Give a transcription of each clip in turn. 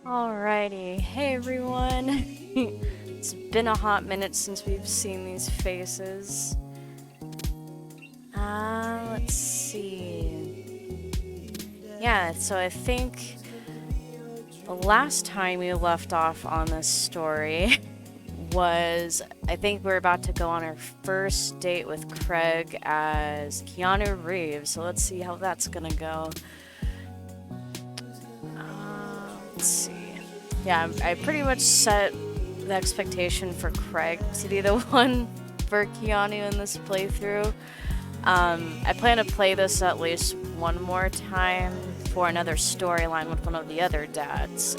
Alrighty, hey everyone. It's been a hot minute since we've seen these faces. Let's see. Yeah, so I think the last time we left off on this story was I think we're about to go on our first date with Craig as Keanu Reeves. So let's see how that's gonna go. Let's see. Yeah, I pretty much set the expectation for Craig to be the one for Keanu in this playthrough. I plan to play this at least one more time for another storyline with one of the other dads.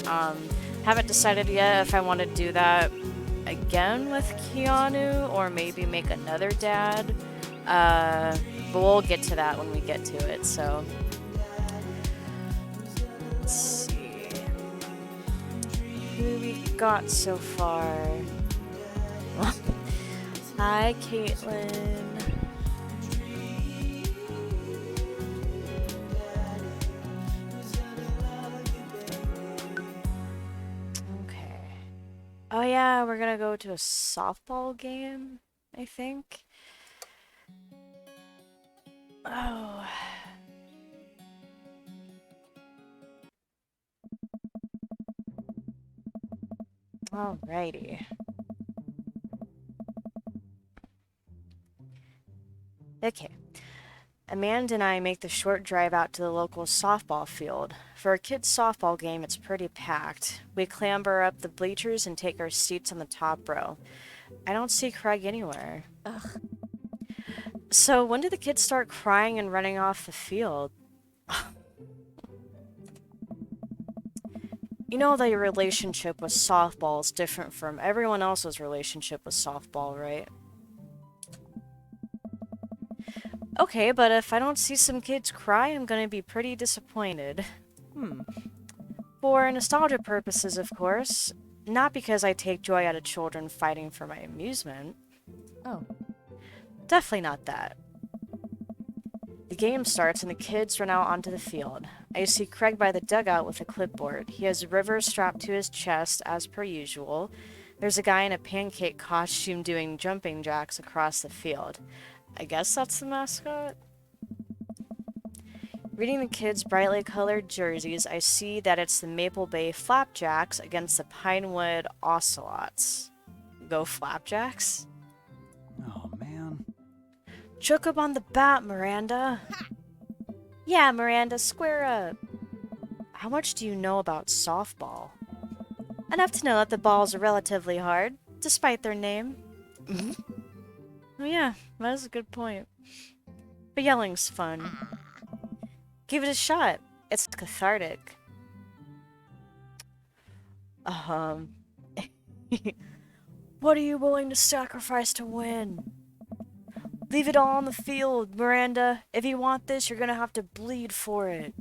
Haven't decided yet if I want to do that again with Keanu or maybe make another dad. But we'll get to that when we get to it, so... Let's see. Who we've got so far? Hi, Caitlin. Okay. Oh yeah, we're gonna go to a softball game, I think. Oh. Alrighty. Okay. Amanda and I make the short drive out to the local softball field. For a kids' softball game, it's pretty packed. We clamber up the bleachers and take our seats on the top row. I don't see Craig anywhere. Ugh. So, when did the kids start crying and running off the field? You know that your relationship with softball is different from everyone else's relationship with softball, right? Okay, but if I don't see some kids cry, I'm gonna be pretty disappointed. For nostalgia purposes, of course. Not because I take joy out of children fighting for my amusement. Oh. Definitely not that. The game starts and the kids run out onto the field. I see Craig by the dugout with a clipboard. He has River strapped to his chest, as per usual. There's a guy in a pancake costume doing jumping jacks across the field. I guess that's the mascot? Reading the kids' brightly colored jerseys, I see that it's the Maple Bay Flapjacks against the Pinewood Ocelots. Go Flapjacks? Oh, man. Choke up on the bat, Miranda. Yeah, Miranda, square up. How much do you know about softball? Enough to know that the balls are relatively hard, despite their name. Oh yeah, that is a good point. But yelling's fun. Give it a shot. It's cathartic. What are you willing to sacrifice to win? Leave it all on the field, Miranda. If you want this, you're gonna have to bleed for it.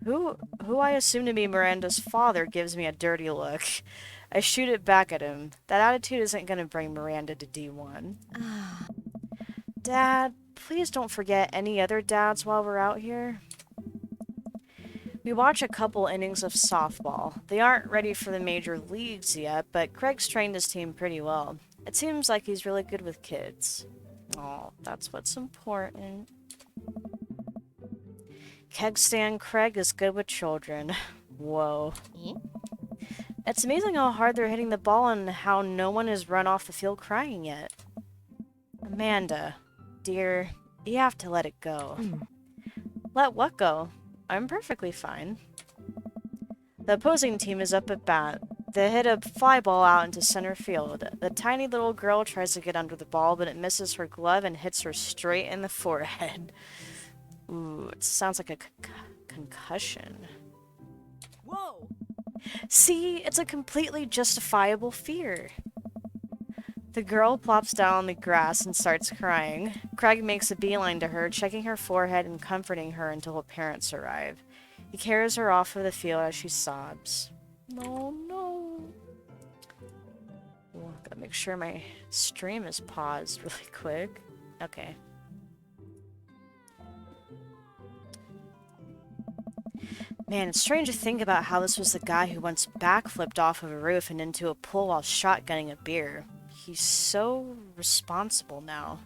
Who I assume to be Miranda's father gives me a dirty look. I shoot it back at him. That attitude isn't gonna bring Miranda to D1. Dad, please don't forget any other dads while we're out here. We watch a couple innings of softball. They aren't ready for the major leagues yet, but Craig's trained his team pretty well. It seems like he's really good with kids. Oh, that's what's important. Keg stand Craig is good with children. Whoa. It's amazing how hard they're hitting the ball and how no one has run off the field crying yet. Amanda, dear, you have to let it go. Let what go? I'm perfectly fine. The opposing team is up at bat. They hit a fly ball out into center field. The tiny little girl tries to get under the ball, but it misses her glove and hits her straight in the forehead. Ooh, it sounds like a concussion. Whoa! See, it's a completely justifiable fear. The girl plops down on the grass and starts crying. Craig makes a beeline to her, checking her forehead and comforting her until her parents arrive. He carries her off of the field as she sobs. No, no. Ooh, gotta make sure my stream is paused really quick. Okay. Man, it's strange to think about how this was the guy who once backflipped off of a roof and into a pool while shotgunning a beer. He's so responsible now.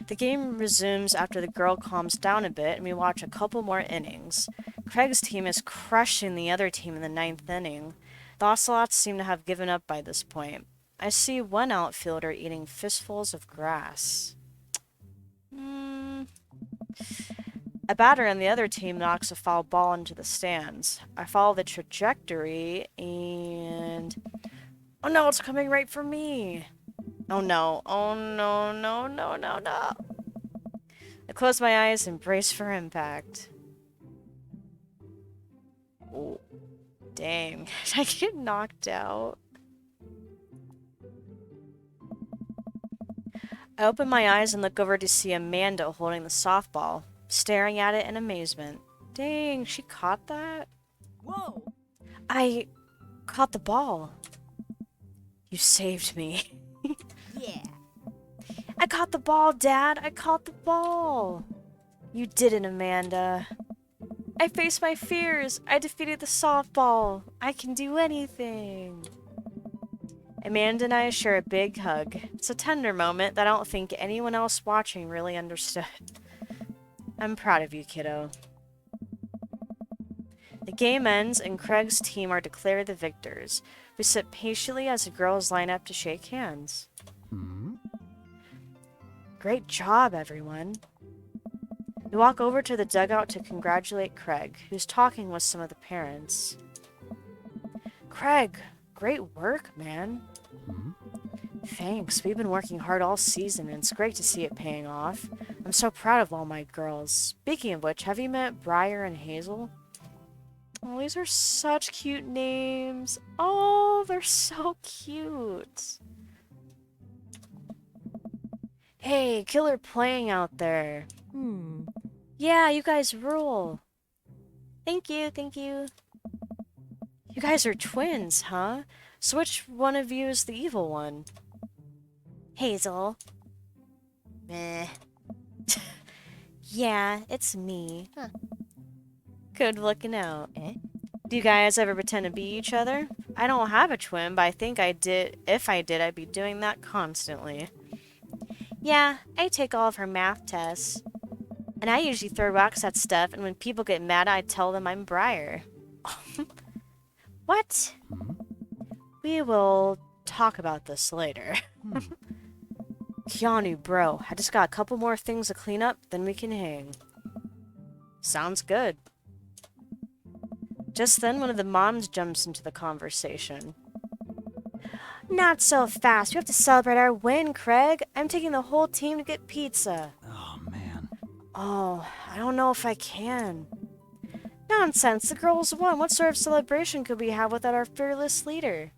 The game resumes after the girl calms down a bit and we watch a couple more innings. Craig's team is crushing the other team in the 9th inning. The Ocelots seem to have given up by this point. I see one outfielder eating fistfuls of grass. A batter on the other team knocks a foul ball into the stands. I follow the trajectory and... Oh no, it's coming right for me! Oh no, oh no, no, no, no, no! I close my eyes and brace for impact. Oh, dang. Did I get knocked out? I open my eyes and look over to see Amanda holding the softball, staring at it in amazement. Dang, she caught that? Whoa! I caught the ball. You saved me. Yeah. I caught the ball, Dad! I caught the ball! You did it, Amanda. I faced my fears. I defeated the softball. I can do anything. Amanda and I share a big hug. It's a tender moment that I don't think anyone else watching really understood. I'm proud of you, kiddo. The game ends and Craig's team are declared the victors. We sit patiently as the girls line up to shake hands. Great job, everyone. We walk over to the dugout to congratulate Craig, who's talking with some of the parents. Craig, great work, man. Thanks. We've been working hard all season, and it's great to see it paying off. I'm so proud of all my girls. Speaking of which, have you met Briar and Hazel? Oh, these are such cute names. Oh, they're so cute. Hey, killer playing out there. Yeah, you guys rule. Thank you, thank you. You guys are twins, huh? So which one of you is the evil one? Hazel. Meh. Yeah, it's me. Huh. Good looking out. Eh? Do you guys ever pretend to be each other? I don't have a twin, but I think I did. If I did, I'd be doing that constantly. Yeah, I take all of her math tests. And I usually throw rocks at stuff, and when people get mad, I tell them I'm Briar. What? We will talk about this later. Keanu, bro, I just got a couple more things to clean up, then we can hang. Sounds good. Just then, one of the moms jumps into the conversation. Not so fast. We have to celebrate our win, Craig. I'm taking the whole team to get pizza. Oh, man. Oh, I don't know if I can. Nonsense. The girls won. What sort of celebration could we have without our fearless leader?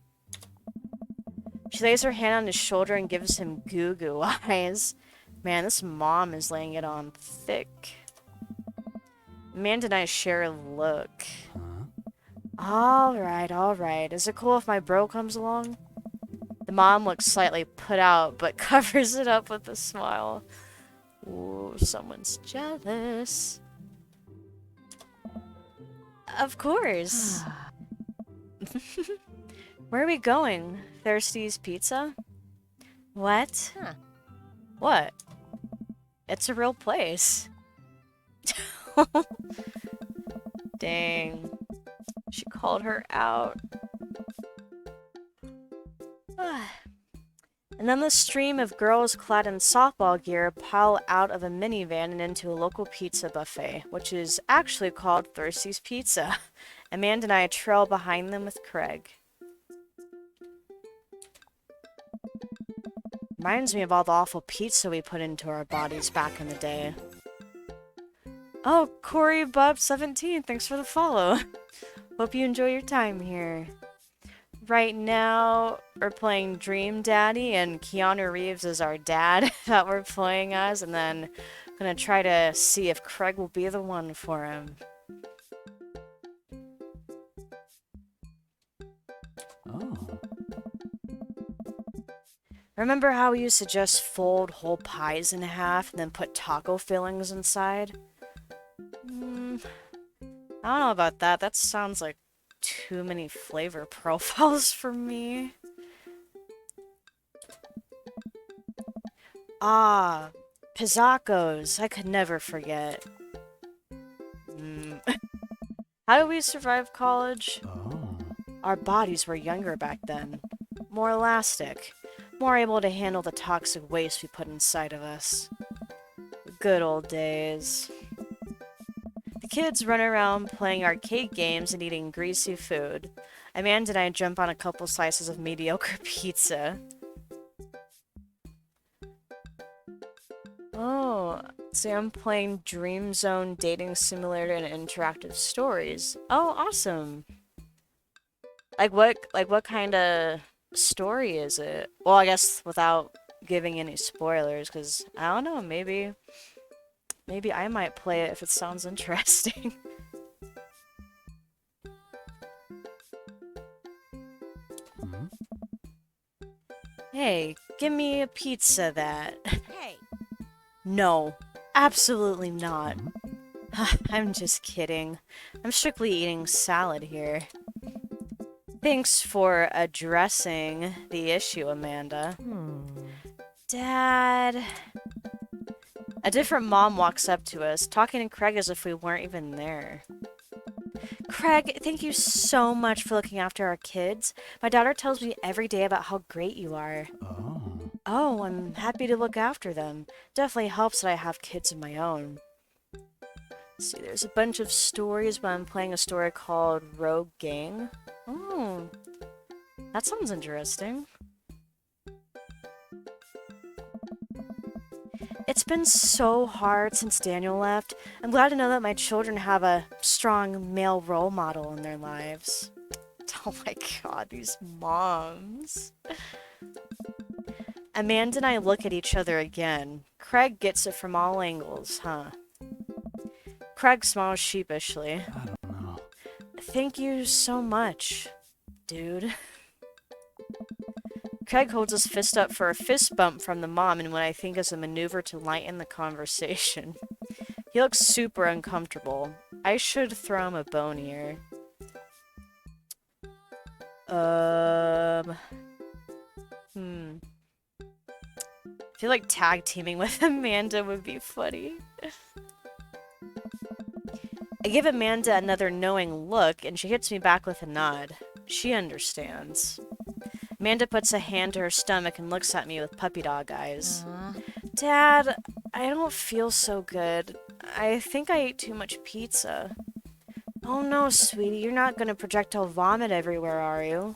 She lays her hand on his shoulder and gives him goo-goo eyes. Man, this mom is laying it on thick. Amanda and I share a look. Alright, alright. Is it cool if my bro comes along? The mom looks slightly put out, but covers it up with a smile. Ooh, someone's jealous. Of course. Where are we going? Thirsty's Pizza? What? Huh. What? It's a real place. Dang. She called her out. And then the stream of girls clad in softball gear pile out of a minivan and into a local pizza buffet, which is actually called Thirsty's Pizza. Amanda and I trail behind them with Craig. Reminds me of all the awful pizza we put into our bodies back in the day. Oh, Corey Bub 17, thanks for the follow. Hope you enjoy your time here. Right now, we're playing Dream Daddy, and Keanu Reeves is our dad that we're playing as, and then I'm gonna try to see if Craig will be the one for him. Oh. Remember how we used to just fold whole pies in half and then put taco fillings inside? I don't know about that. That sounds like too many flavor profiles for me. Ah, Pizzacos. I could never forget. How did we survive college? Oh. Our bodies were younger back then. More elastic. More able to handle the toxic waste we put inside of us. Good old days. The kids run around playing arcade games and eating greasy food. Amanda and I jump on a couple slices of mediocre pizza. Oh, see, I'm playing Dream Zone Dating Simulator and Interactive Stories. Oh, awesome. Like what kind of story is it? Well, I guess without giving any spoilers, because I don't know, maybe I might play it if it sounds interesting. Hmm? Hey, give me a pizza that. Hey. No, absolutely not. Hmm? I'm just kidding. I'm strictly eating salad here. Thanks for addressing the issue, Amanda. Dad. A different mom walks up to us, talking to Craig as if we weren't even there. Craig, thank you so much for looking after our kids. My daughter tells me every day about how great you are. Oh. Oh, I'm happy to look after them. Definitely helps that I have kids of my own. See, there's a bunch of stories, but I'm playing a story called Rogue Gang. Oh, that sounds interesting. It's been so hard since Daniel left. I'm glad to know that my children have a strong male role model in their lives. Oh my god, these moms. Amanda and I look at each other again. Craig gets it from all angles, huh? Craig smiles sheepishly. I don't know. Thank you so much, dude. Craig holds his fist up for a fist bump from the mom in what I think is a maneuver to lighten the conversation. He looks super uncomfortable. I should throw him a bone here. I feel like tag teaming with Amanda would be funny. I give Amanda another knowing look, and she hits me back with a nod. She understands. Amanda puts a hand to her stomach and looks at me with puppy dog eyes. Dad, I don't feel so good. I think I ate too much pizza. Oh no, sweetie, you're not gonna projectile vomit everywhere, are you?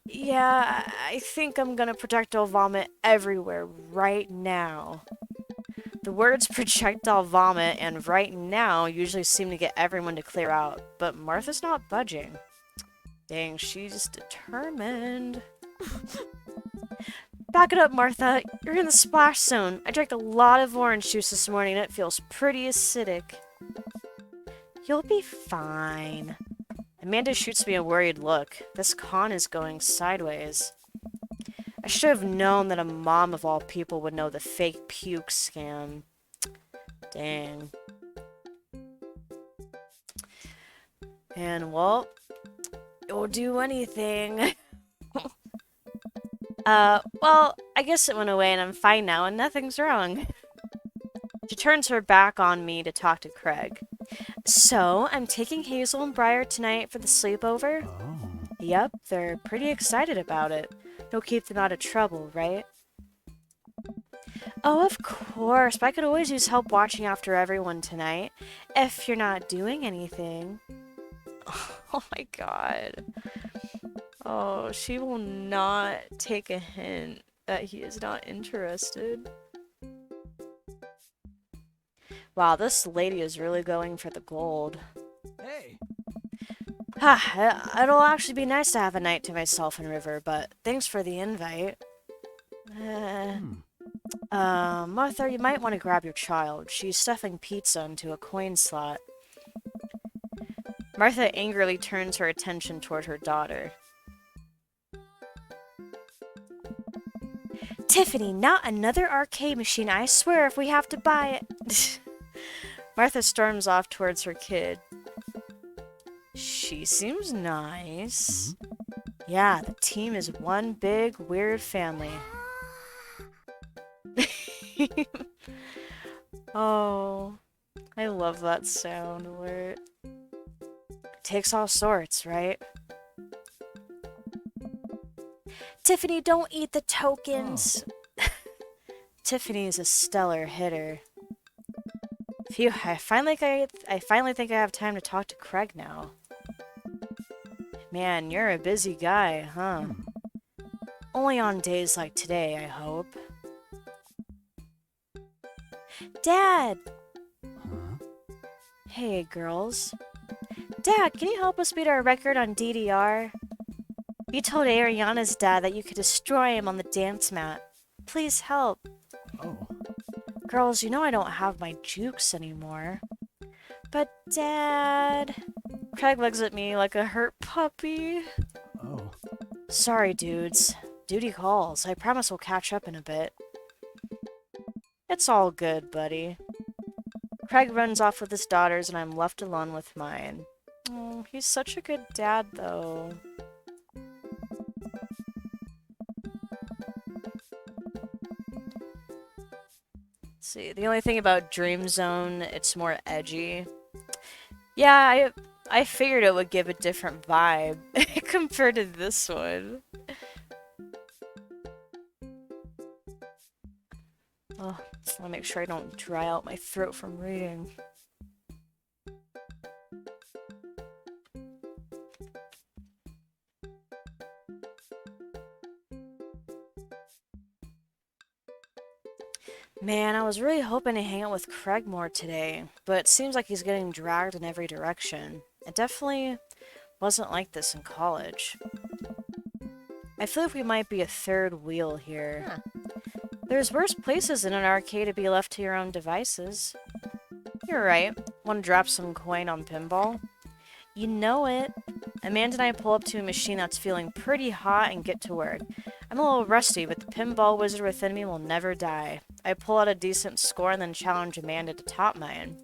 Yeah, I think I'm gonna projectile vomit everywhere right now. The words projectile vomit and right now usually seem to get everyone to clear out, but Martha's not budging. Dang, she's determined. Back it up, Martha. You're in the splash zone. I drank a lot of orange juice this morning and it feels pretty acidic. You'll be fine. Amanda shoots me a worried look. This con is going sideways. I should have known that a mom of all people would know the fake puke scam. Dang. And, well, you'll do anything. Well, I guess it went away and I'm fine now and nothing's wrong. She turns her back on me to talk to Craig. So, I'm taking Hazel and Briar tonight for the sleepover? Oh. Yep, they're pretty excited about it. You'll keep them out of trouble, right? Oh, of course, but I could always use help watching after everyone tonight, if you're not doing anything. Oh my god. Oh, she will not take a hint that he is not interested. Wow, this lady is really going for the gold. Hey. It'll actually be nice to have a night to myself and River, but thanks for the invite. Martha, you might want to grab your child. She's stuffing pizza into a coin slot. Martha angrily turns her attention toward her daughter. Tiffany, not another arcade machine, I swear, if we have to buy it. Martha storms off towards her kid. She seems nice. Hmm? Yeah, the team is one big, weird family. Oh, I love that sound alert. Takes all sorts, right? Tiffany, don't eat the tokens! Tiffany is a stellar hitter. Phew, I finally think I have time to talk to Craig now. Man, you're a busy guy, huh? Hmm. Only on days like today, I hope. Dad! Huh? Hey, girls. Dad, can you help us beat our record on DDR? You told Ariana's dad that you could destroy him on the dance mat. Please help. Oh. Girls, you know I don't have my jukes anymore. But Dad... Craig looks at me like a hurt puppy. Oh. Sorry, dudes. Duty calls. I promise we'll catch up in a bit. It's all good, buddy. Craig runs off with his daughters and I'm left alone with mine. Oh, he's such a good dad, though. See, the only thing about Dream Zone, it's more edgy. Yeah, I figured it would give a different vibe compared to this one. Oh, let me make sure I don't dry out my throat from reading. Man, I was really hoping to hang out with Craig more today, but it seems like he's getting dragged in every direction. It definitely wasn't like this in college. I feel like we might be a third wheel here. Huh. There's worse places in an arcade to be left to your own devices. You're right. Want to drop some coin on pinball? You know it. Amanda and I pull up to a machine that's feeling pretty hot and get to work. I'm a little rusty, but the pinball wizard within me will never die. I pull out a decent score and then challenge Amanda to top mine.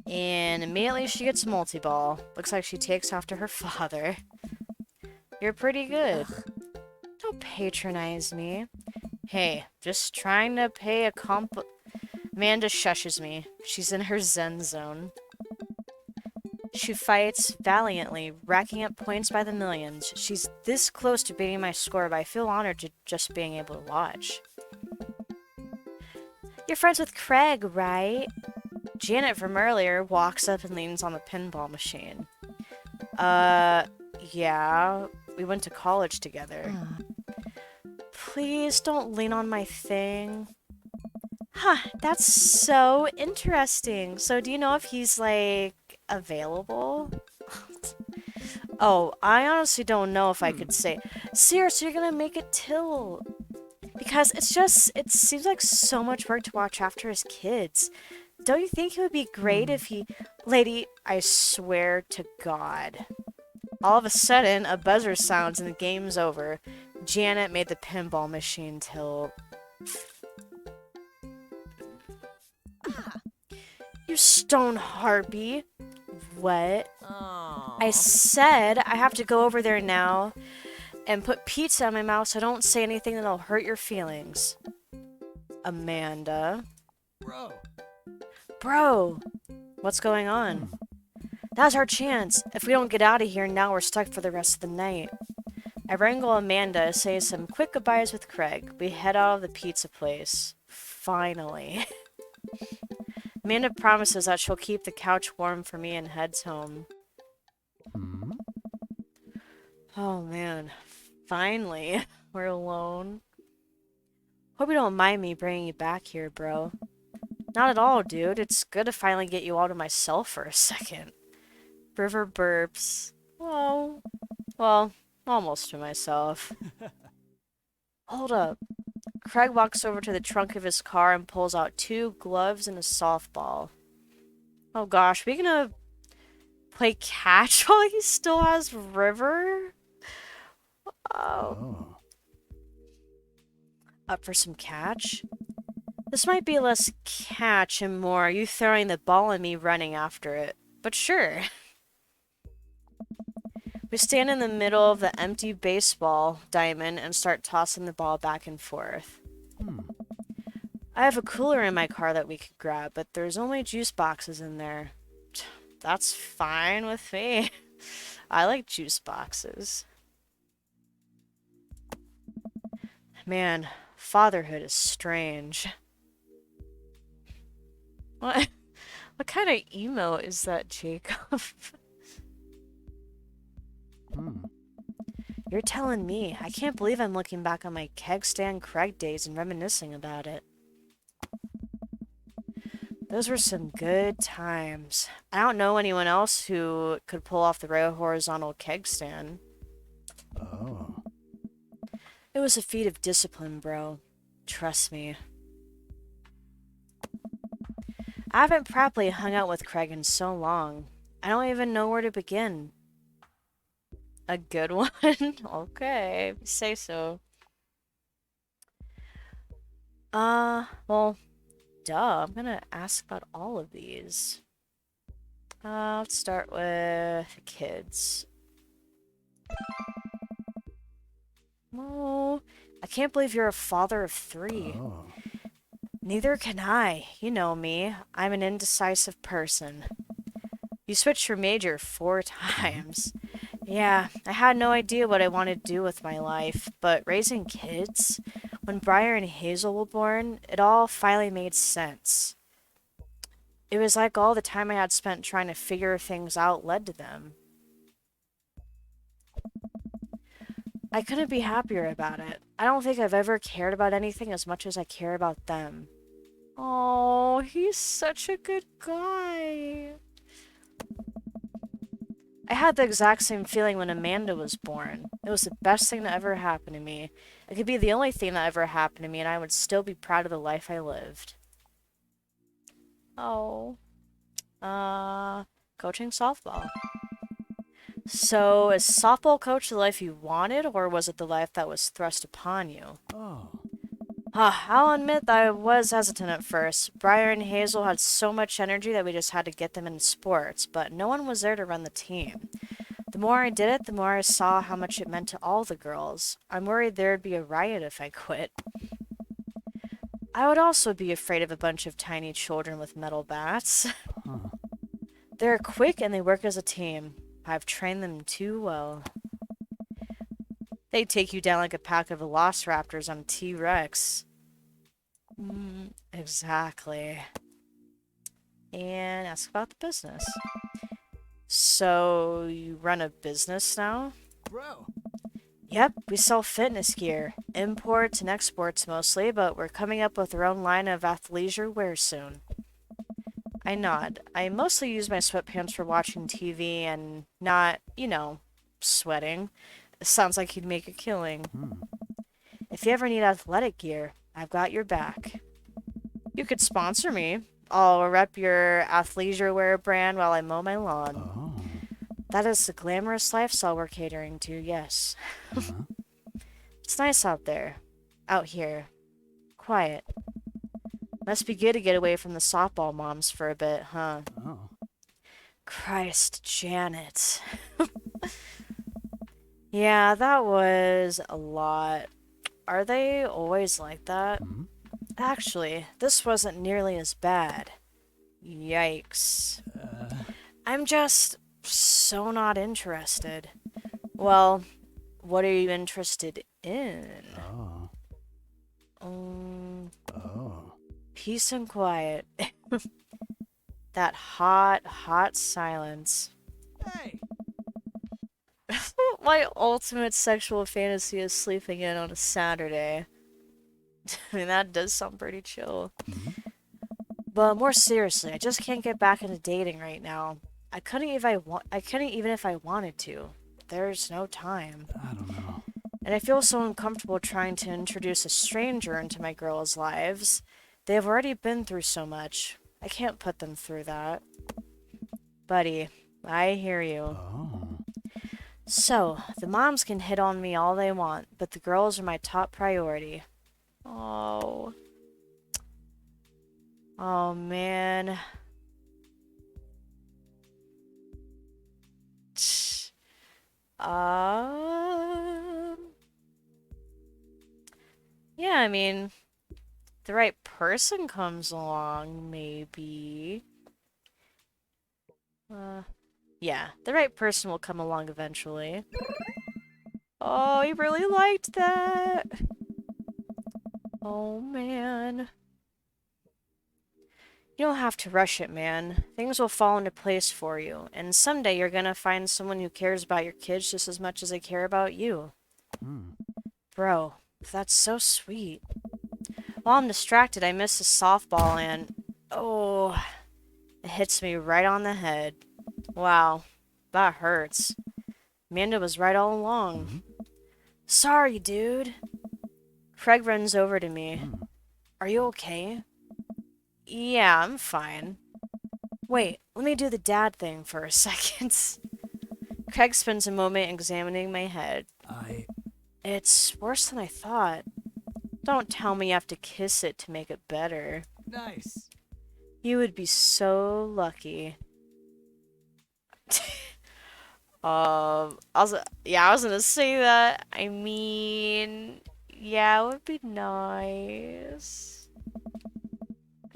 And immediately she gets multi-ball. Looks like she takes after her father. You're pretty good. Don't patronize me. Hey, just trying to pay a Amanda shushes me. She's in her zen zone. She fights valiantly, racking up points by the millions. She's this close to beating my score, but I feel honored to just being able to watch. You're friends with Craig, right? Janet from earlier walks up and leans on the pinball machine. Yeah. We went to college together. Please don't lean on my thing. Huh, that's so interesting. So do you know if he's, like, available? Oh, I honestly don't know if I could say. Seriously, you're gonna make it tilt. Because it seems like so much work to watch after his kids. Don't you think it would be great if he... Lady, I swear to God. All of a sudden, a buzzer sounds and the game's over. Janet made the pinball machine tilt. You stone harpy. What? Oh. I said I have to go over there now and put pizza in my mouth so don't say anything that'll hurt your feelings. Amanda. Bro, what's going on? Now's our chance. If we don't get out of here now, we're stuck for the rest of the night. I wrangle Amanda, say some quick goodbyes with Craig. We head out of the pizza place. Finally. Amanda promises that she'll keep the couch warm for me and heads home. Hmm? Oh man, finally, we're alone. Hope you don't mind me bringing you back here, bro. Not at all, dude. It's good to finally get you all to myself for a second. River burps. Oh, well, almost to myself. Hold up. Craig walks over to the trunk of his car and pulls out 2 gloves and a softball. Oh gosh, we gonna play catch while he still has River? Oh. Oh. Up for some catch? This might be less catch and more you throwing the ball and me running after it. But sure. We stand in the middle of the empty baseball diamond and start tossing the ball back and forth. Hmm. I have a cooler in my car that we could grab, but there's only juice boxes in there. That's fine with me. I like juice boxes. Man, fatherhood is strange. What? What kind of emo is that, Jacob? Hmm. You're telling me. I can't believe I'm looking back on my keg stand Craig days and reminiscing about it. Those were some good times. I don't know anyone else who could pull off the real horizontal keg stand. Oh. It was a feat of discipline, bro. Trust me. I haven't properly hung out with Craig in so long. I don't even know where to begin. A good one? Okay, if you say so. Well, duh. I'm gonna ask about all of these. Let's start with kids. Oh, I can't believe you're a father of 3. Oh. Neither can I. You know me. I'm an indecisive person. You switched your major 4 times. Yeah, I had no idea what I wanted to do with my life, but raising kids, when Briar and Hazel were born, it all finally made sense. It was like all the time I had spent trying to figure things out led to them. I couldn't be happier about it. I don't think I've ever cared about anything as much as I care about them. Oh, he's such a good guy. I had the exact same feeling when Amanda was born. It was the best thing that ever happened to me. It could be the only thing that ever happened to me, and I would still be proud of the life I lived. Oh. Coaching softball. So, is softball coach the life you wanted, or was it the life that was thrust upon you? Oh. I'll admit that I was hesitant at first. Briar and Hazel had so much energy that we just had to get them in sports, but no one was there to run the team. The more I did it, the more I saw how much it meant to all the girls. I'm worried there'd be a riot if I quit. I would also be afraid of a bunch of tiny children with metal bats. Huh. They're quick and they work as a team. I've trained them too well. They take you down like a pack of velociraptors on a T-Rex. Exactly. And ask about the business. So, you run a business now? Bro. Yep, we sell fitness gear. Imports and exports mostly, but we're coming up with our own line of athleisure wear soon. I nod. I mostly use my sweatpants for watching TV and not, sweating. It sounds like you'd make a killing. Hmm. If you ever need athletic gear, I've got your back. You could sponsor me. I'll rep your athleisure wear brand while I mow my lawn. Oh. That is the glamorous lifestyle we're catering to, yes. Uh-huh. It's nice out there. Out here. Quiet. Must be good to get away from the softball moms for a bit, huh? Oh. Christ, Janet. Yeah, that was a lot. Are they always like that? Hmm. Actually, this wasn't nearly as bad. Yikes. I'm just so not interested. Well, what are you interested in? Oh. Oh. Peace and quiet. That hot, hot silence. Hey. My ultimate sexual fantasy is sleeping in on a Saturday. I mean, that does sound pretty chill. Hmm. But more seriously, I just can't get back into dating right now. I couldn't even if I wanted to. There's no time. I don't know. And I feel so uncomfortable trying to introduce a stranger into my girls' lives. They've already been through so much. I can't put them through that. Buddy, I hear you. Oh. So, the moms can hit on me all they want, but the girls are my top priority. Oh. Oh, man. Yeah, I mean, the right person comes along, maybe. Yeah, the right person will come along eventually. Oh, he really liked that. Oh, man. You don't have to rush it, man. Things will fall into place for you, and someday you're gonna find someone who cares about your kids just as much as they care about you. Hmm. Bro, that's so sweet. While I'm distracted, I miss the softball and... Oh, it hits me right on the head. Wow, that hurts. Amanda was right all along. Hmm. Sorry, dude. Craig runs over to me. Hmm. Are you okay? Yeah, I'm fine. Wait, let me do the dad thing for a second. Craig spends a moment examining my head. It's worse than I thought. Don't tell me you have to kiss it to make it better. Nice. You would be so lucky. I was gonna say that. I mean, yeah, it would be nice.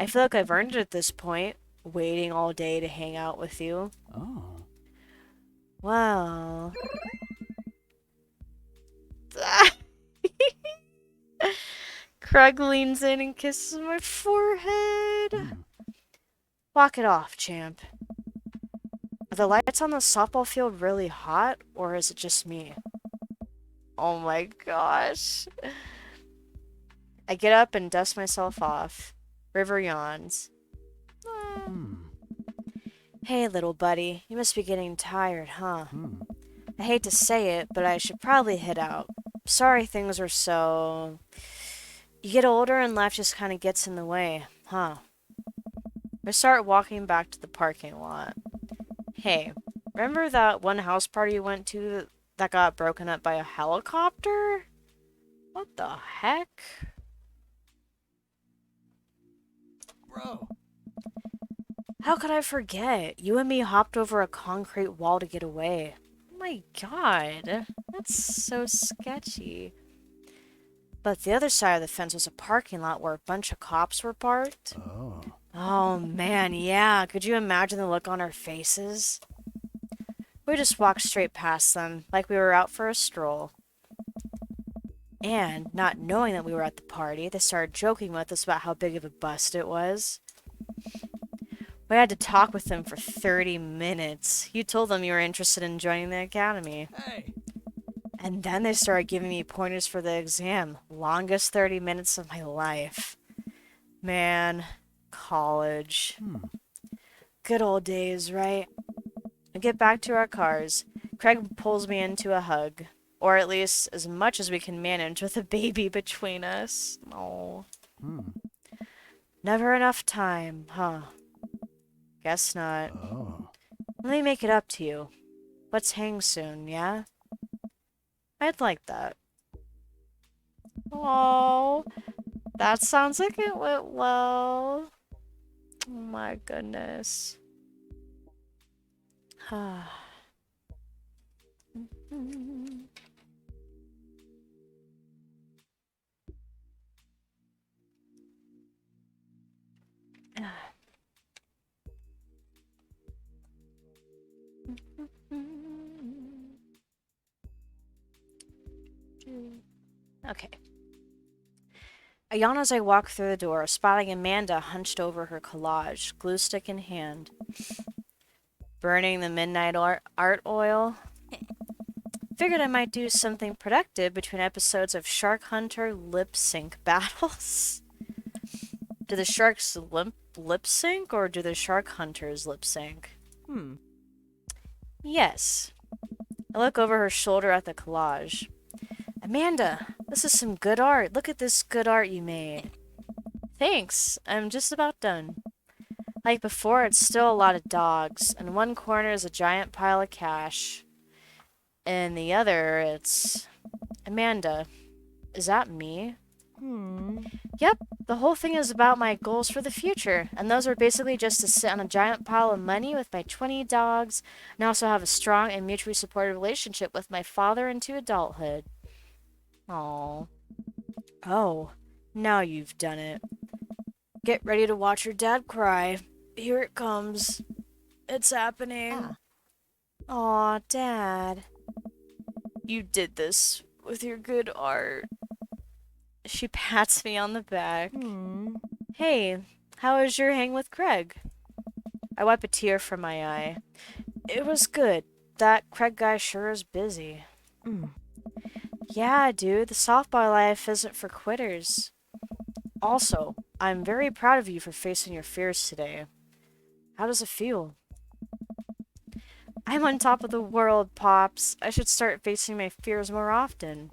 I feel like I've earned it at this point, waiting all day to hang out with you. Oh. Well. Craig leans in and kisses my forehead. Hmm. Walk it off, champ. Are the lights on the softball field really hot, or is it just me? Oh my gosh. I get up and dust myself off. River yawns. Hmm. Hey, little buddy. You must be getting tired, huh? Hmm. I hate to say it, but I should probably head out. Sorry things are so... You get older and life just kind of gets in the way, huh? We start walking back to the parking lot. Hey, remember that one house party you went to that got broken up by a helicopter? What the heck? Bro. How could I forget? You and me hopped over a concrete wall to get away. Oh my god, that's so sketchy. But the other side of the fence was a parking lot where a bunch of cops were parked. Oh. Oh man, yeah. Could you imagine the look on our faces? We just walked straight past them, like we were out for a stroll. And, not knowing that we were at the party, they started joking with us about how big of a bust it was. We had to talk with them for 30 minutes. You told them you were interested in joining the academy. Hey. And then they started giving me pointers for the exam. Longest 30 minutes of my life. Man, college. Hmm. Good old days, right? We get back to our cars. Craig pulls me into a hug. Or at least as much as we can manage with a baby between us. Oh. Hmm. Never enough time, huh? Guess not. Oh. Let me make it up to you. Let's hang soon, yeah? I'd like that. Oh, that sounds like it went well. Oh my goodness. Okay. I yawn as I walk through the door, spotting Amanda hunched over her collage, glue stick in hand. Burning the midnight art oil. Figured I might do something productive between episodes of Shark Hunter lip sync battles. Do the sharks lip sync, or do the shark hunters lip sync? Yes. I look over her shoulder at the collage. Amanda, this is some good art. Look at this good art you made. Thanks. I'm just about done. Like before, it's still a lot of dogs. In one corner is a giant pile of cash. In the other, it's... Amanda, is that me? Yep, the whole thing is about my goals for the future, and those are basically just to sit on a giant pile of money with my 20 dogs, and also have a strong and mutually supportive relationship with my father into adulthood. Aww. Oh, now you've done it. Get ready to watch your dad cry. Here it comes. It's happening. Aw, Dad. You did this with your good art. She pats me on the back. Hey, how was your hang with Craig? I wipe a tear from my eye. It was good. That Craig guy sure is busy. Yeah, dude, the softball life isn't for quitters. Also, I'm very proud of you for facing your fears today. How does it feel? I'm on top of the world, Pops. I should start facing my fears more often.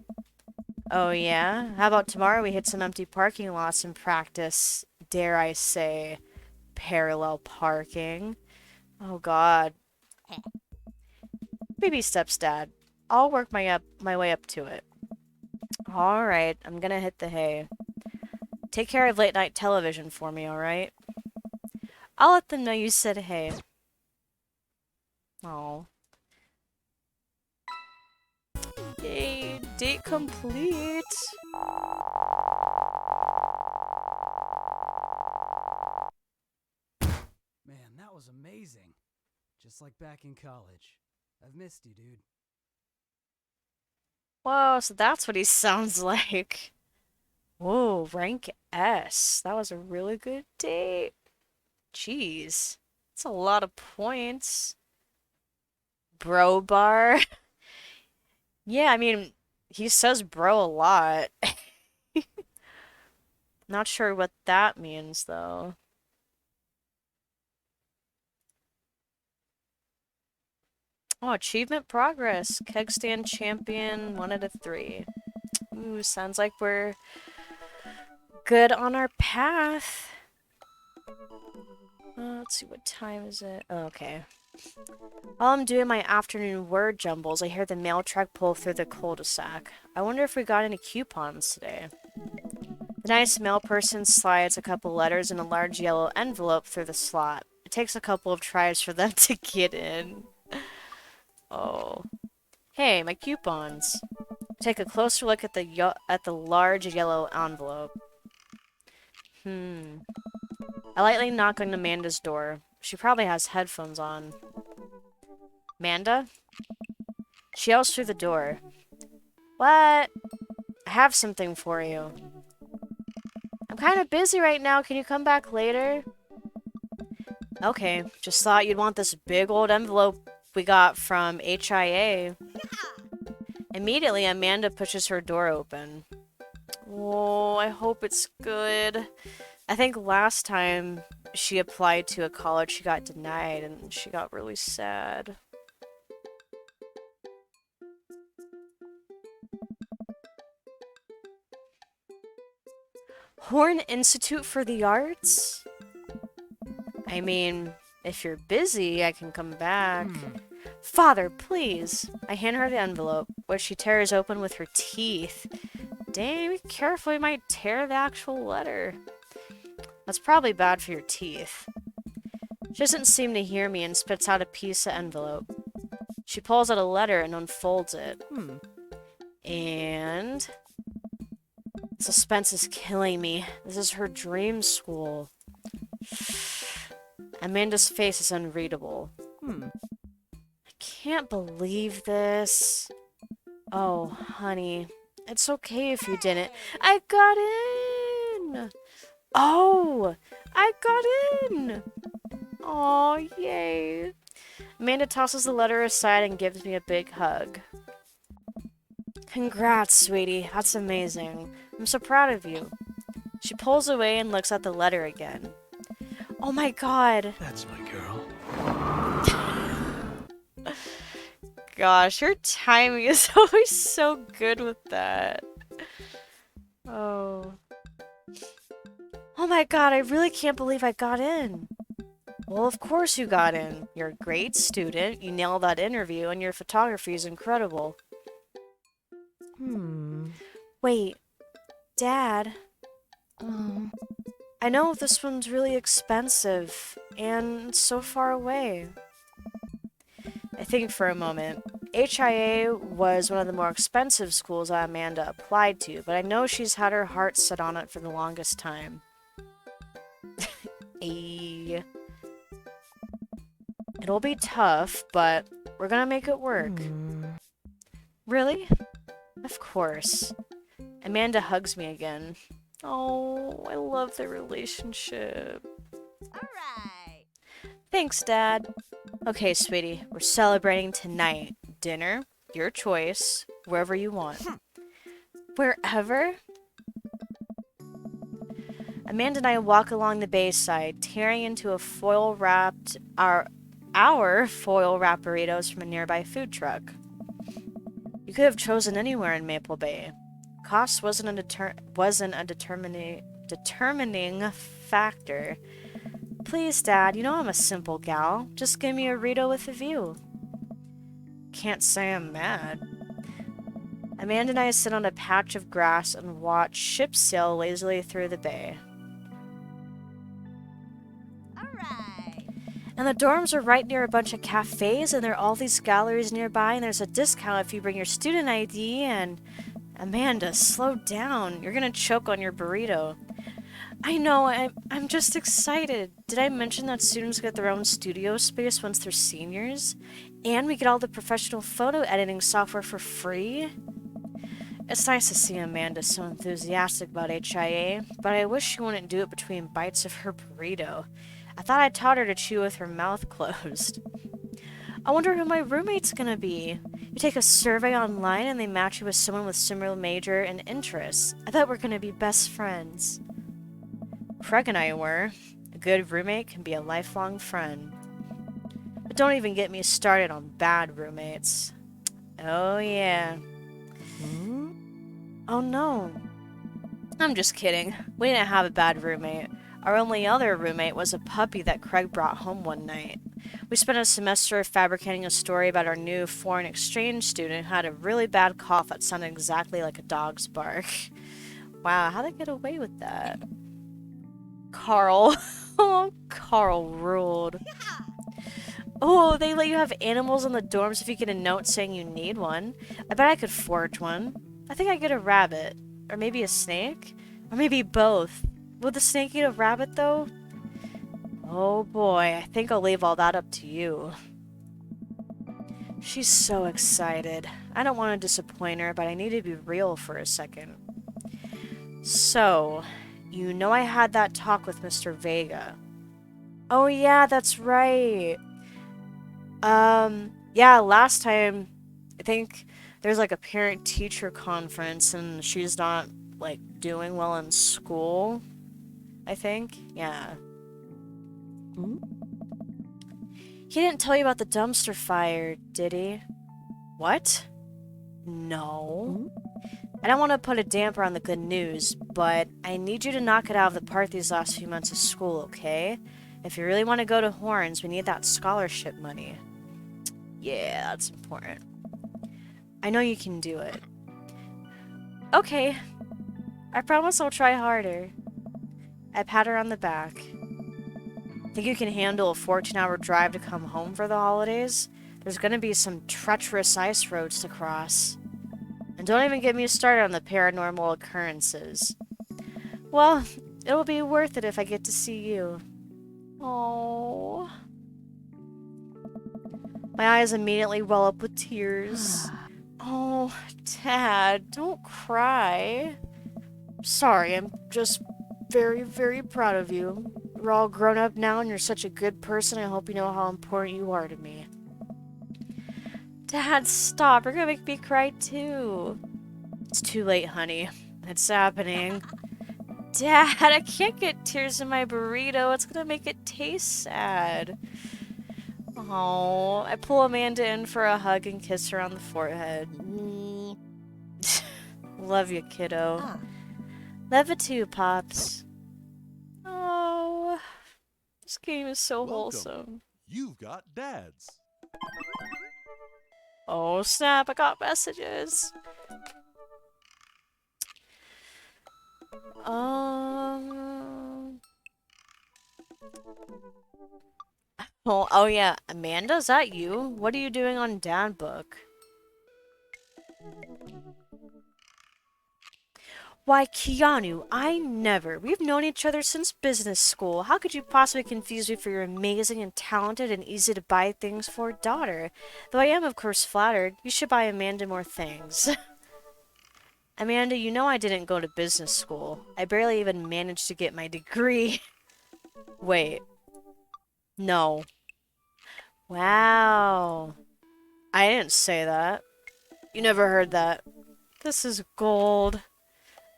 Oh, yeah? How about tomorrow we hit some empty parking lots and practice, dare I say, parallel parking? Oh, God. Baby steps, Dad. I'll work my way up to it. Alright, I'm gonna hit the hay. Take care of late night television for me, alright? I'll let them know you said hey. Oh. Yay, date complete. Man, that was amazing. Just like back in college. I've missed you, dude. Whoa, so that's what he sounds like. Whoa, rank S. That was a really good date. Jeez. That's a lot of points. Bro bar. Yeah, I mean, he says bro a lot. Not sure what that means, though. Oh, achievement progress. Keg stand champion, 1 out of 3. Ooh, sounds like we're good on our path. Let's see, what time is it? Oh, okay. While I'm doing my afternoon word jumbles, I hear the mail truck pull through the cul-de-sac. I wonder if we got any coupons today. The nice mail person slides a couple letters in a large yellow envelope through the slot. It takes a couple of tries for them to get in. Oh. Hey, my coupons. Take a closer look at the large yellow envelope. I lightly knock on Amanda's door. She probably has headphones on. Amanda? She yells through the door. What? I have something for you. I'm kind of busy right now. Can you come back later? Okay, just thought you'd want this big old envelope we got from HIA. Immediately, Amanda pushes her door open. Oh, I hope it's good. I think last time she applied to a college, she got denied, and she got really sad. Horn Institute for the Arts? I mean, if you're busy, I can come back. Father, please. I hand her the envelope, which she tears open with her teeth. Dang, be careful, you might tear the actual letter. That's probably bad for your teeth. She doesn't seem to hear me and spits out a piece of envelope. She pulls out a letter and unfolds it. And... suspense is killing me. This is her dream school. Amanda's face is unreadable. I can't believe this. Oh, honey. It's okay if you didn't. I got in! Oh! I got in! Oh, yay. Amanda tosses the letter aside and gives me a big hug. Congrats, sweetie. That's amazing. I'm so proud of you. She pulls away and looks at the letter again. Oh my god. That's my girl. Gosh, your timing is always so good with that. Oh. Oh my god, I really can't believe I got in. Well, of course you got in. You're a great student, you nailed that interview, and your photography is incredible. Wait, Dad, I know this one's really expensive and it's so far away. I think for a moment. HIA was one of the more expensive schools that Amanda applied to, but I know she's had her heart set on it for the longest time. Ayy. It'll be tough, but we're gonna make it work. Really? Of course. Amanda hugs me again. Oh, I love their relationship. Alright. Thanks, Dad. Okay, sweetie, we're celebrating tonight. Dinner, your choice, wherever you want. Wherever? Amanda and I walk along the bayside, tearing into a foil-wrapped... our foil-wrapped burritos from a nearby food truck. You could have chosen anywhere in Maple Bay. Cost wasn't a determining factor. Please, Dad, you know I'm a simple gal. Just give me a burrito with a view. Can't say I'm mad. Amanda and I sit on a patch of grass and watch ships sail lazily through the bay. Alright. And the dorms are right near a bunch of cafes, and there are all these galleries nearby, and there's a discount if you bring your student ID, and... Amanda, slow down. You're gonna choke on your burrito. I know, I'm just excited. Did I mention that students get their own studio space once they're seniors? And we get all the professional photo editing software for free? It's nice to see Amanda so enthusiastic about HIA, but I wish she wouldn't do it between bites of her burrito. I thought I taught her to chew with her mouth closed. I wonder who my roommate's gonna be. You take a survey online and they match you with someone with similar major and interests. I thought we're gonna be best friends. Craig and I were. A good roommate can be a lifelong friend. But don't even get me started on bad roommates. Oh yeah. Oh no. I'm just kidding. We didn't have a bad roommate. Our only other roommate was a puppy that Craig brought home one night. We spent a semester fabricating a story about our new foreign exchange student who had a really bad cough that sounded exactly like a dog's bark. Wow, how'd they get away with that? Carl. Oh, Carl ruled. Oh, they let you have animals in the dorms if you get a note saying you need one. I bet I could forge one. I think I'd get a rabbit. Or maybe a snake? Or maybe both. Would the snake eat a rabbit, though? Oh boy, I think I'll leave all that up to you. She's so excited. I don't want to disappoint her, but I need to be real for a second. So, you know I had that talk with Mr. Vega. Oh yeah, that's right. Yeah, last time, I think there's like a parent-teacher conference and she's not, like, doing well in school, I think. Yeah. He didn't tell you about the dumpster fire, did he? What? No. I don't want to put a damper on the good news, but I need you to knock it out of the park these last few months of school, okay? If you really want to go to Horns, we need that scholarship money. Yeah, that's important. I know you can do it. Okay. I promise I'll try harder. I pat her on the back. Think you can handle a 14-hour drive to come home for the holidays? There's gonna be some treacherous ice roads to cross. And don't even get me started on the paranormal occurrences. Well, it'll be worth it if I get to see you. Oh. My eyes immediately well up with tears. Oh, Dad, don't cry. Sorry, I'm just very, very proud of you. We're all grown up now and you're such a good person. I hope you know how important you are to me. Dad, stop. You're gonna make me cry too. It's too late, honey. It's happening. Dad, I can't get tears in my burrito. It's gonna make it taste sad. Oh, I pull Amanda in for a hug and kiss her on the forehead. Love you, kiddo. Love you too, Pops. Oh, this game is so wholesome. You've got dads. Oh snap, I got messages. Um. Oh yeah, Amanda, is that you? What are you doing on Dad Book? Why, Keanu, I never. We've known each other since business school. How could you possibly confuse me for your amazing and talented and easy to buy things for daughter? Though I am, of course, flattered. You should buy Amanda more things. Amanda, you know I didn't go to business school. I barely even managed to get my degree. Wait. No. Wow. I didn't say that. You never heard that. This is gold.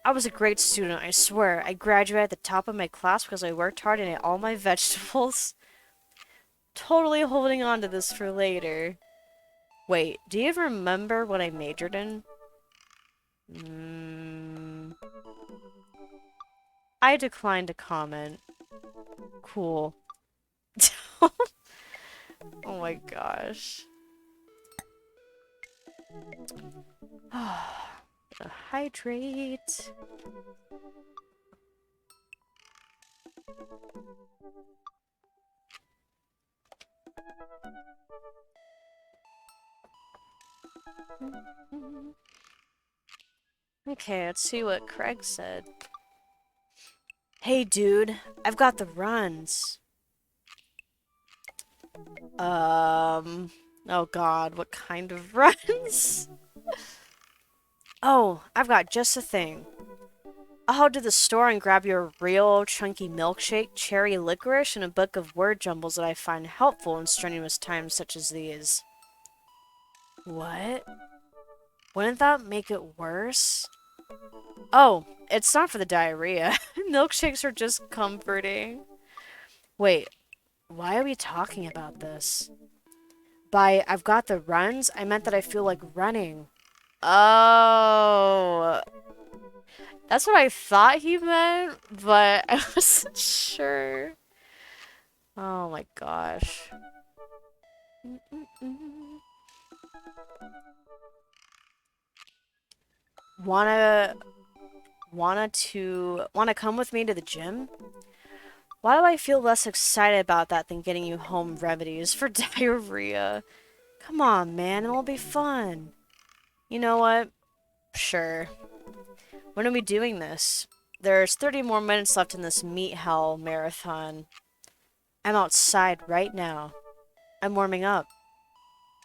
I was a great student, I swear. I graduated at the top of my class because I worked hard and ate all my vegetables. Totally holding on to this for later. Wait, do you even remember what I majored in? I declined to comment. Cool. Oh my gosh. Gotta hydrate. Okay, let's see what Craig said. Hey dude, I've got the runs. Oh god, what kind of runs? Oh, I've got just the thing. I'll head to the store and grab you a real chunky milkshake, cherry licorice, and a book of word jumbles that I find helpful in strenuous times such as these. What? Wouldn't that make it worse? Oh, it's not for the diarrhea. Milkshakes are just comforting. Wait, why are we talking about this? By I've got the runs, I meant that I feel like running. Oh. That's what I thought he meant, but I wasn't sure. Oh my gosh. Wanna come with me to the gym? Why do I feel less excited about that than getting you home remedies for diarrhea? Come on, man, it'll be fun. You know what? Sure. When are we doing this? There's 30 more minutes left in this meat hell marathon. I'm outside right now. I'm warming up.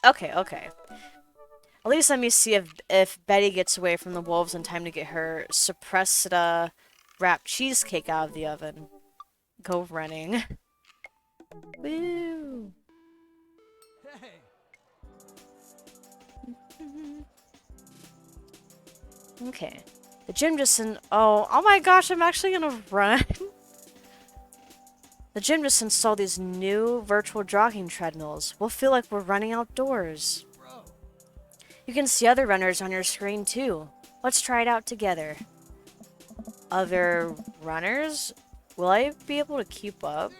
Okay. At least let me see if Betty gets away from the wolves in time to get her suppressed wrapped cheesecake out of the oven. Go running. Woo! Hey! Okay. The gym just oh my gosh, I'm actually gonna run. The gym just installed these new virtual jogging treadmills. We'll feel like we're running outdoors. Bro! You can see other runners on your screen too. Let's try it out together. Other runners? Will I be able to keep up? Dude!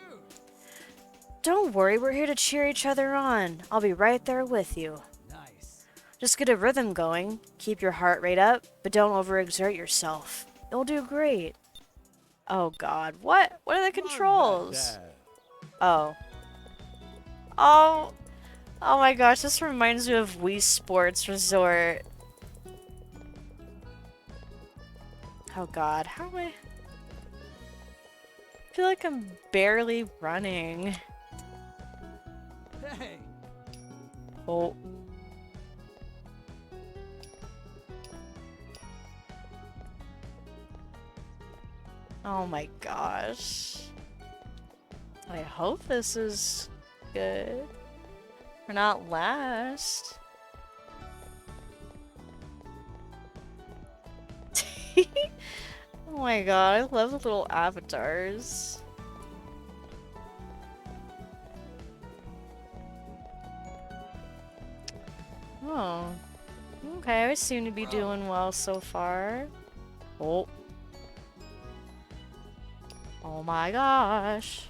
Don't worry, we're here to cheer each other on. I'll be right there with you. Nice. Just get a rhythm going. Keep your heart rate up, but don't overexert yourself. You'll do great. Oh god, what? What are the Run, controls? Dad. Oh. Oh. Oh my gosh, this reminds me of Wii Sports Resort. Oh god, how am I feel like I'm barely running. Hey! Oh. Oh my gosh. I hope this is good. We're not last. Oh my god, I love the little avatars. Oh. Okay, I seem to be doing well so far. Oh. Oh my gosh.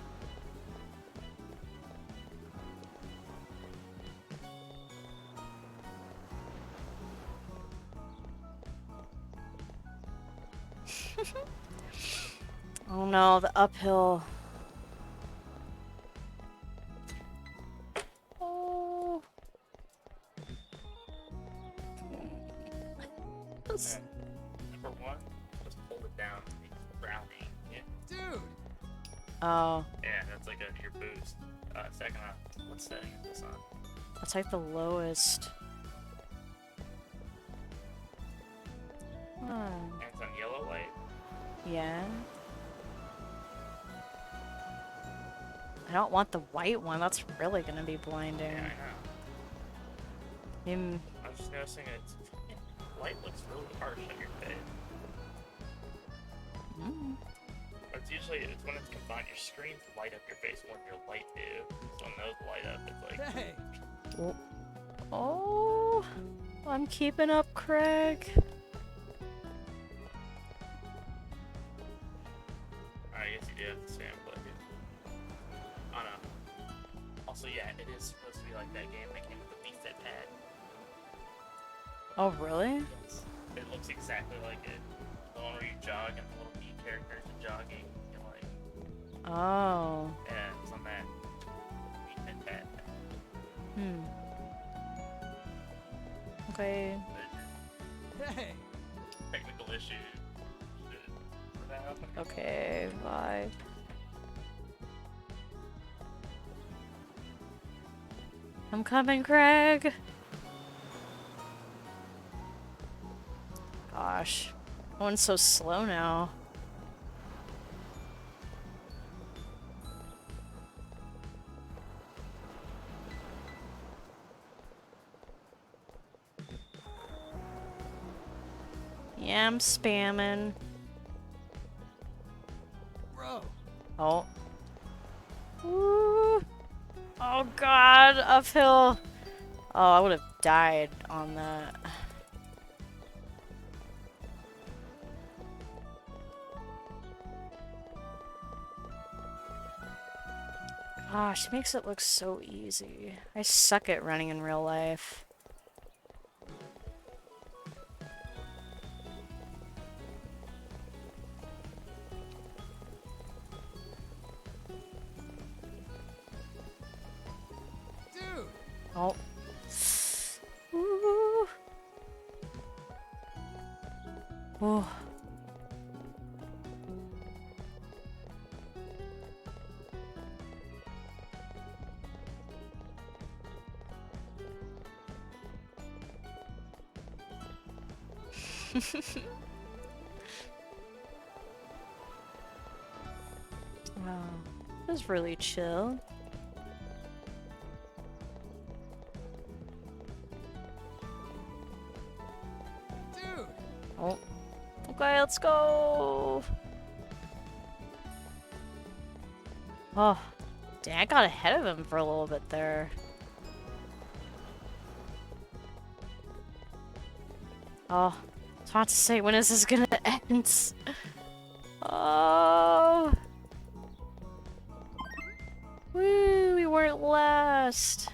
Oh no, the uphill. Oh. Number one, just hold it down. It's brownie. Yeah. Dude! Oh, Yeah, that's like your boost. Second on, what setting is this on? that's like the lowest. Hmm. And it's on yellow light. Yeah. I don't want the white one. That's really gonna be blinding. Yeah, I know. Mm. I was just noticing it's light looks really harsh on your face. Mm. It's usually when it's combined, your screens light up your face more than your light do. So when those light up, it's like Hey! Oh, I'm keeping up, Craig. I guess you do have the same play. Oh no. Also, yeah, it is supposed to be like that game that came with the Wii Fit pad. Oh, really? Yes. It looks exactly like it. The one where you jog and the little Wii characters are jogging. You're like, Oh. yeah, it's on that Wii Fit pad. Hmm. Okay. But Hey! technical issue. For that. Okay, bye. I'm coming, Craig. Gosh. Going so slow now. Yeah, I'm spamming. Bro! Oh. Woo. Oh god, uphill. Oh, I would have died on that. Gosh, it makes it look so easy. I suck at running in real life. Dude! Oh. Woo. Oh. Wow. That was really chill. Dude! Oh. Okay, let's go. Oh. Dang, I got ahead of him for a little bit there. Oh. I was about to say, when is this gonna end? Oh. Woo, we weren't last.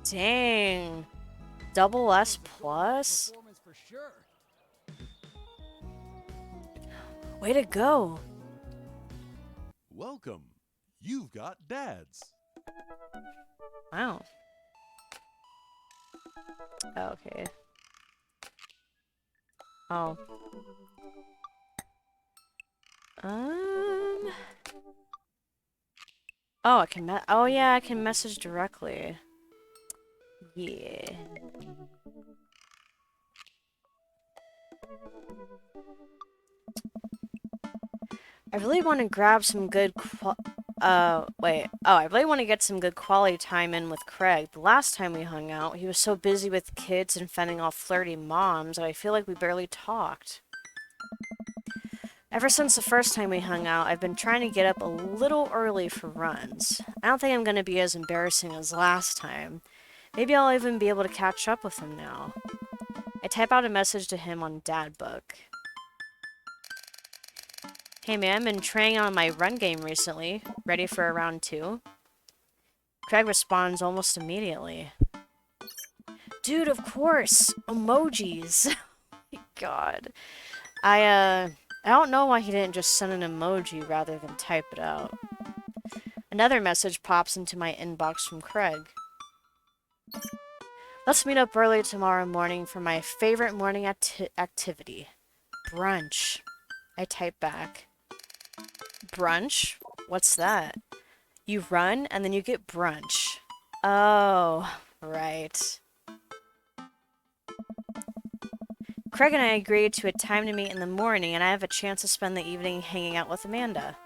Dang. Double S plus? Performance for sure. Way to go. Welcome. You've got dads. Wow. Okay. Oh. Oh, I can oh yeah, I can message directly. Yeah. I really want to grab some good wait. Oh, I really want to get some good quality time in with Craig. The last time we hung out, he was so busy with kids and fending off flirty moms that I feel like we barely talked. Ever since the first time we hung out, I've been trying to get up a little early for runs. I don't think I'm going to be as embarrassing as last time. Maybe I'll even be able to catch up with him now. I type out a message to him on Dadbook. Hey man, I've been training on my run game recently. Ready for a round 2? Craig responds almost immediately. Dude, of course! Emojis! Oh my god. I don't know why he didn't just send an emoji rather than type it out. Another message pops into my inbox from Craig. Let's meet up early tomorrow morning for my favorite morning activity. Brunch. I type back. Brunch? What's that? You run and then you get brunch. Oh, right. Craig and I agreed to a time to meet in the morning, and I have a chance to spend the evening hanging out with Amanda.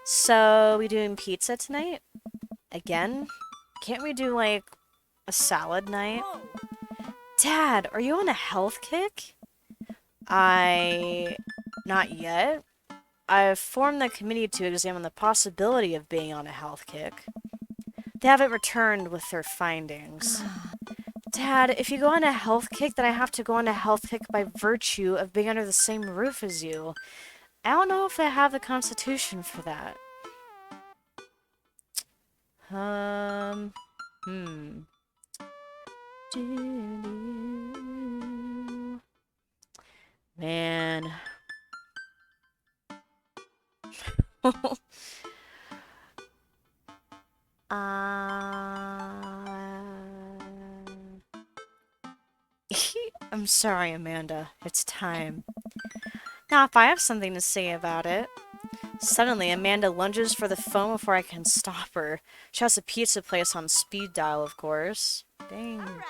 So, we doing pizza tonight? Again? Can't we do, like, a salad night? Whoa. Dad, are you on a health kick? Not yet. I've formed the committee to examine the possibility of being on a health kick. They haven't returned with their findings. Dad, if you go on a health kick, then I have to go on a health kick by virtue of being under the same roof as you. I don't know if I have the constitution for that. Man. I'm sorry, Amanda. It's time. Now, if I have something to say about it. Suddenly, Amanda lunges for the phone before I can stop her. She has a pizza place on speed dial, of course. Dang. Alright.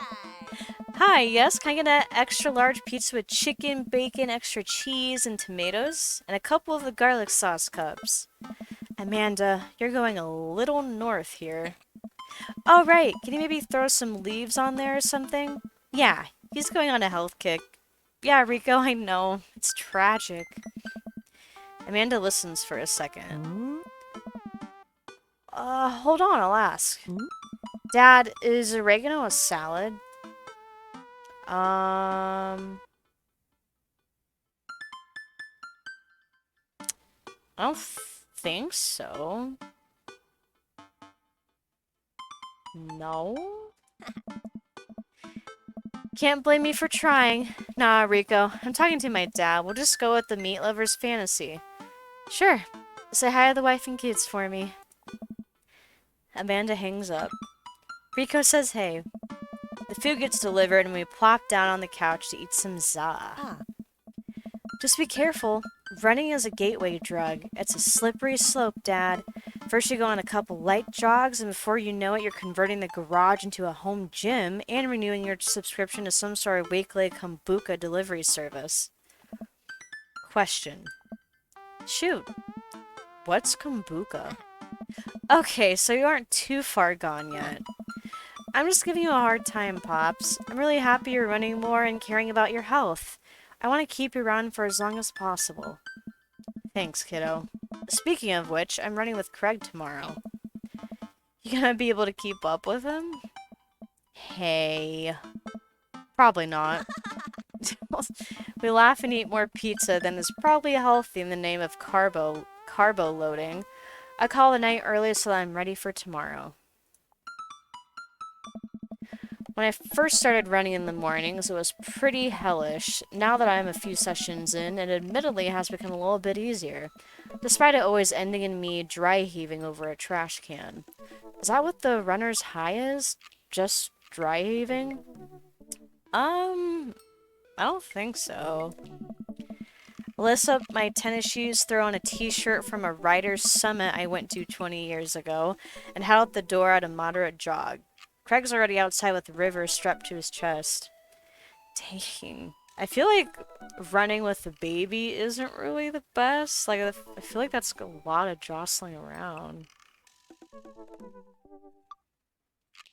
Hi, yes, can I get an extra large pizza with chicken, bacon, extra cheese, and tomatoes? And a couple of the garlic sauce cups. Amanda, you're going a little north here. Oh, right. Can you maybe throw some leaves on there or something? Yeah, he's going on a health kick. Yeah, Rico, I know. It's tragic. Amanda listens for a second. Hold on, I'll ask. Dad, is oregano a salad? I don't think so. No? Can't blame me for trying. Nah, Rico, I'm talking to my dad. We'll just go with the meat lover's fantasy. Sure. Say hi to the wife and kids for me. Amanda hangs up. Rico says hey. The food gets delivered and we plop down on the couch to eat some za. Just be careful. Running is a gateway drug. It's a slippery slope, Dad. First you go on a couple light jogs, and before you know it, you're converting the garage into a home gym and renewing your subscription to some sort of weekly kombucha delivery service. Question. Shoot. What's kombucha? Okay, so you aren't too far gone yet. I'm just giving you a hard time, Pops. I'm really happy you're running more and caring about your health. I want to keep you around for as long as possible. Thanks, kiddo. Speaking of which, I'm running with Craig tomorrow. You gonna be able to keep up with him? Hey. Probably not. We laugh and eat more pizza than is probably healthy in the name of carbo loading. I call the night early so that I'm ready for tomorrow. When I first started running in the mornings, it was pretty hellish. Now that I'm a few sessions in, it admittedly has become a little bit easier, despite it always ending in me dry heaving over a trash can. Is that what the runner's high is? Just dry heaving? I don't think so. Lace up my tennis shoes, throw on a t-shirt from a rider's summit I went to 20 years ago, and head out the door at a moderate jog. Craig's already outside with River strapped to his chest. Dang. I feel like running with the baby isn't really the best. Like, I feel like that's a lot of jostling around.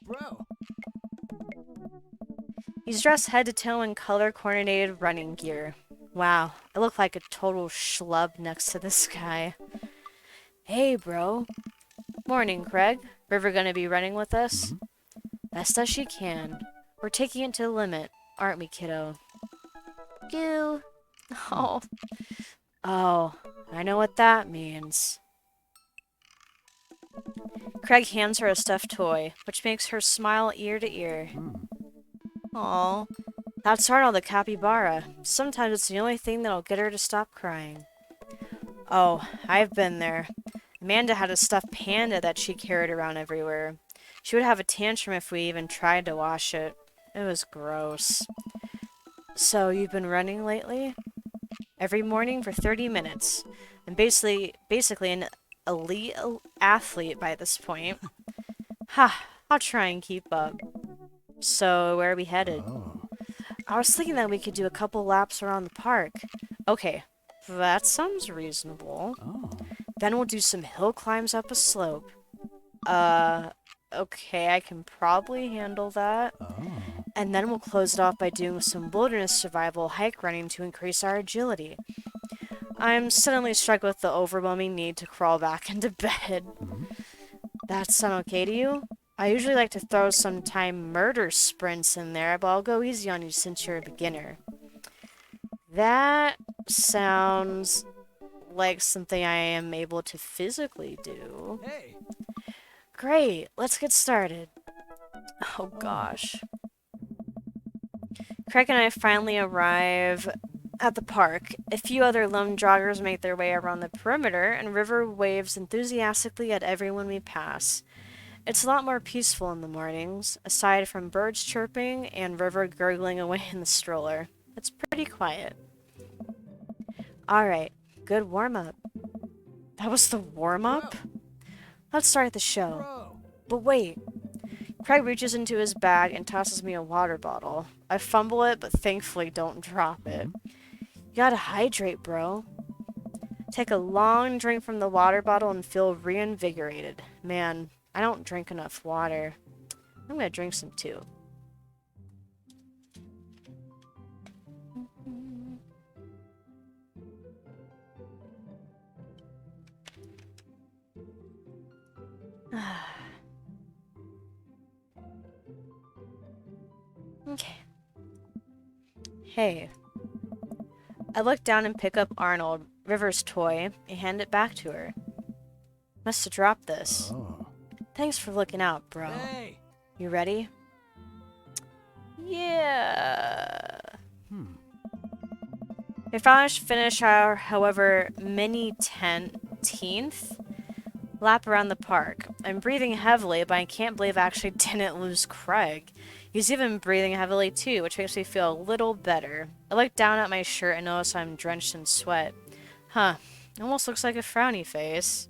Bro, He's dressed head to toe in color-coordinated running gear. Wow, I look like a total schlub next to this guy. Hey, bro. Morning, Craig. River gonna be running with us? Best as she can. We're taking it to the limit, aren't we, kiddo? Goo. Oh. Oh, I know what that means. Craig hands her a stuffed toy, which makes her smile ear to ear. Aw. That's Arnold the capybara. Sometimes it's the only thing that'll get her to stop crying. Oh, I've been there. Amanda had a stuffed panda that she carried around everywhere. She would have a tantrum if we even tried to wash it. It was gross. So, you've been running lately? Every morning for 30 minutes. I'm basically an elite athlete by this point. Ha, I'll try and keep up. So, where are we headed? Oh. I was thinking that we could do a couple laps around the park. Okay, that sounds reasonable. Oh. Then we'll do some hill climbs up a slope. Okay, I can probably handle that. Oh. And then we'll close it off by doing some wilderness survival hike running to increase our agility. I'm suddenly struck with the overwhelming need to crawl back into bed. That sound okay to you? I usually like to throw some time murder sprints in there, but I'll go easy on you since you're a beginner. That sounds like something I am able to physically do. Hey! Great, let's get started. Oh gosh. Craig and I finally arrive at the park. A few other lone joggers make their way around the perimeter, and River waves enthusiastically at everyone we pass. It's a lot more peaceful in the mornings, aside from birds chirping and River gurgling away in the stroller. It's pretty quiet. Alright, good warm-up. That was the warm-up? Let's start the show. Bro! But wait. Craig reaches into his bag and tosses me a water bottle. I fumble it, but thankfully don't drop it. You gotta hydrate, bro. Take a long drink from the water bottle and feel reinvigorated. Man, I don't drink enough water. I'm gonna drink some too. Okay. Hey. I look down and pick up Arnold, River's toy, and hand it back to her. Must have dropped this. Oh. Thanks for looking out, bro. Hey! You ready? Yeah. If I finish our, however, many 10th lap around the park. I'm breathing heavily, but I can't believe I actually didn't lose Craig. He's even breathing heavily too, which makes me feel a little better. I look down at my shirt and notice I'm drenched in sweat. Huh, almost looks like a frowny face.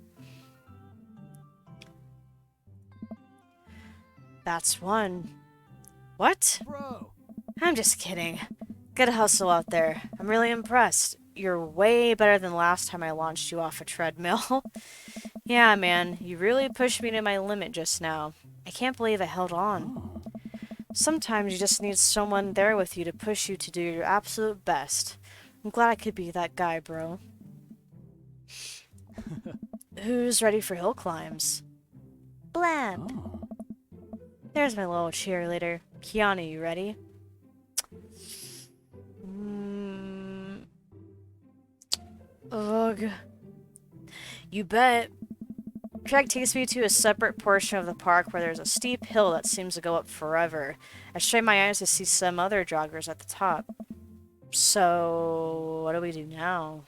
That's one. What? Bro! I'm just kidding. Good hustle out there. I'm really impressed. You're way better than last time I launched you off a treadmill. Yeah, man, you really pushed me to my limit just now. I can't believe I held on. Sometimes you just need someone there with you to push you to do your absolute best. I'm glad I could be that guy, bro. Who's ready for hill climbs? Bland. Oh. There's my little cheerleader. Keanu, you ready? Ugh. You bet. Craig takes me to a separate portion of the park where there's a steep hill that seems to go up forever. I strain my eyes to see some other joggers at the top. So, what do we do now?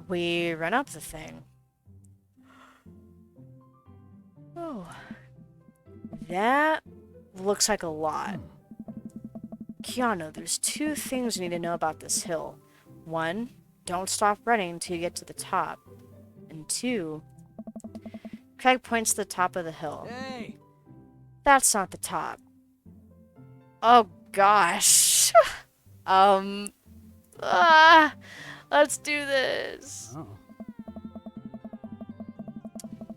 We run up the thing. Oh. That looks like a lot. Keanu, there's two things you need to know about this hill. One, don't stop running until you get to the top. And two, Craig points to the top of the hill. Hey! That's not the top. Oh gosh. Let's do this. Oh.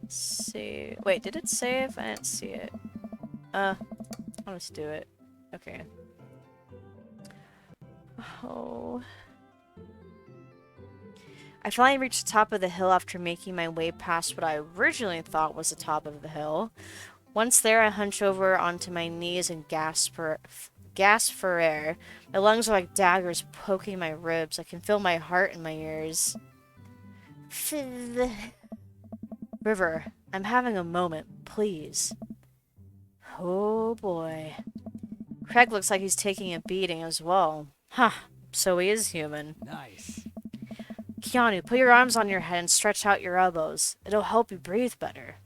See. Wait, did it save? I didn't see it. I'll just do it. Okay. Oh. I finally reached the top of the hill after making my way past what I originally thought was the top of the hill. Once there, I hunch over onto my knees and gasp for air. My lungs are like daggers poking my ribs. I can feel my heart in my ears. River, I'm having a moment, please. Oh boy. Craig looks like he's taking a beating as well. Huh, so he is human. Nice. Keanu, put your arms on your head and stretch out your elbows. It'll help you breathe better.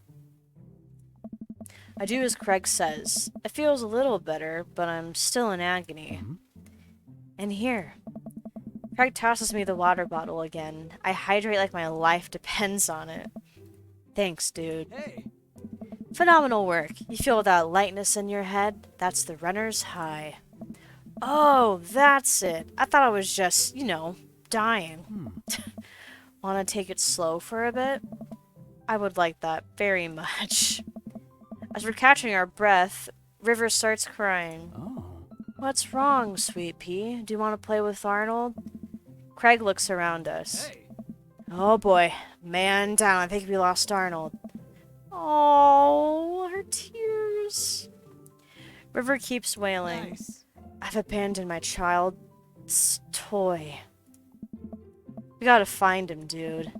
I do as Craig says. It feels a little better, but I'm still in agony. And here. Craig tosses me the water bottle again. I hydrate like my life depends on it. Thanks, dude. Hey. Phenomenal work. You feel that lightness in your head? That's the runner's high. Oh, that's it. I thought I was just, dying. Want to take it slow for a bit? I would like that very much. As we're catching our breath, River starts crying. Oh. What's wrong, sweet pea? Do you want to play with Arnold? Craig looks around us. Hey. Oh boy, man down. I think we lost Arnold. Oh, her tears. River keeps wailing. Nice. I've abandoned my child's toy. We gotta find him, dude.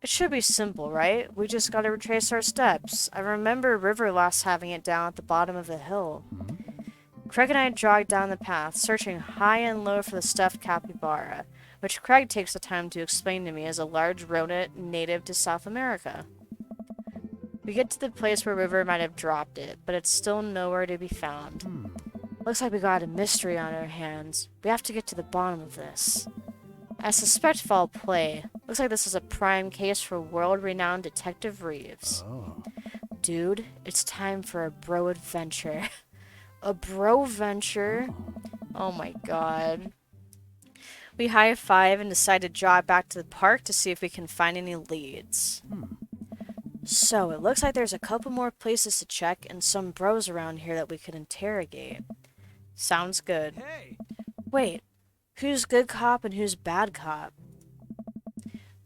It should be simple, right? We just gotta retrace our steps. I remember River last having it down at the bottom of the hill. Craig and I jogged down the path, searching high and low for the stuffed capybara, which Craig takes the time to explain to me as a large rodent native to South America. We get to the place where River might have dropped it, but it's still nowhere to be found. Looks like we got a mystery on our hands. We have to get to the bottom of this. I suspect foul play. Looks like this is a prime case for world-renowned Detective Reeves. Oh. Dude, it's time for a bro adventure. A bro venture? Oh my god. We high-five and decide to jog back to the park to see if we can find any leads. So, it looks like there's a couple more places to check and some bros around here that we could interrogate. Sounds good. Hey. Wait, who's good cop and who's bad cop?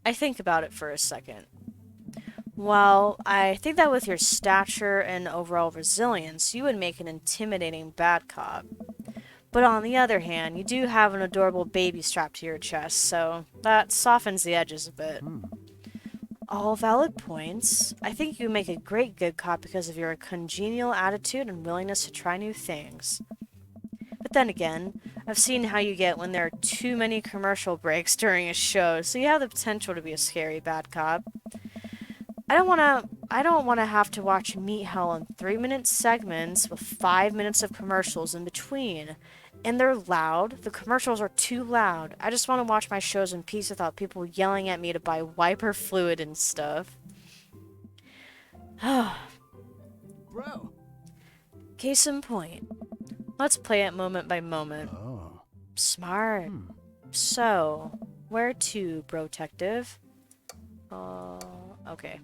I think about it for a second. Well, I think that with your stature and overall resilience, you would make an intimidating bad cop. But on the other hand, you do have an adorable baby strapped to your chest, so that softens the edges a bit. All valid points. I think you make a great good cop because of your congenial attitude and willingness to try new things. But then again, I've seen how you get when there are too many commercial breaks during a show, so you have the potential to be a scary bad cop. I don't want to have to watch Meat Hell in 3-minute segments with 5 minutes of commercials in between. And they're loud. The commercials are too loud. I just want to watch my shows in peace without people yelling at me to buy wiper fluid and stuff. Bro. Case in point. Let's play it moment by moment. Oh. Smart. So, where to, Brotective? Okay.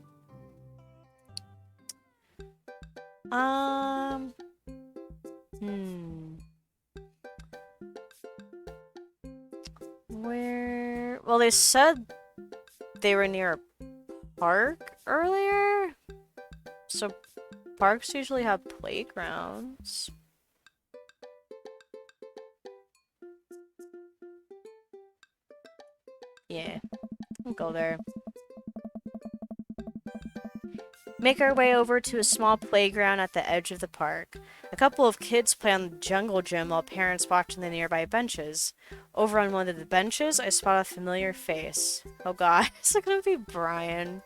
Where? Well, they said they were near a park earlier. So, parks usually have playgrounds. Yeah, we'll go there. Make our way over to a small playground at the edge of the park. A couple of kids play on the jungle gym while parents watch in the nearby benches. Over on one of the benches, I spot a familiar face. Oh god, is it gonna be Brian?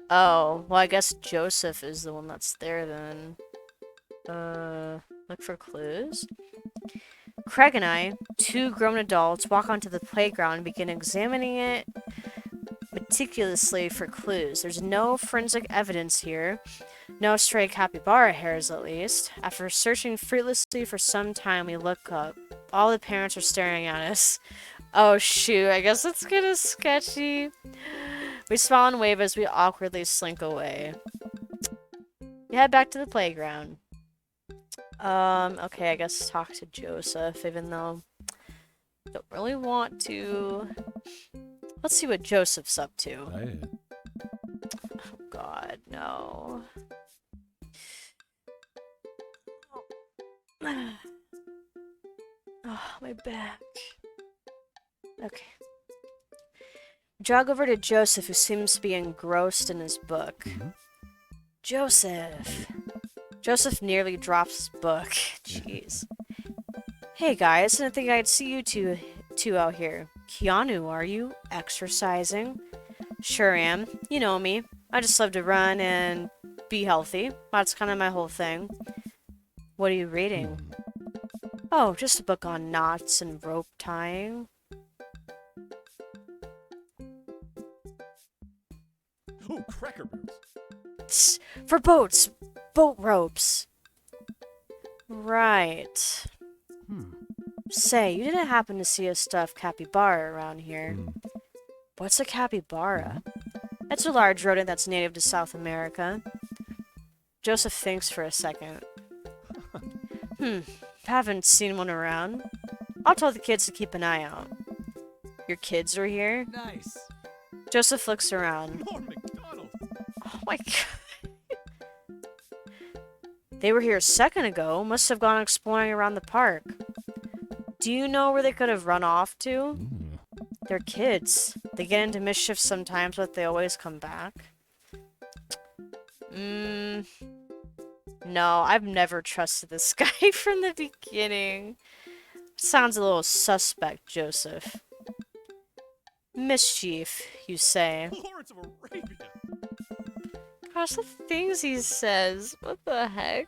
Oh, well, I guess Joseph is the one that's there then. Look for clues? Craig and I, two grown adults, walk onto the playground and begin examining it meticulously for clues. There's no forensic evidence here. No stray capybara hairs, at least. After searching fruitlessly for some time, we look up. All the parents are staring at us. Oh shoot, I guess it's kinda sketchy. We smile and wave as we awkwardly slink away. We head back to the playground. Okay, I guess talk to Joseph, even though I don't really want to. Let's see what Joseph's up to. Right. Oh god, no. Oh, my back. Okay. Jog over to Joseph, who seems to be engrossed in his book. Mm-hmm. Joseph. Joseph nearly drops his book. Jeez. Hey guys, didn't think I'd see you two out here. Keanu, are you? Exercising? Sure am. You know me. I just love to run and be healthy. That's kind of my whole thing. What are you reading? Oh, just a book on knots and rope tying. Oh, cracker barrels. Tss, for boats! Boat ropes! Right. Say, you didn't happen to see a stuffed capybara around here. What's a capybara? It's a large rodent that's native to South America. Joseph thinks for a second. Haven't seen one around. I'll tell the kids to keep an eye out. Your kids are here? Nice. Joseph looks around. More McDonald's. Oh my god. They were here a second ago. Must have gone exploring around the park. Do you know where they could have run off to? They're kids. They get into mischief sometimes, but they always come back. No, I've never trusted this guy from the beginning. Sounds a little suspect, Joseph. Mischief, you say. Lawrence of Arabia. Gosh, the things he says. What the heck?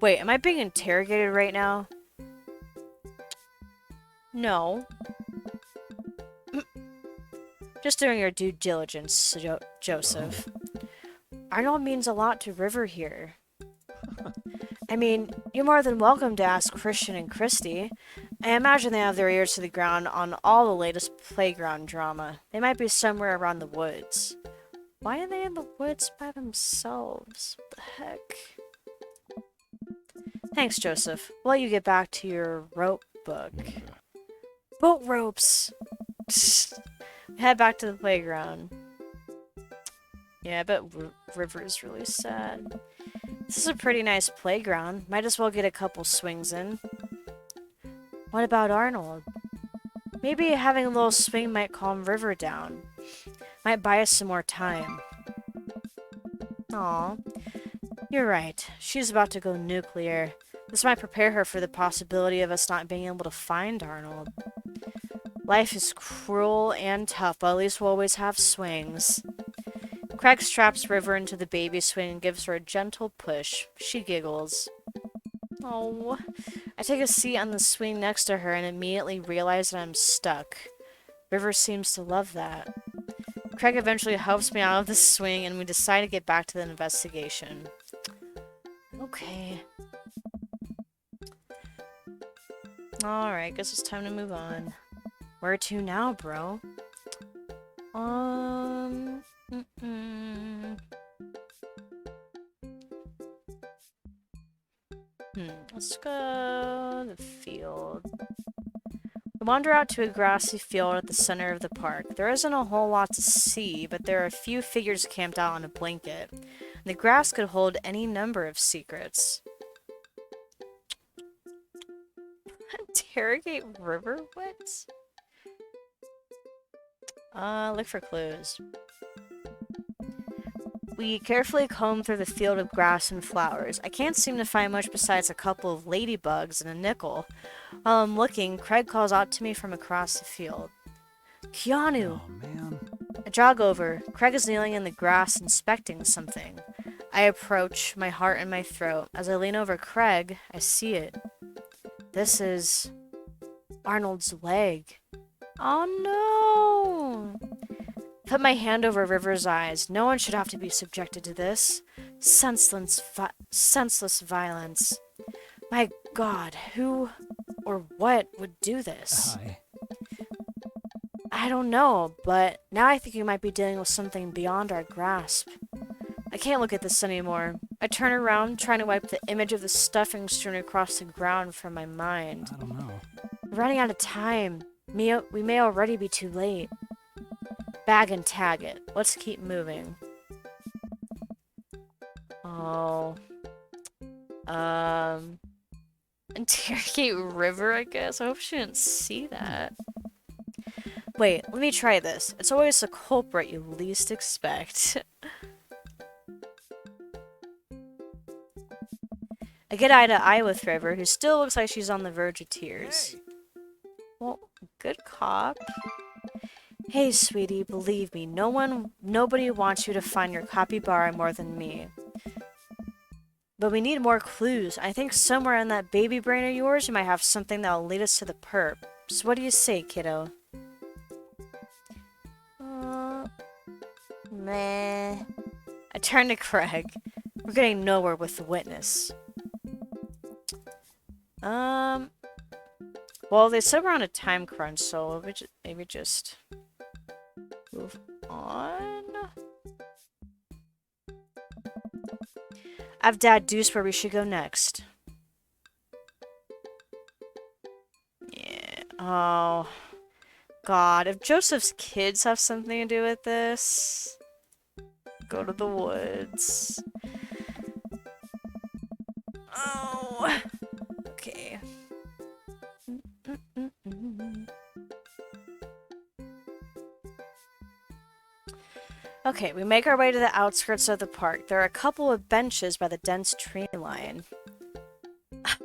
Wait, am I being interrogated right now? No. Just doing your due diligence, Joseph. Arnold means a lot to River here. I mean, you're more than welcome to ask Christian and Christy. I imagine they have their ears to the ground on all the latest playground drama. They might be somewhere around the woods. Why are they in the woods by themselves? What the heck? Thanks, Joseph. We'll let you get back to your rope book. Boat ropes! Head back to the playground. Yeah, I bet River's really sad. This is a pretty nice playground. Might as well get a couple swings in. What about Arnold? Maybe having a little swing might calm River down. Might buy us some more time. Aw. You're right. She's about to go nuclear. This might prepare her for the possibility of us not being able to find Arnold. Life is cruel and tough, but at least we'll always have swings. Craig straps River into the baby swing and gives her a gentle push. She giggles. Oh. I take a seat on the swing next to her and immediately realize that I'm stuck. River seems to love that. Craig eventually helps me out of the swing and we decide to get back to the investigation. Okay. Alright, guess it's time to move on. Where to now, bro? Let's go to the field. We wander out to a grassy field at the center of the park. There isn't a whole lot to see, but there are a few figures camped out on a blanket. The grass could hold any number of secrets. Interrogate River? What? Look for clues. We carefully comb through the field of grass and flowers. I can't seem to find much besides a couple of ladybugs and a nickel. While I'm looking, Craig calls out to me from across the field. Keanu! Oh, man. I jog over. Craig is kneeling in the grass inspecting something. I approach, my heart in my throat. As I lean over Craig, I see it. This is Arnold's leg. Oh no! Put my hand over River's eyes. No one should have to be subjected to this. Senseless violence. My God, who or what would do this? I don't know, but now I think you might be dealing with something beyond our grasp. I can't look at this anymore. I turn around, trying to wipe the image of the stuffing strewn across the ground from my mind. I don't know. We're running out of time. We may already be too late. Bag and tag it. Let's keep moving. Oh. Interrogate River, I guess. I hope she didn't see that. Wait, let me try this. It's always the culprit you least expect. I get eye to eye with River, who still looks like she's on the verge of tears. Hey, Well, good cop. Hey, sweetie, believe me, nobody wants you to find your capybara more than me. But we need more clues. I think somewhere in that baby brain of yours, you might have something that'll lead us to the perp. So what do you say, kiddo? Meh. I turn to Craig. We're getting nowhere with the witness. Well, they said we're on a time crunch, so maybe just move on. I've Dad Deuce where we should go next. Yeah. Oh. God, if Joseph's kids have something to do with this, go to the woods. Oh. Okay. Okay, we make our way to the outskirts of the park. There are a couple of benches by the dense tree line.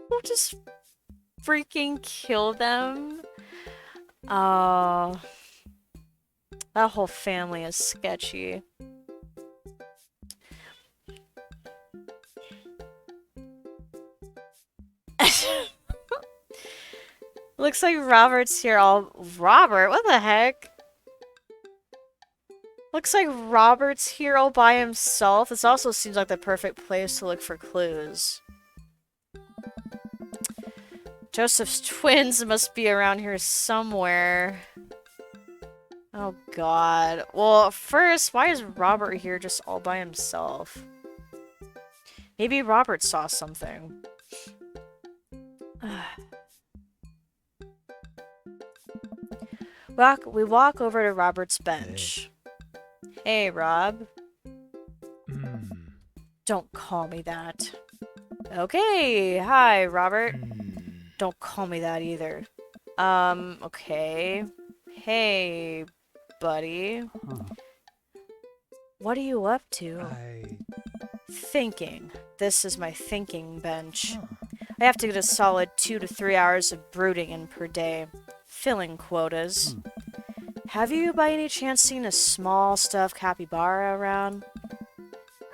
We'll just freaking kill them. Oh. That whole family is sketchy. Looks like Robert's here all... Robert? What the heck? Looks like Robert's here all by himself. This also seems like the perfect place to look for clues. Joseph's twins must be around here somewhere. Oh god. Well, first, why is Robert here just all by himself? Maybe Robert saw something. We walk over to Robert's bench. Hey, Rob. Don't call me that. Okay. Hi, Robert. Don't call me that either. Okay. Hey, buddy. What are you up to? Thinking. This is my thinking bench. I have to get a solid 2 to 3 hours of brooding in per day. Filling quotas. Have you by any chance seen a small stuffed capybara around?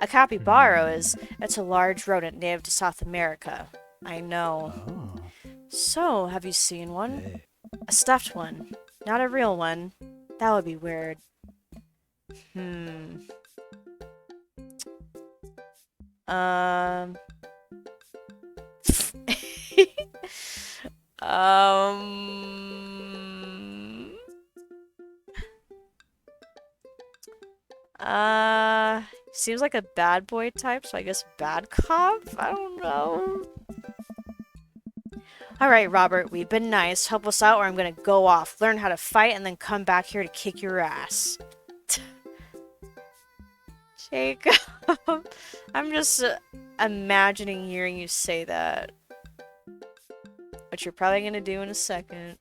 A capybara it's a large rodent native to South America. I know. So, have you seen one? A stuffed one. Not a real one. That would be weird. Seems like a bad boy type, so I guess bad cop? I don't know. Alright, Robert, we've been nice. Help us out or I'm gonna go off, learn how to fight, and then come back here to kick your ass. Jacob. I'm just imagining hearing you say that. Which you're probably gonna do in a second.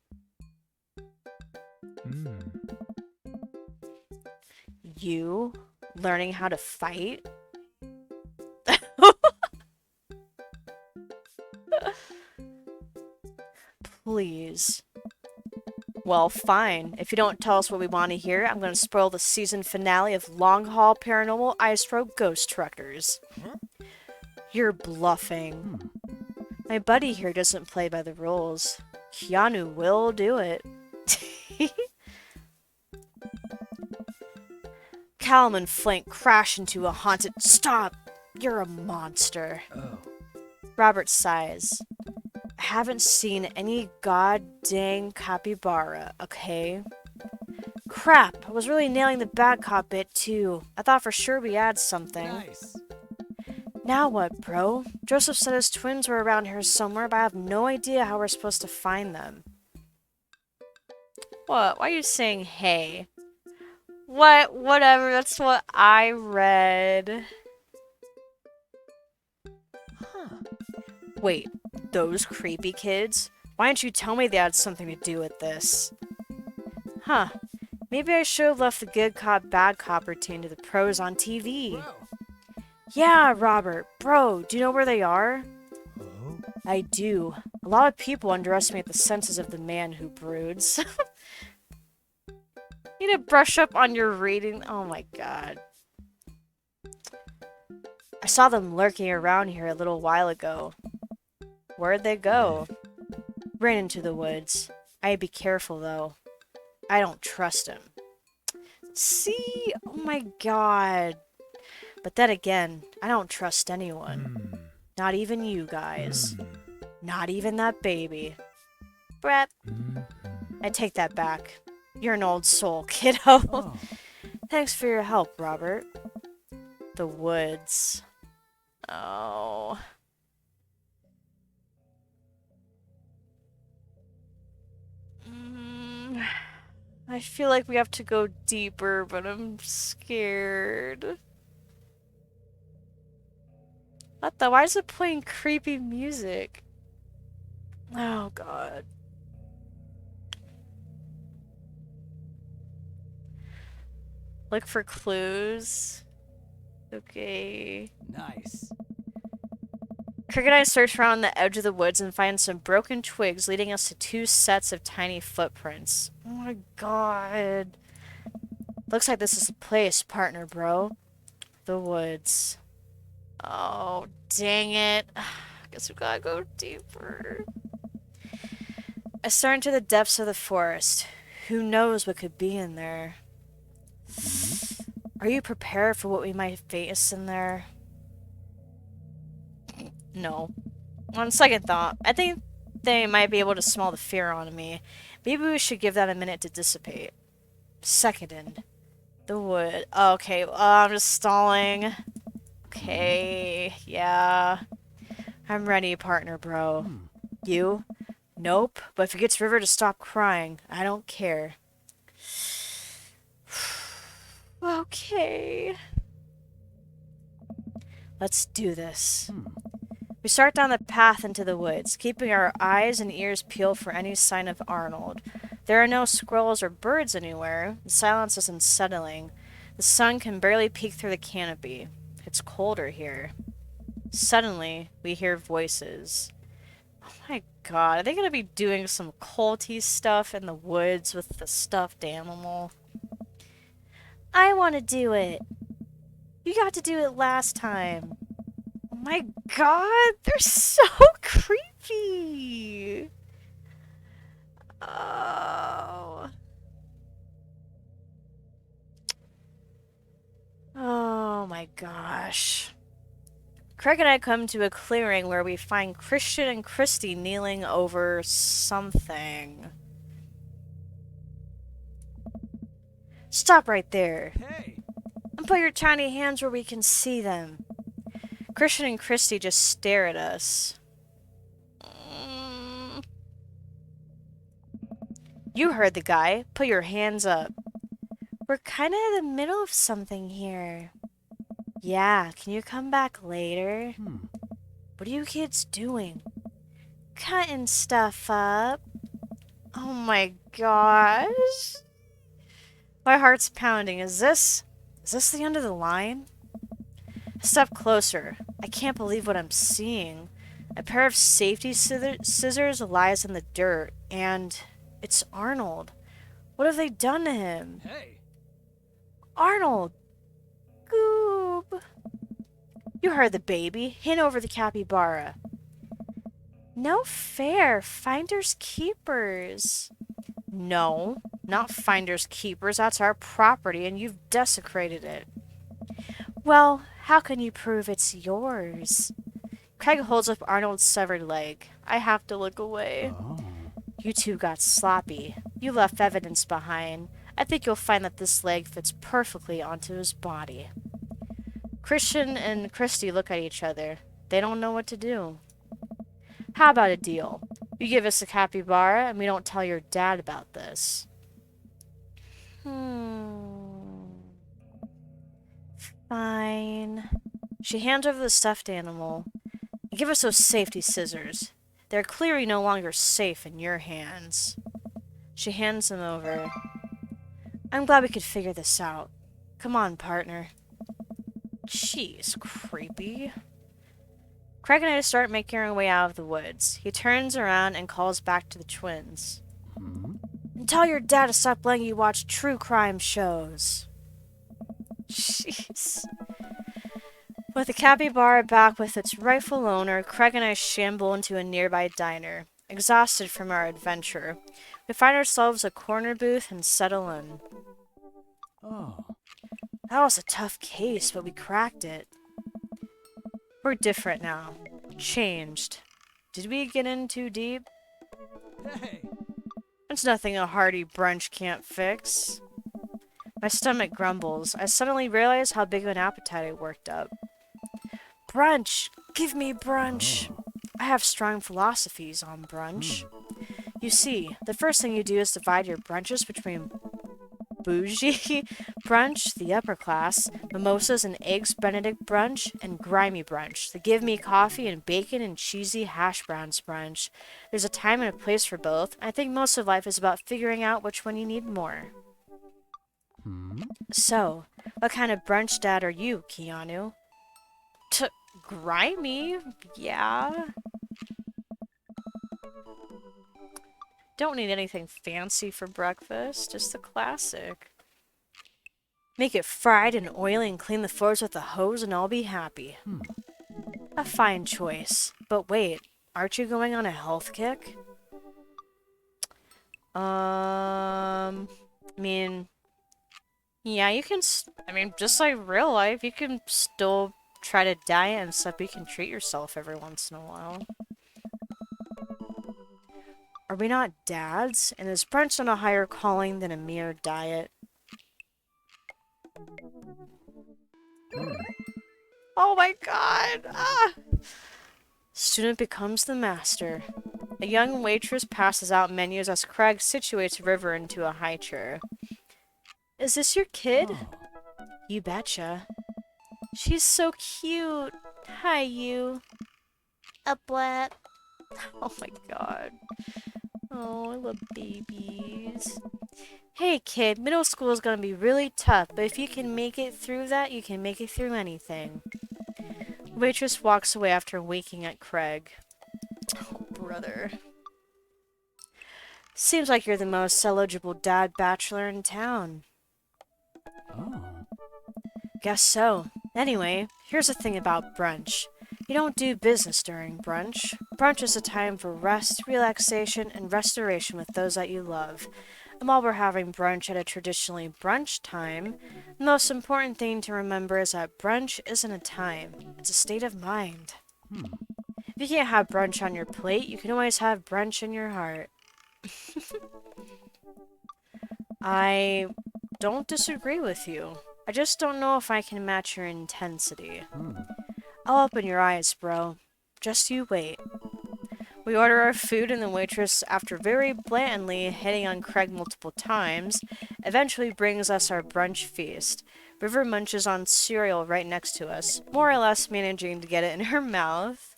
You learning how to fight? Please. Well, fine. If you don't tell us what we want to hear, I'm going to spoil the season finale of Long Haul Paranormal Ice Road Ghost Truckers. You're bluffing. My buddy here doesn't play by the rules. Keanu will do it. Callum and Flank crash into a haunted... Stop! You're a monster. Robert sighs. I haven't seen any god-dang capybara, okay? Crap, I was really nailing the bad cop bit, too. I thought for sure we had something. Nice. Now what, bro? Joseph said his twins were around here somewhere, but I have no idea how we're supposed to find them. What? Why are you saying hey? What? Whatever, that's what I read. Wait, those creepy kids? Why didn't you tell me they had something to do with this? Huh. Maybe I should have left the good cop, bad cop routine to the pros on TV. Bro. Yeah, Robert. Bro, do you know where they are? Oh? I do. A lot of people underestimate the senses of the man who broods. You need to brush up on your reading. Oh my god. I saw them lurking around here a little while ago. Where'd they go? Ran into the woods. I'd be careful though. I don't trust him. See? Oh my god. But then again, I don't trust anyone. Not even you guys. Not even that baby. Brett, I take that back. You're an old soul, kiddo. Oh. Thanks for your help, Robert. The woods. Oh. I feel like we have to go deeper, but I'm scared. What the? Why is it playing creepy music? Oh, God. Look for clues. Okay. Nice. Crick and I search around the edge of the woods and find some broken twigs leading us to 2 sets of tiny footprints. Oh my god. Looks like this is the place, partner, bro. The woods. Oh, dang it. Guess we gotta go deeper. I stare into the depths of the forest. Who knows what could be in there? Are you prepared for what we might face in there? No. On second thought, I think they might be able to smell the fear on me. Maybe we should give that a minute to dissipate. Seconded. The wood. Okay, I'm just stalling. Okay, yeah. I'm ready, partner, bro. You? Nope. But if it gets River to stop crying, I don't care. Okay. Let's do this. We start down the path into the woods, keeping our eyes and ears peeled for any sign of Arnold. There are no squirrels or birds anywhere. The silence is unsettling. The sun can barely peek through the canopy. It's colder here. Suddenly, we hear voices. Oh my god, are they gonna be doing some culty stuff in the woods with the stuffed animal? I want to do it. You got to do it last time. Oh my god, they're so creepy. Oh. Oh my gosh. Craig and I come to a clearing where we find Christian and Christy kneeling over something. Stop right there. Hey. And put your tiny hands where we can see them. Christian and Christy just stare at us. You heard the guy. Put your hands up. We're kind of in the middle of something here. Yeah, can you come back later? What are you kids doing? Cutting stuff up. Oh my gosh. My heart's pounding. Is this the end of the line? I step closer. I can't believe what I'm seeing. A pair of safety scissors lies in the dirt, and it's Arnold. What have they done to him? Hey. Arnold! Goob! You heard the baby. Hand over the capybara. No fair. Finders keepers. No, not finders keepers. That's our property, and you've desecrated it. Well, how can you prove it's yours? Craig holds up Arnold's severed leg. I have to look away. Oh. You two got sloppy. You left evidence behind. I think you'll find that this leg fits perfectly onto his body. Christian and Christy look at each other. They don't know what to do. How about a deal? You give us a capybara and we don't tell your dad about this. Fine. She hands over the stuffed animal. Give us those safety scissors. They're clearly no longer safe in your hands. She hands them over. I'm glad we could figure this out. Come on, partner. Jeez, creepy. Craig and I start making our way out of the woods. He turns around and calls back to the twins. Hmm? And tell your dad to stop letting you watch true crime shows. Jeez. With the capybara back with its rightful owner, Craig and I shamble into a nearby diner. Exhausted from our adventure, we find ourselves a corner booth and settle in. Oh. That was a tough case, but we cracked it. We're different now. Changed. Did we get in too deep? Hey! It's nothing a hearty brunch can't fix. My stomach grumbles. I suddenly realize how big of an appetite I worked up. Brunch! Give me brunch! Oh. I have strong philosophies on brunch. You see, the first thing you do is divide your brunches between bougie brunch, the upper class, mimosas and eggs Benedict brunch, and grimy brunch, the give me coffee and bacon and cheesy hash browns brunch. There's a time and a place for both. I think most of life is about figuring out which one you need more. Hmm? So, what kind of brunch dad are you, Keanu? Grimy? Yeah. Don't need anything fancy for breakfast, just the classic. Make it fried and oily and clean the floors with a hose and I'll be happy. A fine choice. But wait, aren't you going on a health kick? I mean, yeah, you can, just like real life, you can still try to diet and stuff, but you can treat yourself every once in a while. Are we not dads? And is brunch not a higher calling than a mere diet? Oh my god! Ah! Student becomes the master. A young waitress passes out menus as Craig situates River into a high chair. Is this your kid? Oh. You betcha. She's so cute. Hi, you. What? Oh my god. Oh, I love babies. Hey kid, middle school is gonna be really tough, but if you can make it through that, you can make it through anything. Waitress walks away after winking at Craig. Oh, brother. Seems like you're the most eligible dad bachelor in town. Oh. Guess so. Anyway, here's the thing about brunch. You don't do business during brunch. Brunch is a time for rest, relaxation, and restoration with those that you love. And while we're having brunch at a traditionally brunch time, the most important thing to remember is that brunch isn't a time, it's a state of mind. If you can't have brunch on your plate, you can always have brunch in your heart. I don't disagree with you. I just don't know if I can match your intensity. I'll open your eyes, bro. Just you wait. We order our food and the waitress, after very blatantly hitting on Craig multiple times, eventually brings us our brunch feast. River munches on cereal right next to us, more or less managing to get it in her mouth.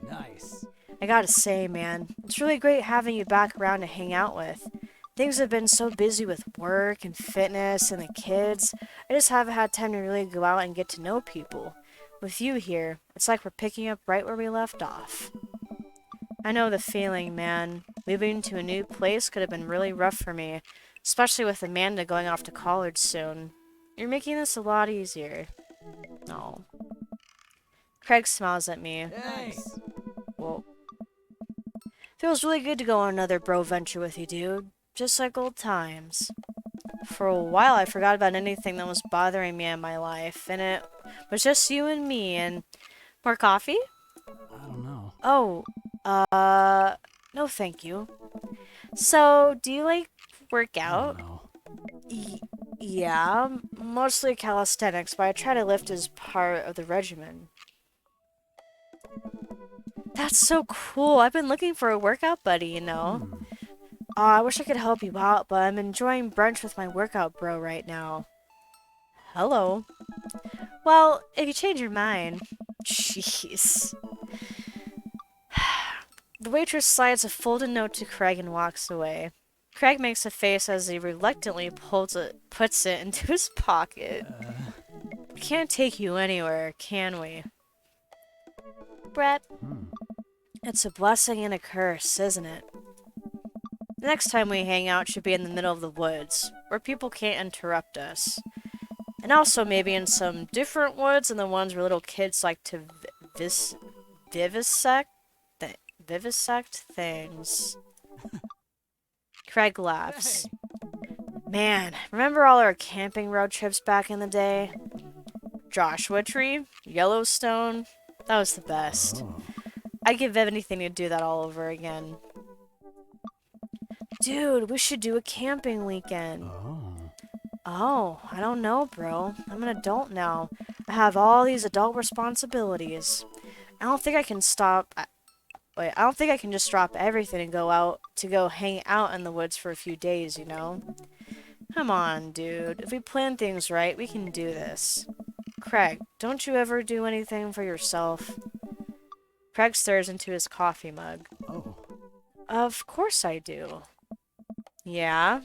Nice. I gotta say, man, it's really great having you back around to hang out with. Things have been so busy with work and fitness and the kids, I just haven't had time to really go out and get to know people. With you here, it's like we're picking up right where we left off. I know the feeling, man. Moving to a new place could have been really rough for me, especially with Amanda going off to college soon. You're making this a lot easier. Oh. Craig smiles at me. Nice. Well, feels really good to go on another bro venture with you, dude. Just like old times. For a while, I forgot about anything that was bothering me in my life, and it was just you and me, and... More coffee? I don't know. Oh, no thank you. So, do you, like, work I out? don't know. Yeah, mostly calisthenics, but I try to lift as part of the regimen. That's so cool. I've been looking for a workout buddy, you know. I wish I could help you out, but I'm enjoying brunch with my workout bro right now. Hello. Well, if you change your mind, Jeez. The waitress slides a folded note to Craig and walks away. Craig makes a face as he reluctantly puts it into his pocket. We can't take you anywhere, can we? Brett. It's a blessing and a curse, isn't it? The next time we hang out should be in the middle of the woods, where people can't interrupt us. And also maybe in some different woods than the ones where little kids like to vivisect things. Craig laughs. Man, remember all our camping road trips back in the day? Joshua Tree, Yellowstone, that was the best. Oh. I'd give anything to do that all over again. Dude, we should do a camping weekend. Oh, I don't know, bro. I'm an adult now. I have all these adult responsibilities. I don't think I can just drop everything and go hang out in the woods for a few days, you know? Come on, dude. If we plan things right, we can do this. Craig, don't you ever do anything for yourself? Craig stares into his coffee mug. Oh. Of course I do. Yeah?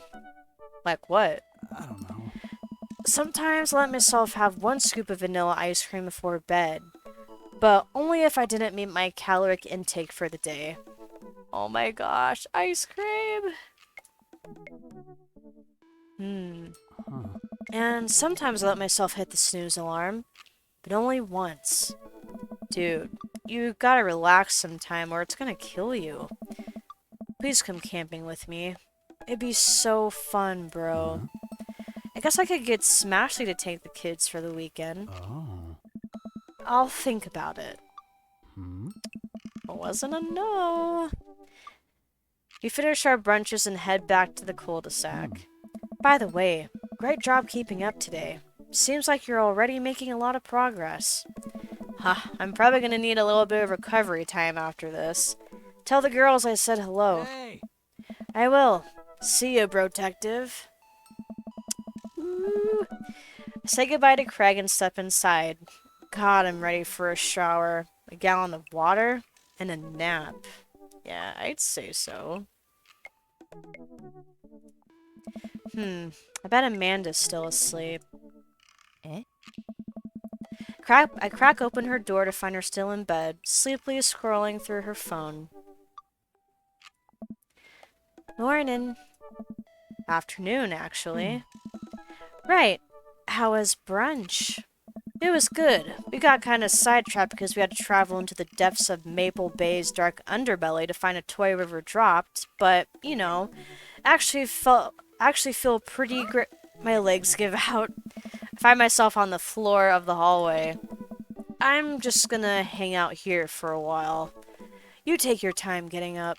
Like what? I don't know. Sometimes I let myself have one scoop of vanilla ice cream before bed. But only if I didn't meet my caloric intake for the day. Oh my gosh, ice cream! And sometimes I let myself hit the snooze alarm. But only once. Dude, you gotta relax sometime or it's gonna kill you. Please come camping with me. It'd be so fun, bro. I guess I could get Smashley to take the kids for the weekend. Oh. I'll think about it. It wasn't a no. We finish our brunches and head back to the cul-de-sac. By the way, great job keeping up today. Seems like you're already making a lot of progress. I'm probably gonna need a little bit of recovery time after this. Tell the girls I said hello. Hey! I will. See you, Brotective. Ooh. I say goodbye to Craig and step inside. God, I'm ready for a shower, a gallon of water, and a nap. Yeah, I'd say so. I bet Amanda's still asleep. I crack open her door to find her still in bed, sleepily scrolling through her phone. Morning. Afternoon, actually. Right. How was brunch? It was good. We got kind of sidetracked because we had to travel into the depths of Maple Bay's dark underbelly to find a toy river dropped, but, you know, actually feel pretty great. My legs give out. I find myself on the floor of the hallway. I'm just gonna hang out here for a while. You take your time getting up.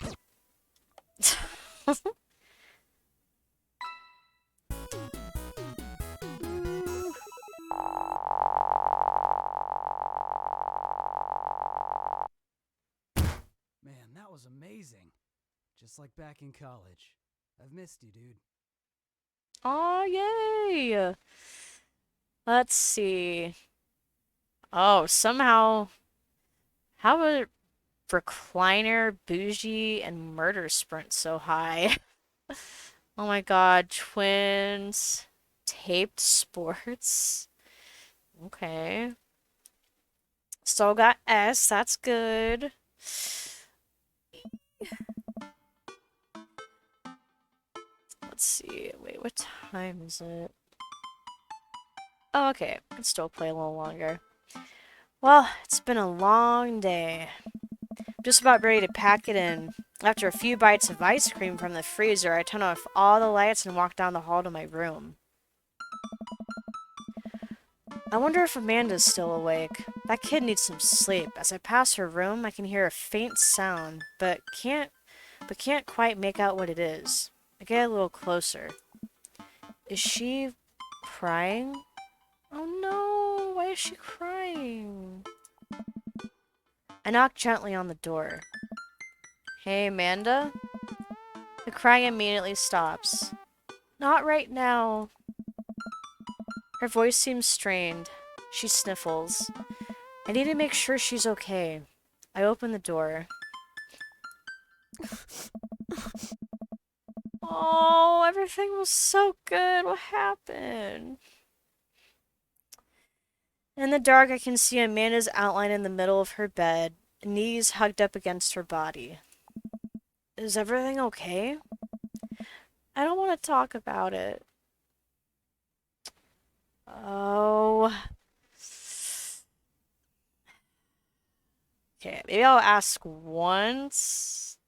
Man, that was amazing. Just like back in college. I've missed you, dude. Aw, yay! Let's see. Oh, somehow... How are recliner, bougie, and murder sprint so high? Oh my god, twins. Taped sports. Okay. Still got S, that's good. Let's see. Wait, what time is it? Oh, okay. I can still play a little longer. Well, it's been a long day. I'm just about ready to pack it in. After a few bites of ice cream from the freezer, I turn off all the lights and walk down the hall to my room. I wonder if Amanda's still awake. That kid needs some sleep. As I pass her room, I can hear a faint sound, but can't quite make out what it is. I get a little closer. Is she crying? Oh no, why is she crying? I knock gently on the door. Hey, Amanda? The crying immediately stops. Not right now. Her voice seems strained. She sniffles. I need to make sure she's okay. I open the door. Oh, everything was so good. What happened? In the dark, I can see Amanda's outline in the middle of her bed, knees hugged up against her body. Is everything okay? I don't want to talk about it. Oh. Okay, maybe I'll ask once.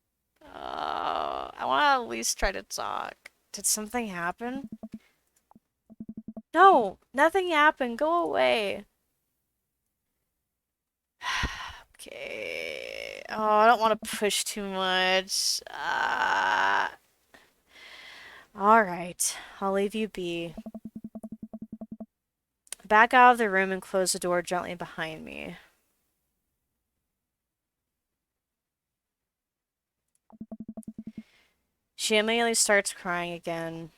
I want to at least try to talk. Did something happen? No, nothing happened. Go away. Okay. Oh, I don't want to push too much. Alright, I'll leave you be. Back out of the room and close the door gently behind me. She immediately starts crying again.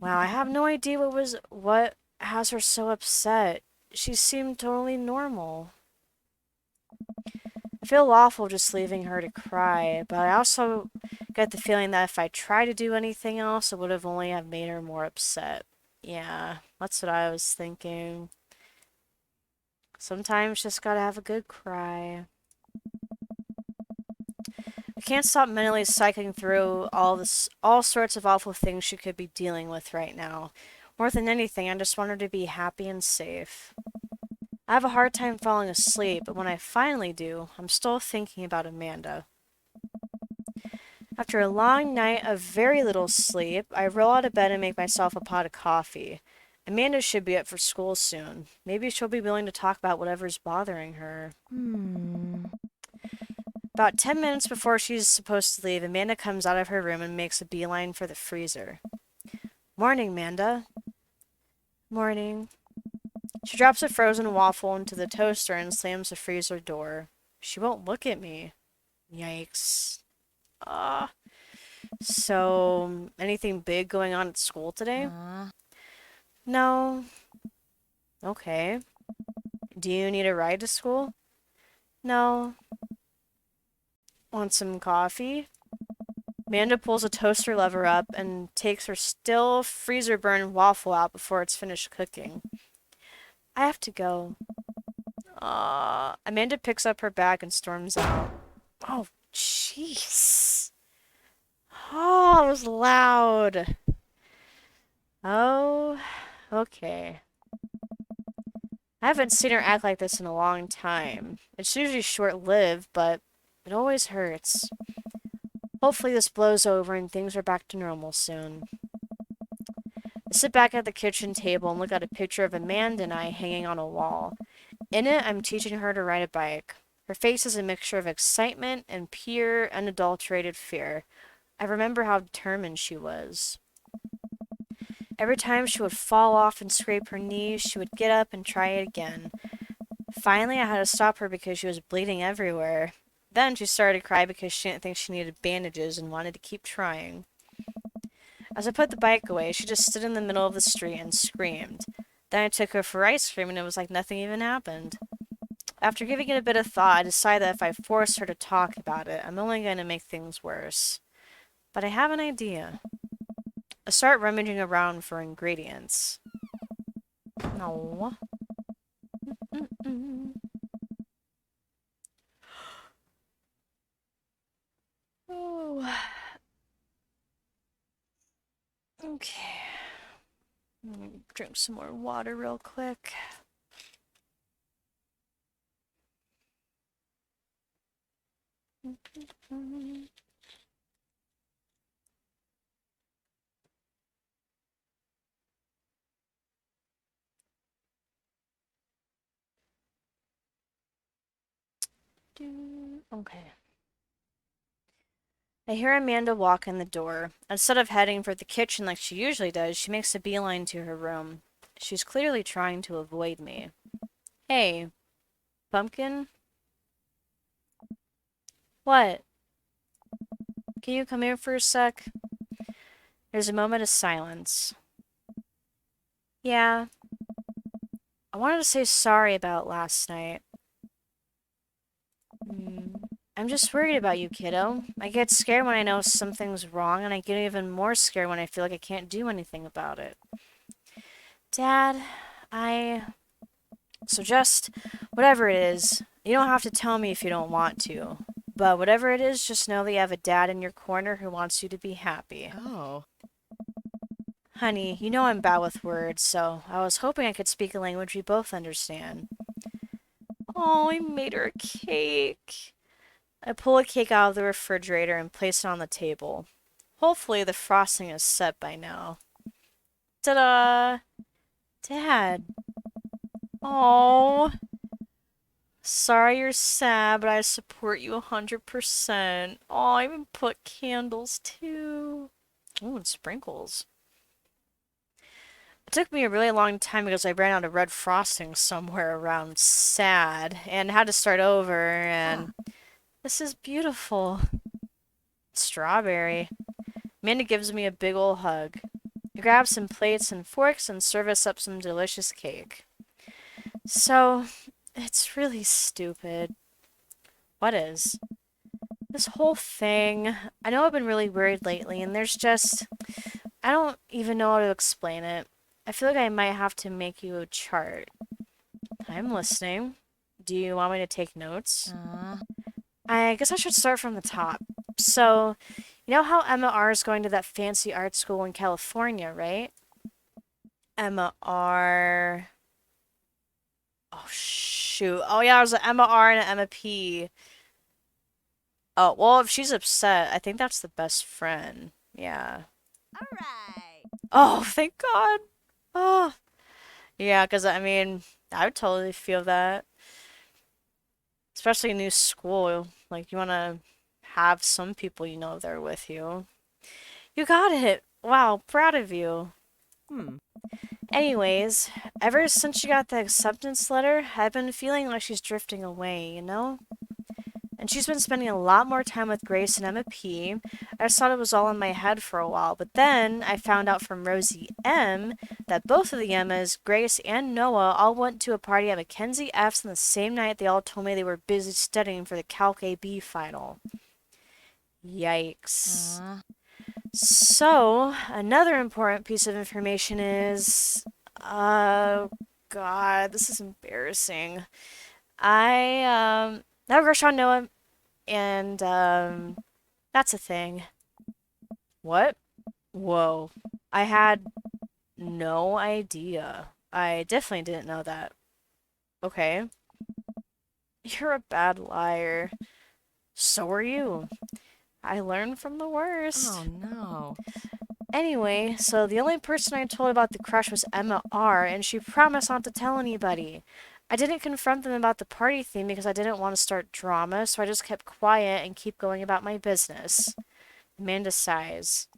Wow, I have no idea what has her so upset. She seemed totally normal. I feel awful just leaving her to cry, but I also get the feeling that if I tried to do anything else, it would have only have made her more upset. Yeah, that's what I was thinking. Sometimes just gotta have a good cry. I can't stop mentally cycling through all sorts of awful things she could be dealing with right now. More than anything, I just want her to be happy and safe. I have a hard time falling asleep, but when I finally do, I'm still thinking about Amanda. After a long night of very little sleep, I roll out of bed and make myself a pot of coffee. Amanda should be up for school soon. Maybe she'll be willing to talk about whatever's bothering her. About 10 minutes before she's supposed to leave, Amanda comes out of her room and makes a beeline for the freezer. Morning, Amanda. Morning. She drops a frozen waffle into the toaster and slams the freezer door. She won't look at me. Yikes. So, anything big going on at school today? No. Okay. Do you need a ride to school? No. Want some coffee? Amanda pulls a toaster lever up and takes her still freezer burned waffle out before it's finished cooking. I have to go. Amanda picks up her bag and storms out. Oh, jeez. Oh, it was loud. Oh, okay. I haven't seen her act like this in a long time. It's usually short-lived, but it always hurts. Hopefully this blows over and things are back to normal soon. I sit back at the kitchen table and look at a picture of Amanda and I hanging on a wall. In it, I'm teaching her to ride a bike. Her face is a mixture of excitement and pure, unadulterated fear. I remember how determined she was. Every time she would fall off and scrape her knees, she would get up and try it again. Finally, I had to stop her because she was bleeding everywhere. Then she started to cry because she didn't think she needed bandages and wanted to keep trying. As I put the bike away, she just stood in the middle of the street and screamed. Then I took her for ice cream and it was like nothing even happened. After giving it a bit of thought, I decided that if I force her to talk about it, I'm only going to make things worse. But I have an idea. I start rummaging around for ingredients. No. Oh. Okay. Drink some more water real quick. Okay. I hear Amanda walk in the door. Instead of heading for the kitchen like she usually does, she makes a beeline to her room. She's clearly trying to avoid me. Hey, Pumpkin? What? Can you come here for a sec? There's a moment of silence. Yeah. I wanted to say sorry about last night. I'm just worried about you, kiddo. I get scared when I know something's wrong, and I get even more scared when I feel like I can't do anything about it. Dad, I... So just, whatever it is, you don't have to tell me if you don't want to. But whatever it is, just know that you have a dad in your corner who wants you to be happy. Oh. Honey, you know I'm bad with words, so I was hoping I could speak a language we both understand. Oh, I made her a cake. I pull a cake out of the refrigerator and place it on the table. Hopefully the frosting is set by now. Ta-da! Dad. Oh. Sorry you're sad, but I support you 100%. Oh, I even put candles too. Oh, and sprinkles. It took me a really long time because I ran out of red frosting somewhere around sad and had to start over, and this is beautiful. Strawberry. Amanda gives me a big ol' hug. I grab some plates and forks and serve us up some delicious cake. So, it's really stupid. What is? This whole thing. I know I've been really worried lately, and there's just... I don't even know how to explain it. I feel like I might have to make you a chart. I'm listening. Do you want me to take notes? I guess I should start from the top. So, you know how Emma R is going to that fancy art school in California, right? Emma R... Oh, shoot. Oh, yeah, there's an Emma R and an Emma P. Oh, well, if she's upset, I think that's the best friend. Yeah. Alright. Oh, thank God. Oh. Yeah, because, I mean, I would totally feel that. Especially in new school. Like, you want to have some people you know there with you. You got it. Wow, proud of you. Anyways, ever since she got the acceptance letter, I've been feeling like she's drifting away, you know? And she's been spending a lot more time with Grace and Emma P. I just thought it was all in my head for a while, but then I found out from Rosie M. that both of the Emmas, Grace and Noah, all went to a party at Mackenzie F's on the same night they all told me they were busy studying for the Calc AB final. Yikes. So, another important piece of information is... God, this is embarrassing. I have a crush on Noah, and, that's a thing. What? Whoa. I had no idea. I definitely didn't know that. Okay. You're a bad liar. So are you. I learned from the worst. Oh no. Anyway, so the only person I told about the crush was Emma R, and she promised not to tell anybody. I didn't confront them about the party theme because I didn't want to start drama, so I just kept quiet and keep going about my business. Amanda sighs.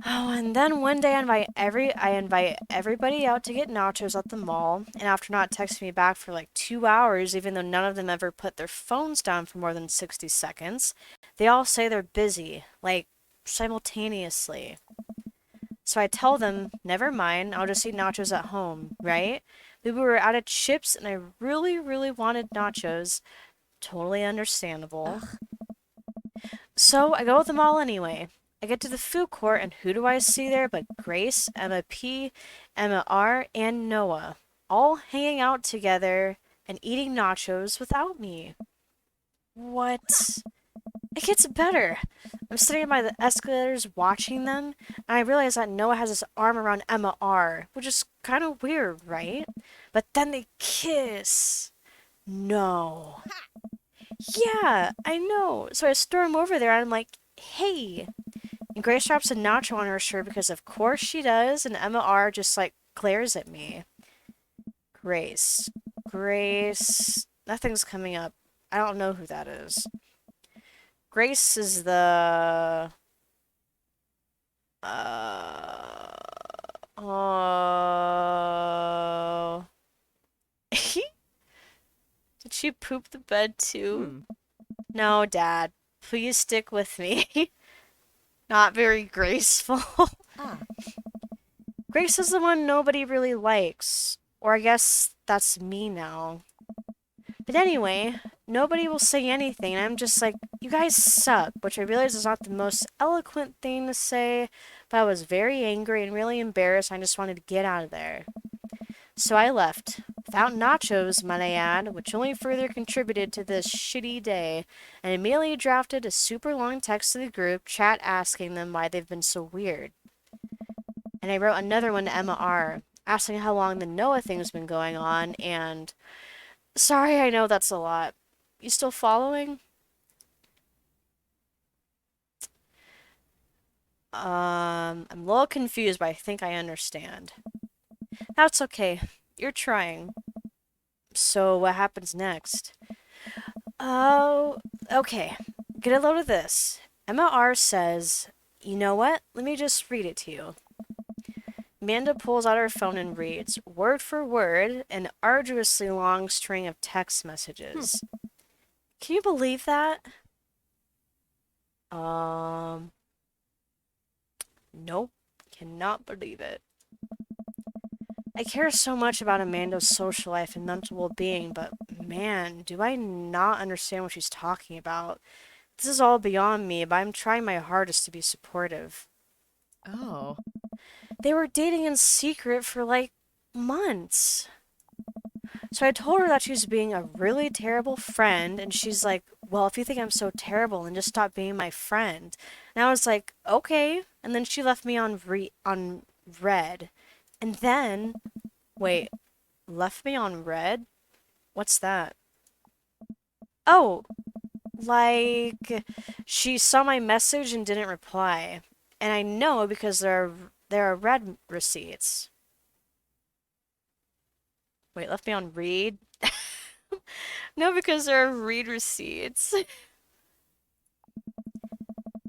Oh, and then one day I invite everybody out to get nachos at the mall, and after not texting me back for like 2 hours, even though none of them ever put their phones down for more than 60 seconds, they all say they're busy, like simultaneously. So I tell them, never mind, I'll just eat nachos at home, right? We were out of chips and I really, really wanted nachos. Totally understandable. So I go with them all anyway. I get to the food court and who do I see there but Grace, Emma P, Emma R, and Noah, all hanging out together and eating nachos without me. What? It gets better. I'm sitting by the escalators watching them, and I realize that Noah has his arm around Emma R, which is kind of weird, right? But then they kiss. No. Yeah, I know. So I storm over there and I'm like, hey. And Grace drops a nacho on her shirt because of course she does, and Emma R just like glares at me. Grace. Nothing's coming up. I don't know who that is. Grace is the... Oh... Did she poop the bed too? No, Dad. Please stick with me. Not very graceful. Grace is the one nobody really likes. Or I guess that's me now. But anyway, nobody will say anything, and I'm just like, you guys suck, which I realize is not the most eloquent thing to say, but I was very angry and really embarrassed. I just wanted to get out of there. So I left. Without nachos, might I add, which only further contributed to this shitty day, and immediately drafted a super long text to the group chat asking them why they've been so weird. And I wrote another one to Emma R., asking how long the Noah thing's been going on, and sorry, I know that's a lot. You still following? I'm a little confused, but I think I understand. That's okay. You're trying. So what happens next? Oh, okay. Get a load of this. Emma R says, you know what? Let me just read it to you. Amanda pulls out her phone and reads, word for word, an arduously long string of text messages. Can you believe that? Nope. Cannot believe it. I care so much about Amanda's social life and mental well-being, but man, do I not understand what she's talking about. This is all beyond me, but I'm trying my hardest to be supportive. Oh. They were dating in secret for like months. So I told her that she was being a really terrible friend, and she's like, well, if you think I'm so terrible, then just stop being my friend. And I was like, okay. And then she left me on red. And then, wait, left me on red? What's that? Oh, like she saw my message and didn't reply. And I know because there are red receipts. Wait, left me on read? No, because there are read receipts.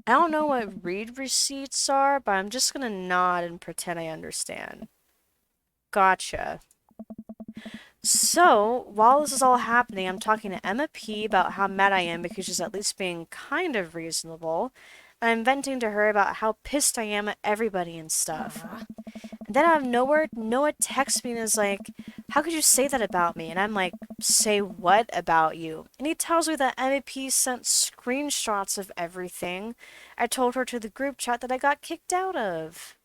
I don't know what read receipts are, but I'm just gonna nod and pretend I understand. Gotcha. So, while this is all happening, I'm talking to Emma P about how mad I am because she's at least being kind of reasonable. And I'm venting to her about how pissed I am at everybody and stuff. And then out of nowhere, Noah texts me and is like, how could you say that about me? And I'm like, say what about you? And he tells me that Emma P sent screenshots of everything I told her to the group chat that I got kicked out of.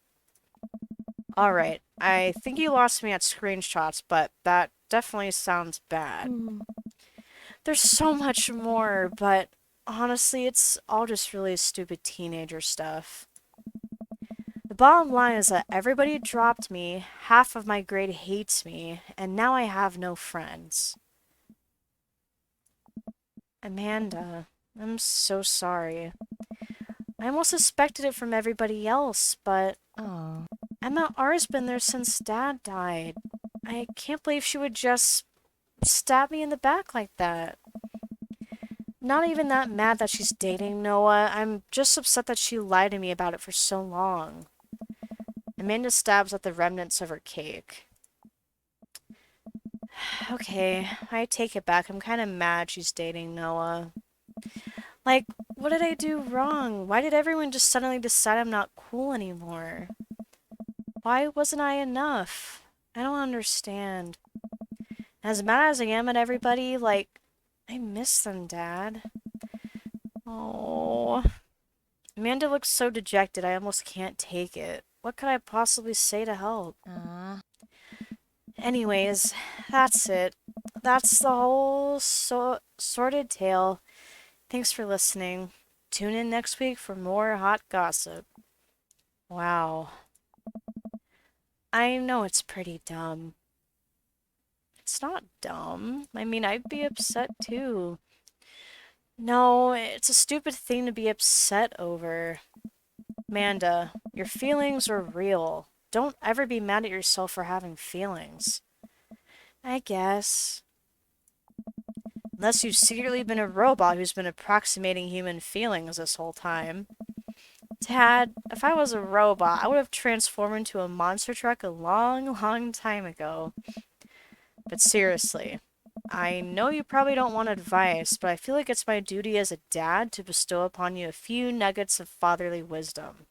Alright, I think you lost me at screenshots, but that definitely sounds bad. There's so much more, but honestly, it's all just really stupid teenager stuff. The bottom line is that everybody dropped me, half of my grade hates me, and now I have no friends. Amanda, I'm so sorry. I almost suspected it from everybody else, but Oh. Emma R's been there since Dad died. I can't believe she would just stab me in the back like that. Not even that mad that she's dating Noah. I'm just upset that she lied to me about it for so long. Amanda stabs at the remnants of her cake. Okay, I take it back. I'm kind of mad she's dating Noah. Like, what did I do wrong? Why did everyone just suddenly decide I'm not cool anymore? Why wasn't I enough? I don't understand. As mad as I am at everybody, like, I miss them, Dad. Oh. Amanda looks so dejected, I almost can't take it. What could I possibly say to help? Anyways, that's it. That's the whole sordid tale. Thanks for listening. Tune in next week for more hot gossip. Wow. I know it's pretty dumb. It's not dumb. I mean, I'd be upset too. No, it's a stupid thing to be upset over. Amanda, your feelings are real. Don't ever be mad at yourself for having feelings. I guess. Unless you've secretly been a robot who's been approximating human feelings this whole time. Dad, if I was a robot, I would have transformed into a monster truck a long, long time ago. But seriously, I know you probably don't want advice, but I feel like it's my duty as a dad to bestow upon you a few nuggets of fatherly wisdom.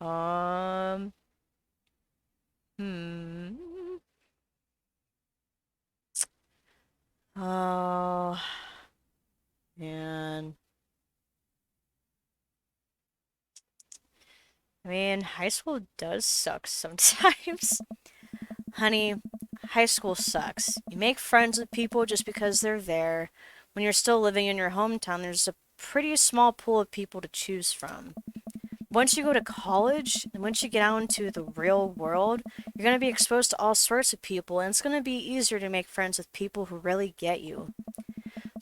Um, mean, high school does suck sometimes. Honey, high school sucks. You make friends with people just because they're there. When you're still living in your hometown, there's a pretty small pool of people to choose from. Once you go to college, and once you get out into the real world, you're going to be exposed to all sorts of people, and it's going to be easier to make friends with people who really get you.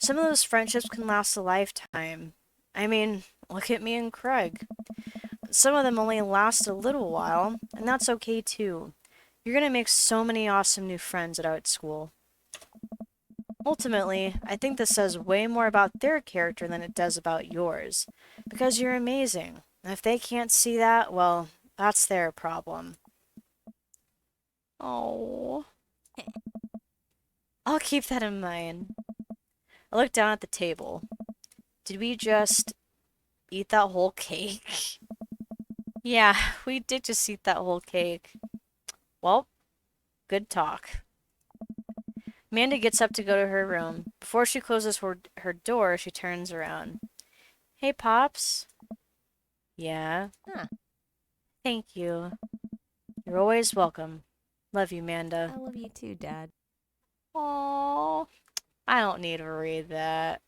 Some of those friendships can last a lifetime. I mean, look at me and Craig. Some of them only last a little while, and that's okay too. You're gonna make so many awesome new friends at art school. Ultimately, I think this says way more about their character than it does about yours. Because you're amazing. And if they can't see that, well, that's their problem. Oh. I'll keep that in mind. I looked down at the table. Did we just eat that whole cake? Yeah, we did just eat that whole cake. Well, good talk. Amanda gets up to go to her room. Before she closes her door, she turns around. Hey, Pops. Yeah? Huh. Thank you. You're always welcome. Love you, Amanda. I love you too, Dad. Aww. I don't need to read that.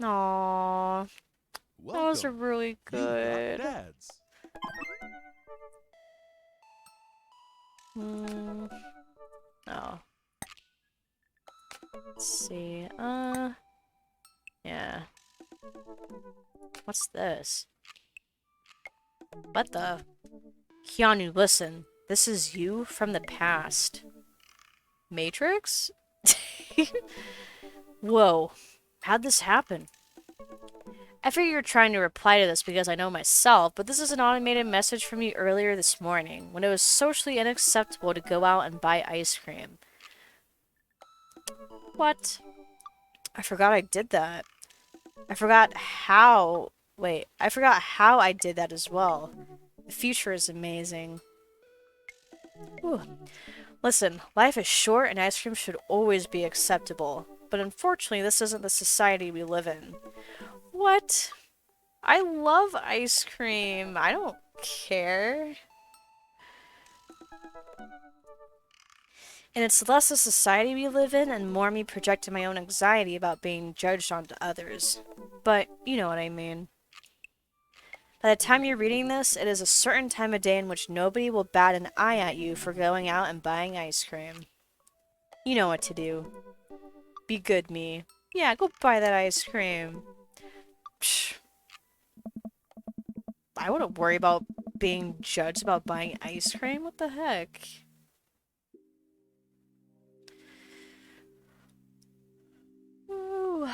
Aww. Welcome. Those are really You got good. dads. Oh. Let's see. Yeah. What's this? What the? Keanu, listen. This is you from the past. Matrix? Whoa. How'd this happen? I figure you're trying to reply to this because I know myself, but this is an automated message from you earlier this morning, when it was socially unacceptable to go out and buy ice cream. What? I forgot I did that. I forgot how... Wait, I forgot how I did that as well. The future is amazing. Whew. Listen, life is short and ice cream should always be acceptable. But unfortunately, this isn't the society we live in. What? I love ice cream. I don't care. And it's less the society we live in and more me projecting my own anxiety about being judged onto others. But you know what I mean. By the time you're reading this, it is a certain time of day in which nobody will bat an eye at you for going out and buying ice cream. You know what to do. Be good, me. Yeah, go buy that ice cream. Psh. I wouldn't worry about being judged about buying ice cream. What the heck? Ooh.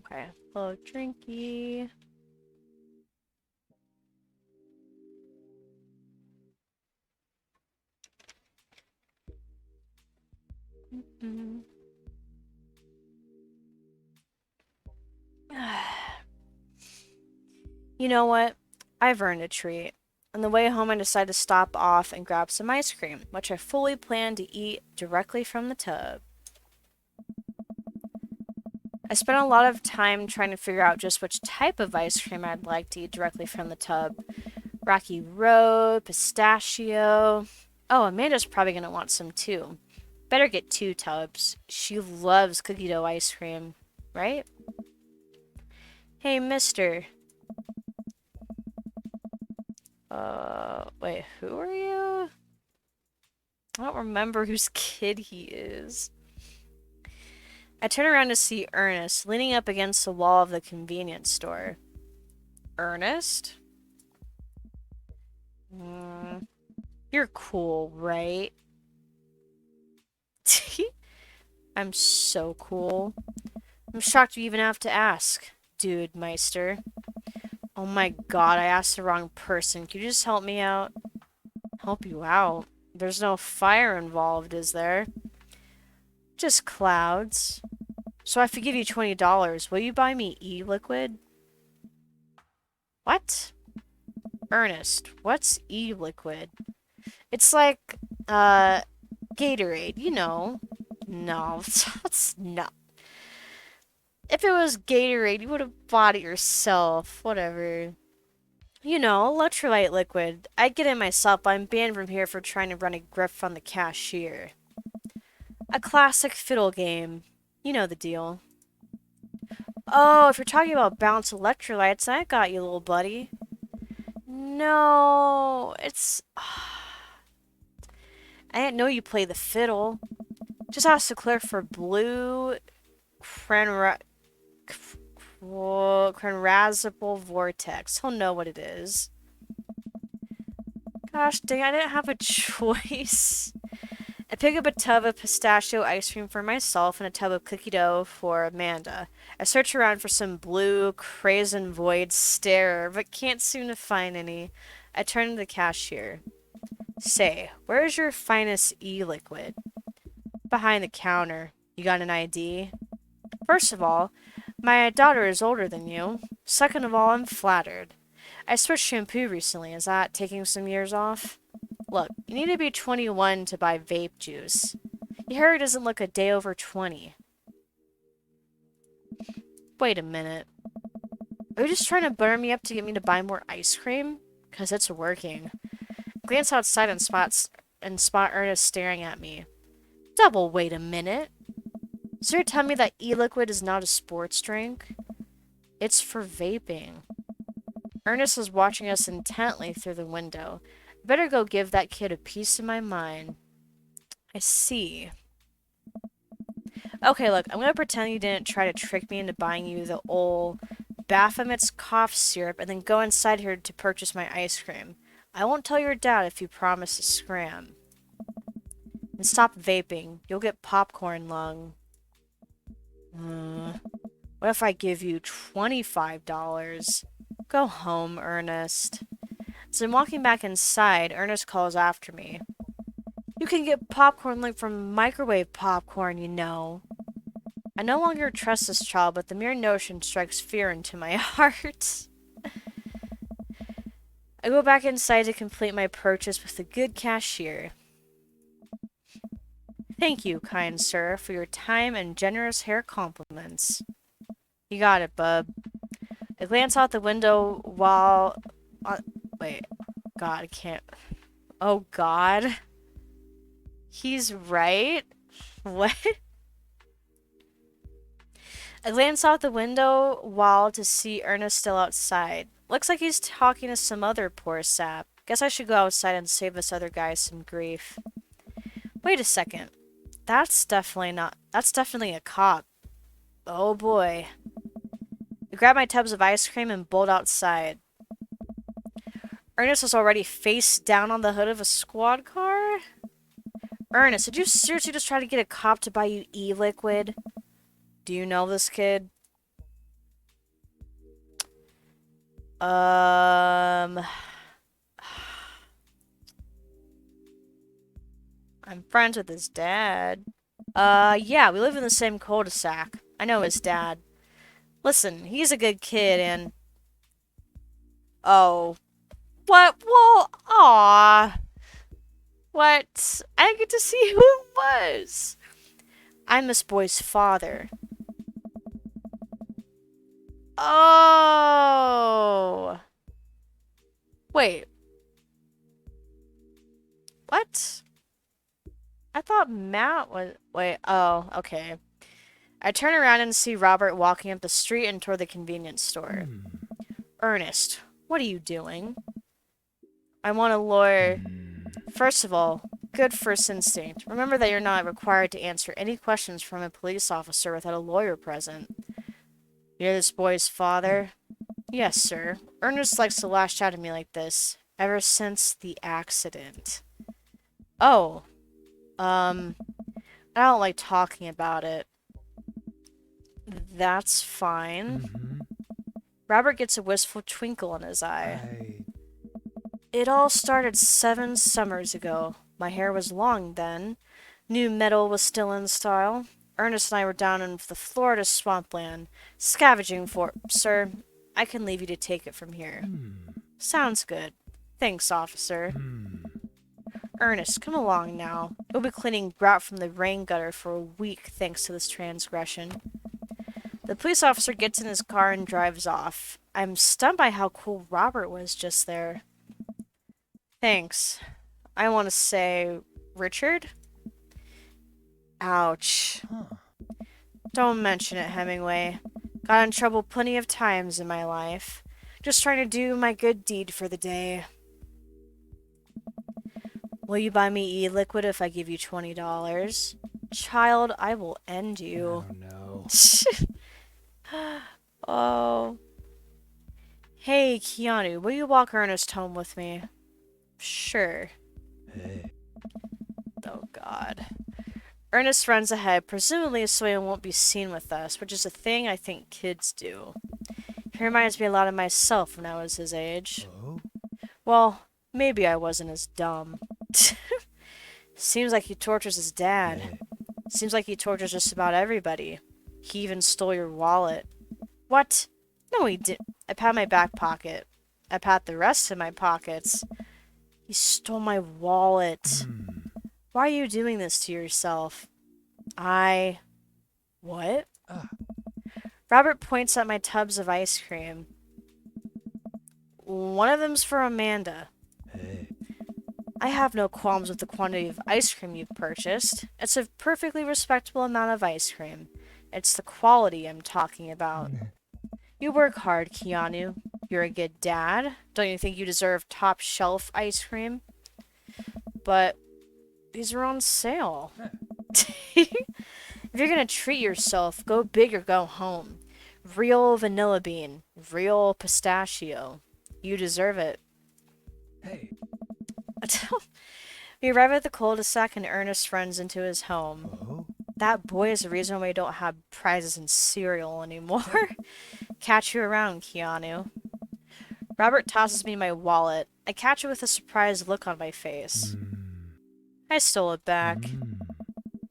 Okay. Hello, drinky. Mm-hmm. You know what? I've earned a treat. On the way home, I decided to stop off and grab some ice cream, which I fully planned to eat directly from the tub. I spent a lot of time trying to figure out just which type of ice cream I'd like to eat directly from the tub. Rocky Road, pistachio. Oh, Amanda's probably going to want some too. Better get 2 tubs. She loves cookie dough ice cream, right? Hey, mister. Wait, who are you? I don't remember whose kid he is. I turn around to see Ernest leaning up against the wall of the convenience store. Ernest? You're cool, right? I'm so cool. I'm shocked you even have to ask, dude Meister. Oh my god, I asked the wrong person. Can you just help me out? Help you out? There's no fire involved, is there? Just clouds. So I have to give you $20. Will you buy me e-liquid? What? Ernest, what's e-liquid? It's like, Gatorade, you know. No, that's not. If it was Gatorade, you would have bought it yourself. Whatever. You know, electrolyte liquid. I'd get it myself, but I'm banned from here for trying to run a grift on the cashier. A classic fiddle game. You know the deal. Oh, if you're talking about balanced electrolytes, I got you, little buddy. No, it's... I didn't know you play the fiddle. Just ask to clear for blue crenrazable vortex. He'll know what it is. Gosh dang, I didn't have a choice. I pick up a tub of pistachio ice cream for myself and a tub of cookie dough for Amanda. I search around for some blue crazen void stare, but can't seem to find any. I turn to the cashier. Say, where's your finest e-liquid? Behind the counter. You got an ID? First of all, my daughter is older than you. Second of all, I'm flattered. I switched shampoo recently. Is that taking some years off? Look, you need to be 21 to buy vape juice. Your hair doesn't look a day over 20. Wait a minute. Are you just trying to butter me up to get me to buy more ice cream? 'Cause it's working. Glance outside and spot Ernest staring at me. Double wait a minute. So you're telling me that e-liquid is not a sports drink? It's for vaping. Ernest was watching us intently through the window. Better go give that kid a piece of my mind. I see. Okay, look, I'm gonna pretend you didn't try to trick me into buying you the old Baphomet's cough syrup and then go inside here to purchase my ice cream. I won't tell your dad if you promise to scram. And stop vaping. You'll get popcorn lung. What if I give you $25? Go home, Ernest. As I'm walking back inside, Ernest calls after me. You can get popcorn lung from microwave popcorn, you know. I no longer trust this child, but the mere notion strikes fear into my heart. I go back inside to complete my purchase with the good cashier. Thank you, kind sir, for your time and generous hair compliments. You got it, bub. I glance out the window while... wait. God, I can't... Oh, God. He's right? What? I glance out the window while to see Ernest still outside. Looks like he's talking to some other poor sap. Guess I should go outside and save this other guy some grief. Wait a second. That's definitely a cop. Oh boy. I grab my tubs of ice cream and bolt outside. Ernest was already face down on the hood of a squad car? Ernest, did you seriously just try to get a cop to buy you e-liquid? Do you know this kid? I'm friends with his dad. Yeah, we live in the same cul-de-sac. I know his dad. Listen, he's a good kid and... Oh. What? Well, aw. What? I didn't get to see who it was. I'm this boy's father. Oh. Wait. What? I thought Matt was... Wait, oh, okay. I turn around and see Robert walking up the street and toward the convenience store. Ernest, what are you doing? I want a lawyer. First of all, good first instinct. Remember that you're not required to answer any questions from a police officer without a lawyer present. You're this boy's father? Yes, sir. Ernest likes to lash out at me like this, ever since the accident. Oh. I don't like talking about it. That's fine. Robert gets a wistful twinkle in his eye. It all started 7 summers ago. My hair was long then. New metal was still in style. Ernest and I were down in the Florida swampland, scavenging for... Sir, I can leave you to take it from here. Sounds good. Thanks, officer. Ernest, come along now. You'll be cleaning grout from the rain gutter for a week thanks to this transgression. The police officer gets in his car and drives off. I'm stunned by how cool Robert was just there. Thanks. I want to say, Richard? Ouch. Don't mention it, Hemingway. Got in trouble plenty of times in my life. Just trying to do my good deed for the day. Will you buy me e-liquid if I give you $20? Child, I will end you. Oh no. Oh. Hey, Keanu, will you walk Ernest home with me? Sure. Hey. Oh, God. Ernest runs ahead, presumably so he won't be seen with us, which is a thing I think kids do. He reminds me a lot of myself when I was his age. Oh? Well, maybe I wasn't as dumb. Seems like he tortures his dad. Hey. Seems like he tortures just about everybody. He even stole your wallet. What? No, he didn't. I pat my back pocket. I pat the rest of my pockets. He stole my wallet. Why are you doing this to yourself? What? Robert points at my tubs of ice cream. One of them's for Amanda. Hey. I have no qualms with the quantity of ice cream you've purchased. It's a perfectly respectable amount of ice cream. It's the quality I'm talking about. You work hard, Keanu. You're a good dad. Don't you think you deserve top shelf ice cream? But these are on sale. If you're gonna treat yourself, go big or go home. Real vanilla bean. Real pistachio. You deserve it. Hey. We arrive at the cul-de-sac and Ernest runs into his home. Oh? That boy is the reason why we don't have prizes in cereal anymore. Catch you around, Keanu. Robert tosses me my wallet. I catch it with a surprised look on my face. I stole it back.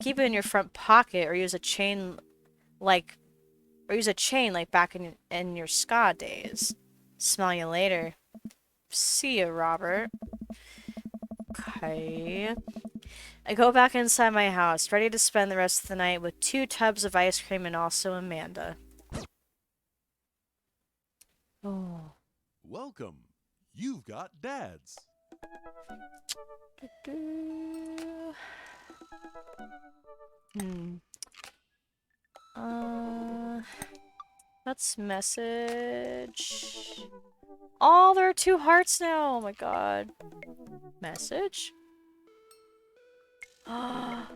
Keep it in your front pocket or use a chain like back in your ska days. Smell you later. See ya, Robert. Okay. I go back inside my house, ready to spend the rest of the night with 2 tubs of ice cream and also Amanda. Oh. Welcome. You've got dads. Let's message. Oh, there are 2 hearts now. Oh my god. Message? Oh.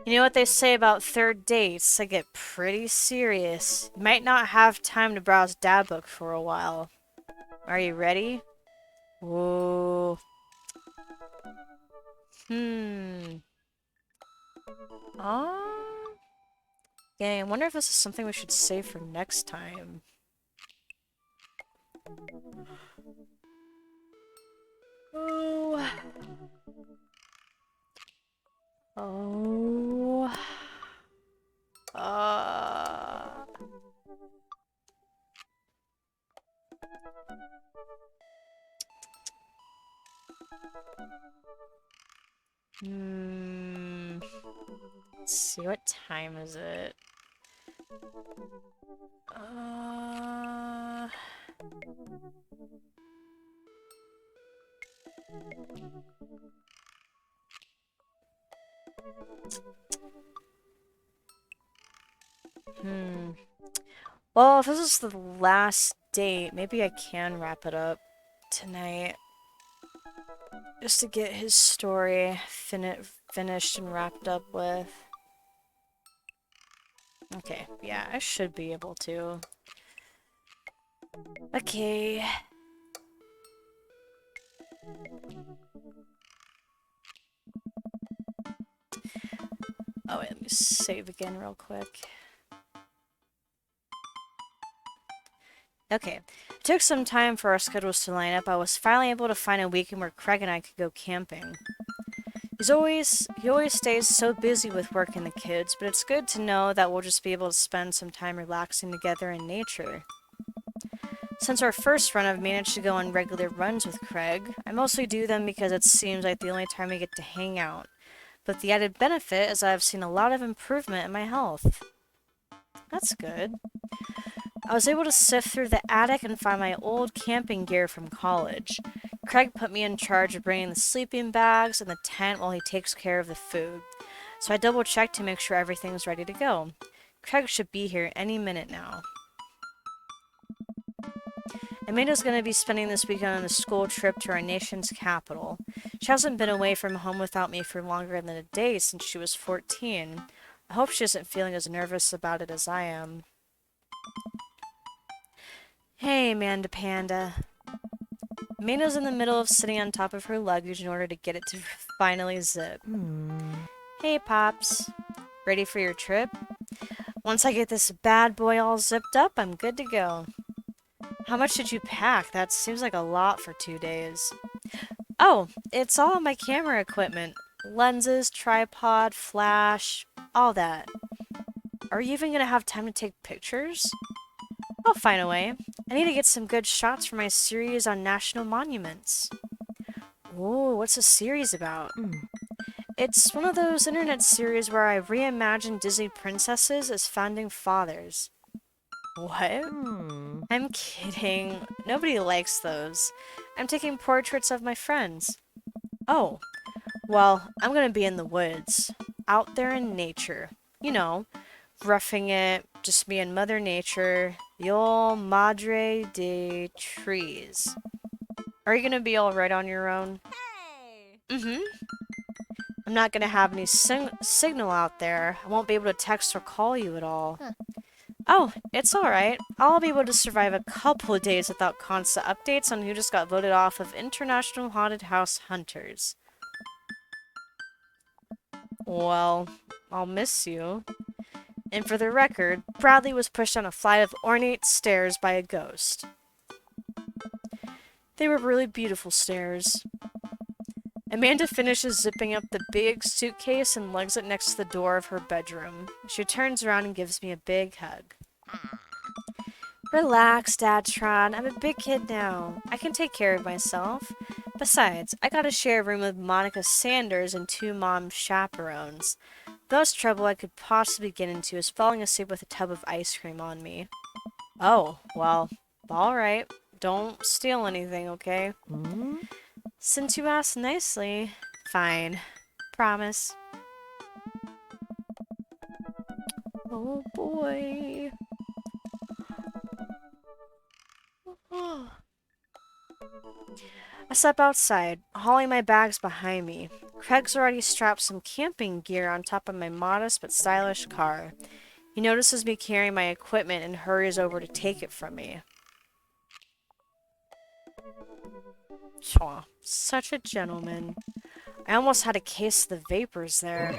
You know what they say about third dates? They get pretty serious. You might not have time to browse dad book for a while. Are you ready? Whoa. Yeah, I wonder if this is something we should save for next time. Oh. Oh. Let's see, what time is it? Well, if this is the last date, maybe I can wrap it up tonight. Just to get his story finished and wrapped up with. Okay, yeah, I should be able to. Okay. Oh wait, let me save again real quick. Okay, it took some time for our schedules to line up. I was finally able to find a weekend where Craig and I could go camping. He always stays so busy with work and the kids, but it's good to know that we'll just be able to spend some time relaxing together in nature. Since our first run, I've managed to go on regular runs with Craig. I mostly do them because it seems like the only time we get to hang out. but the added benefit is I've seen a lot of improvement in my health. That's good. I was able to sift through the attic and find my old camping gear from college. Craig put me in charge of bringing the sleeping bags and the tent while he takes care of the food. So I double-checked to make sure everything's ready to go. Craig should be here any minute now. Amanda's going to be spending this weekend on a school trip to our nation's capital. She hasn't been away from home without me for longer than a day since she was 14. I hope she isn't feeling as nervous about it as I am. Hey, Amanda Panda. Amanda's in the middle of sitting on top of her luggage in order to get it to finally zip. Hey, Pops. Ready for your trip? Once I get this bad boy all zipped up, I'm good to go. How much did you pack? That seems like a lot for 2 days. Oh, it's all my camera equipment. Lenses, tripod, flash, all that. Are you even gonna have time to take pictures? I'll find a way. I need to get some good shots for my series on national monuments. Ooh, what's the series about? It's one of those internet series where I reimagine Disney princesses as founding fathers. What? I'm kidding. Nobody likes those. I'm taking portraits of my friends. Oh, well, I'm gonna be in the woods. Out there in nature. You know, roughing it, just me and Mother Nature, the old Madre de Trees. Are you gonna be alright on your own? Hey! I'm not gonna have any signal out there. I won't be able to text or call you at all. Oh, it's alright. I'll be able to survive a couple of days without constant updates on who just got voted off of International Haunted House Hunters. Well, I'll miss you. And for the record, Bradley was pushed down a flight of ornate stairs by a ghost. They were really beautiful stairs. Amanda finishes zipping up the big suitcase and lugs it next to the door of her bedroom. She turns around and gives me a big hug. Relax, Dadtron. I'm a big kid now. I can take care of myself. Besides, I gotta share a room with Monica Sanders and 2 mom chaperones. The most trouble I could possibly get into is falling asleep with a tub of ice cream on me. Oh, well, alright. Don't steal anything, okay? Since you asked nicely, fine. Promise. Oh boy. I step outside, hauling my bags behind me. Craig's already strapped some camping gear on top of my modest but stylish car. He notices me carrying my equipment and hurries over to take it from me. Aw, such a gentleman. I almost had a case of the vapors there.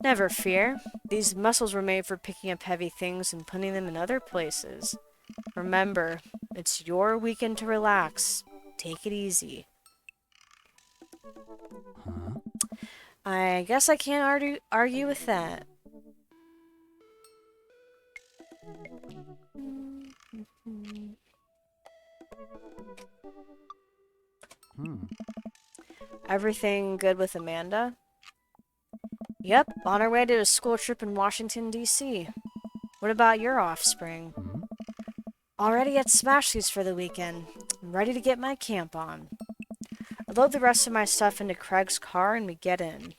Never fear. These muscles were made for picking up heavy things and putting them in other places. Remember, it's your weekend to relax. Take it easy. Huh? I guess I can't argue with that. Everything good with Amanda? Yep, on our way to a school trip in Washington, D.C. What about your offspring? Already at Smashies for the weekend. I'm ready to get my camp on. I load the rest of my stuff into Craig's car and we get in.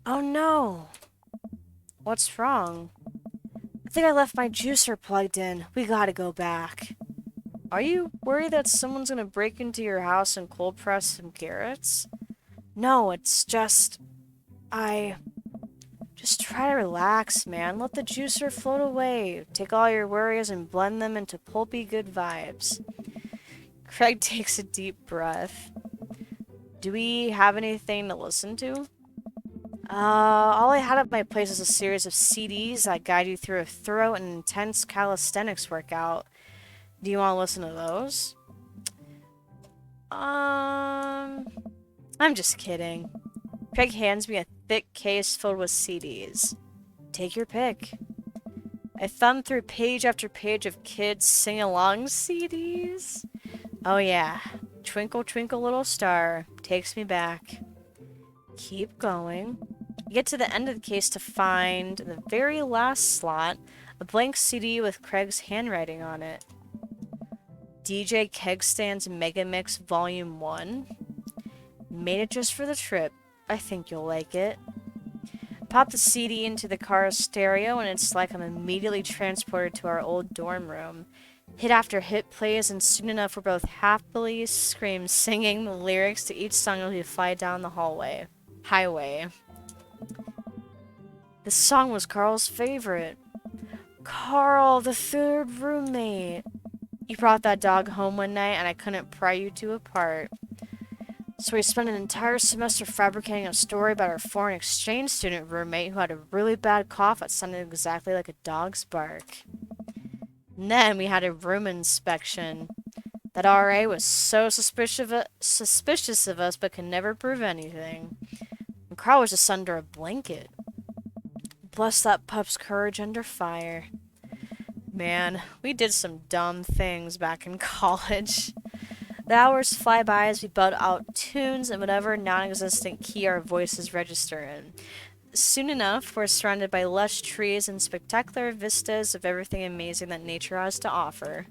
Oh no! What's wrong? I think I left my juicer plugged in. We gotta go back. Are you worried that someone's gonna break into your house and cold press some carrots? No, it's just... Just try to relax, man. Let the juicer float away. Take all your worries and blend them into pulpy good vibes. Craig takes a deep breath. Do we have anything to listen to? All I had at my place is a series of CDs that guide you through a thorough and intense calisthenics workout. Do you want to listen to those? I'm just kidding. Craig hands me a thick case filled with CDs. Take your pick. I thumb through page after page of kids sing-along CDs. Oh yeah. Twinkle Twinkle Little Star, takes me back. Keep going. You get to the end of the case to find the very last slot, a blank CD with Craig's handwriting on it. DJ Kegstand's Mega Mix Volume 1. Made it just for the trip. I think you'll like it. Pop the CD into the car's stereo and it's like I'm immediately transported to our old dorm room. Hit after hit plays, and soon enough we're both happily singing the lyrics to each song as we fly down the highway. This song was Carl's favorite. Carl, the third roommate. You brought that dog home one night and I couldn't pry you two apart. So we spent an entire semester fabricating a story about our foreign exchange student roommate who had a really bad cough that sounded exactly like a dog's bark. And then we had a room inspection. That RA was so suspicious of us but could never prove anything. And Carl was just under a blanket. Bless that pup's courage under fire. Man, we did some dumb things back in college. The hours fly by as we belt out tunes in whatever non-existent key our voices register in. Soon enough, we're surrounded by lush trees and spectacular vistas of everything amazing that nature has to offer.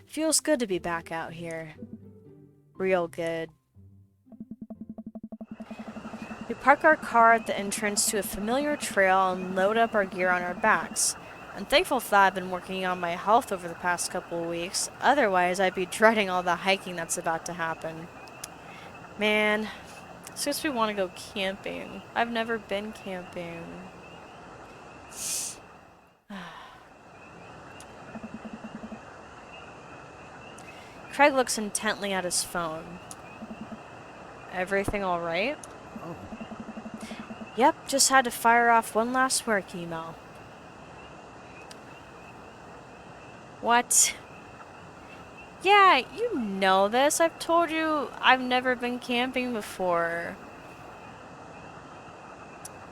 Feels good to be back out here. Real good. We park our car at the entrance to a familiar trail and load up our gear on our backs. I'm thankful that I've been working on my health over the past couple of weeks. Otherwise, I'd be dreading all the hiking that's about to happen. Man, it's just we want to go camping. I've never been camping. Craig looks intently at his phone. Everything all right? Oh. Yep, just had to fire off one last work email. What? Yeah, you know this. I've told you I've never been camping before.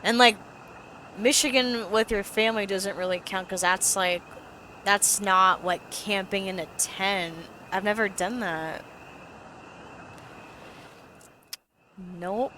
And like, Michigan with your family doesn't really count because that's not like camping in a tent. I've never done that. Nope.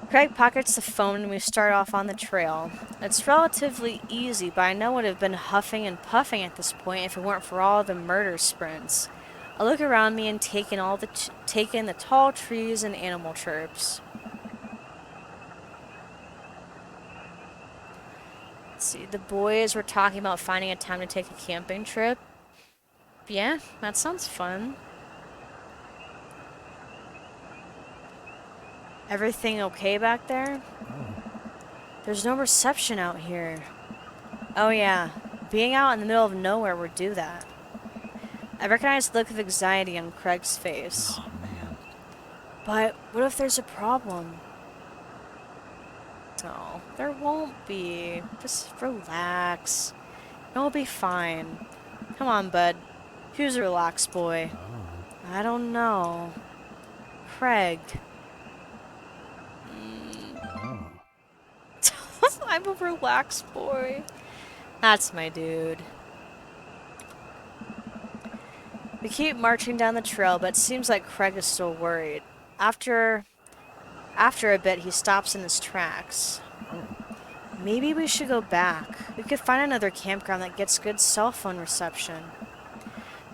Craig pockets the phone and we start off on the trail. It's relatively easy, but I know I would have been huffing and puffing at this point if it weren't for all the murder sprints. I look around me and take in the tall trees and animal chirps. Let's see, the boys were talking about finding a time to take a camping trip. Yeah, that sounds fun. Everything okay back there? There's no reception out here. Oh yeah, being out in the middle of nowhere would do that. I recognize the look of anxiety on Craig's face. Oh, man. But what if there's a problem? Oh, there won't be. Just relax. It'll be fine. Come on, bud. Who's a relaxed boy? Oh. I don't know. Craig. Oh. I'm a relaxed boy. That's my dude. We keep marching down the trail, but it seems like Craig is still worried. After a bit, he stops in his tracks. Maybe we should go back. We could find another campground that gets good cell phone reception.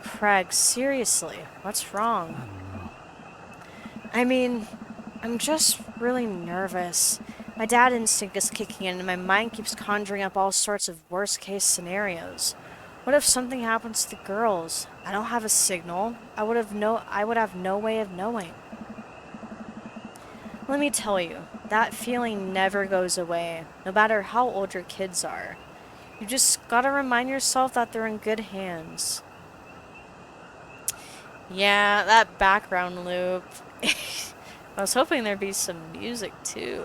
Craig, seriously, what's wrong? I don't know. I mean, I'm just really nervous. My dad instinct is kicking in and my mind keeps conjuring up all sorts of worst case scenarios. What if something happens to the girls? I don't have a signal. I would have no way of knowing. Let me tell you, that feeling never goes away, no matter how old your kids are. You just gotta remind yourself that they're in good hands. Yeah, that background loop. I was hoping there'd be some music too.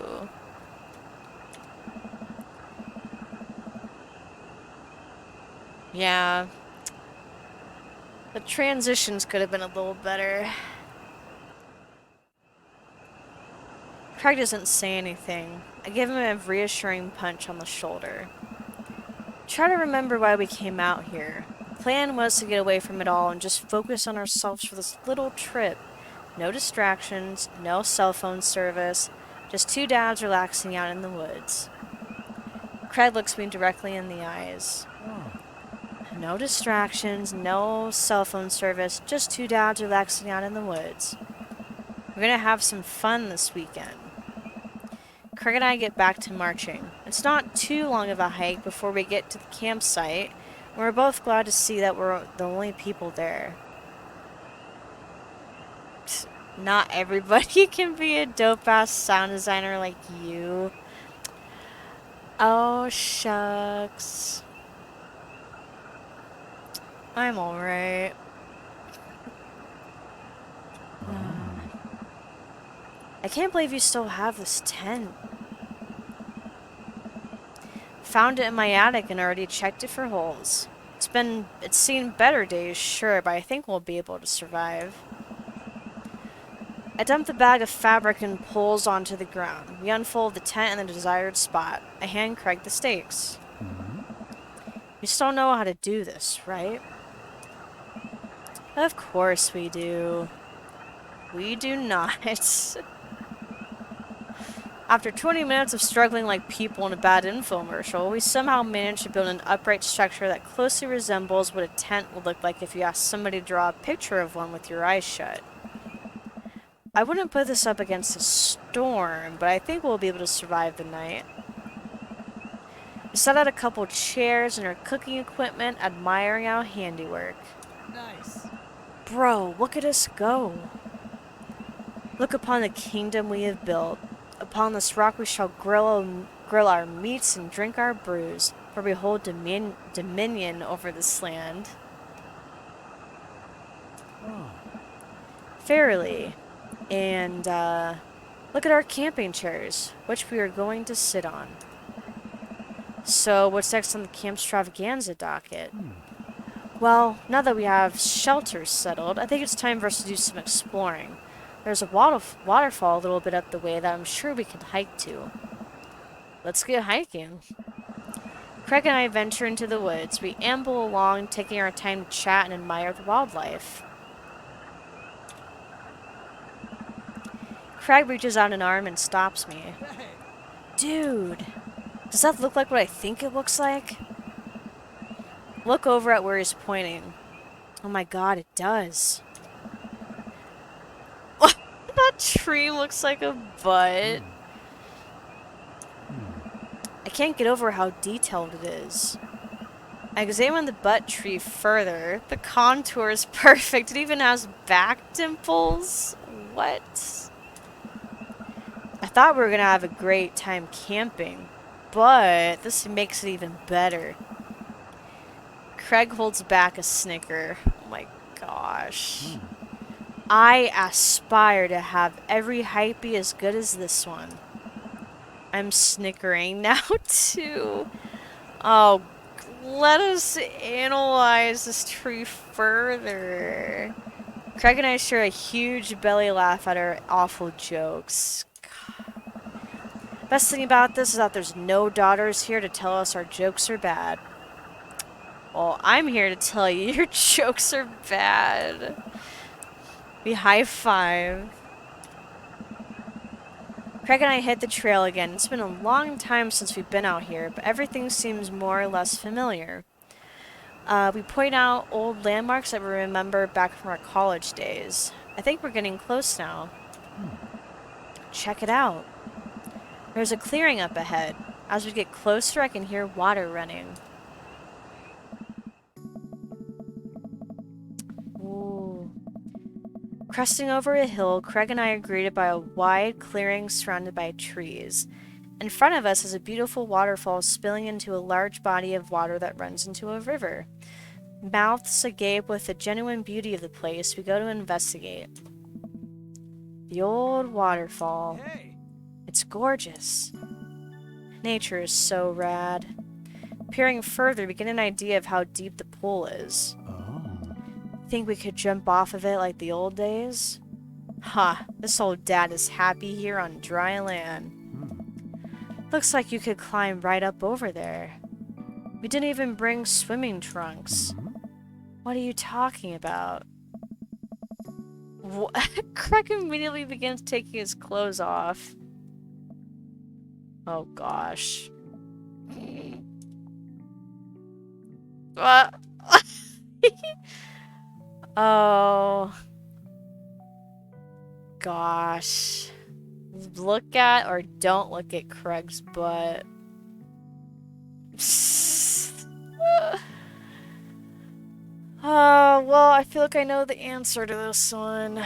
Yeah. The transitions could have been a little better. Craig doesn't say anything. I give him a reassuring punch on the shoulder. Try to remember why we came out here. The plan was to get away from it all and just focus on ourselves for this little trip. No distractions, no cell phone service, just two dads relaxing out in the woods. Craig looks me directly in the eyes. Oh. No distractions, no cell phone service, just two dads relaxing out in the woods. We're gonna have some fun this weekend. Craig and I get back to marching. It's not too long of a hike before we get to the campsite, and we're both glad to see that we're the only people there. Not everybody can be a dope-ass sound designer like you. Oh, shucks. I'm alright. I can't believe you still have this tent. Found it in my attic and already checked it for holes. It's seen better days, sure, but I think we'll be able to survive. I dump the bag of fabric and poles onto the ground. We unfold the tent in the desired spot. I hand Craig the stakes. You still know how to do this, right? Of course we do. We do not. After 20 minutes of struggling like people in a bad infomercial, we somehow managed to build an upright structure that closely resembles what a tent would look like if you asked somebody to draw a picture of one with your eyes shut. I wouldn't put this up against a storm, but I think we'll be able to survive the night. We set out a couple chairs and our cooking equipment, admiring our handiwork. Nice. Bro, look at us go. Look upon the kingdom we have built. Upon this rock we shall grill our meats and drink our brews, for we hold dominion over this land. Oh. Fairly. And, look at our camping chairs, which we are going to sit on. So, what's next on the Camp Stravaganza docket? Well, now that we have shelters settled, I think it's time for us to do some exploring. There's a waterfall a little bit up the way that I'm sure we can hike to. Let's get hiking. Craig and I venture into the woods. We amble along, taking our time to chat and admire the wildlife. Craig reaches out an arm and stops me. Hey. Dude, does that look like what I think it looks like? Look over at where he's pointing. Oh my god, it does. That tree looks like a butt. I can't get over how detailed it is. I examine the butt tree further. The contour is perfect. It even has back dimples. What? I thought we were gonna have a great time camping, but this makes it even better. Craig holds back a snicker. Oh my gosh. I aspire to have every hype be as good as this one. I'm snickering now too. Oh, let us analyze this tree further. Craig and I share a huge belly laugh at our awful jokes. Best thing about this is that there's no daughters here to tell us our jokes are bad. Well, I'm here to tell you your jokes are bad. We high five. Craig and I hit the trail again. It's been a long time since we've been out here, but everything seems more or less familiar. We point out old landmarks that we remember back from our college days. I think we're getting close now. Check it out. There's a clearing up ahead. As we get closer, I can hear water running. Ooh. Cresting over a hill, Craig and I are greeted by a wide clearing surrounded by trees. In front of us is a beautiful waterfall spilling into a large body of water that runs into a river. Mouths agape with the genuine beauty of the place, we go to investigate. The old waterfall. Hey. It's gorgeous. Nature is so rad. Peering further, we get an idea of how deep the pool is. Oh. Think we could jump off of it like the old days? Ha, this old dad is happy here on dry land. Looks like you could climb right up over there. We didn't even bring swimming trunks. Hmm? What are you talking about? Craig immediately begins taking his clothes off. Oh gosh. What? Oh gosh. Look at or don't look at Craig's butt. Oh, well, I feel like I know the answer to this one.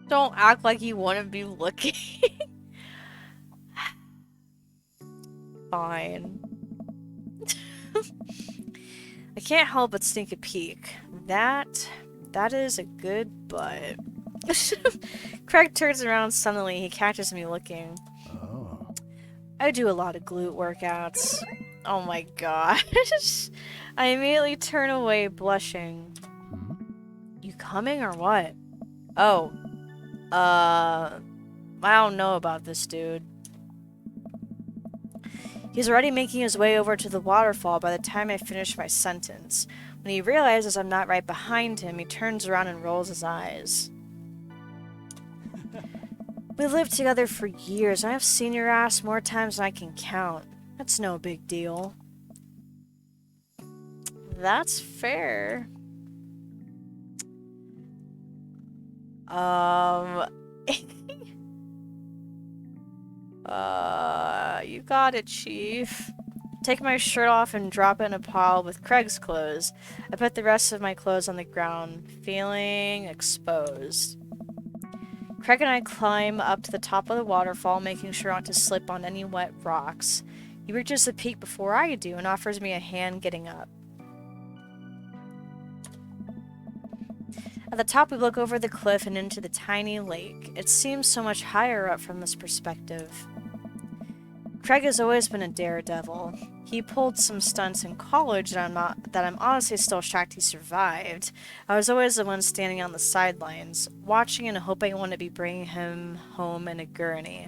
Don't act like you want to be looking. Fine. I can't help but sneak a peek. That is a good butt. Craig turns around suddenly. He catches me looking. Oh. I do a lot of glute workouts. Oh my gosh. I immediately turn away, blushing. Hmm? You coming or what? Oh. I don't know about this dude. He's already making his way over to the waterfall by the time I finish my sentence. When he realizes I'm not right behind him, he turns around and rolls his eyes. We lived together for years, and I've seen your ass more times than I can count. That's no big deal. That's fair. You got it, Chief. Take my shirt off and drop it in a pile with Craig's clothes. I put the rest of my clothes on the ground, feeling exposed. Craig and I climb up to the top of the waterfall, making sure not to slip on any wet rocks. He reaches the peak before I do and offers me a hand getting up. At the top, we look over the cliff and into the tiny lake. It seems so much higher up from this perspective. Craig has always been a daredevil. He pulled some stunts in college that I'm honestly still shocked he survived. I was always the one standing on the sidelines, watching and hoping I wouldn't be bringing him home in a gurney.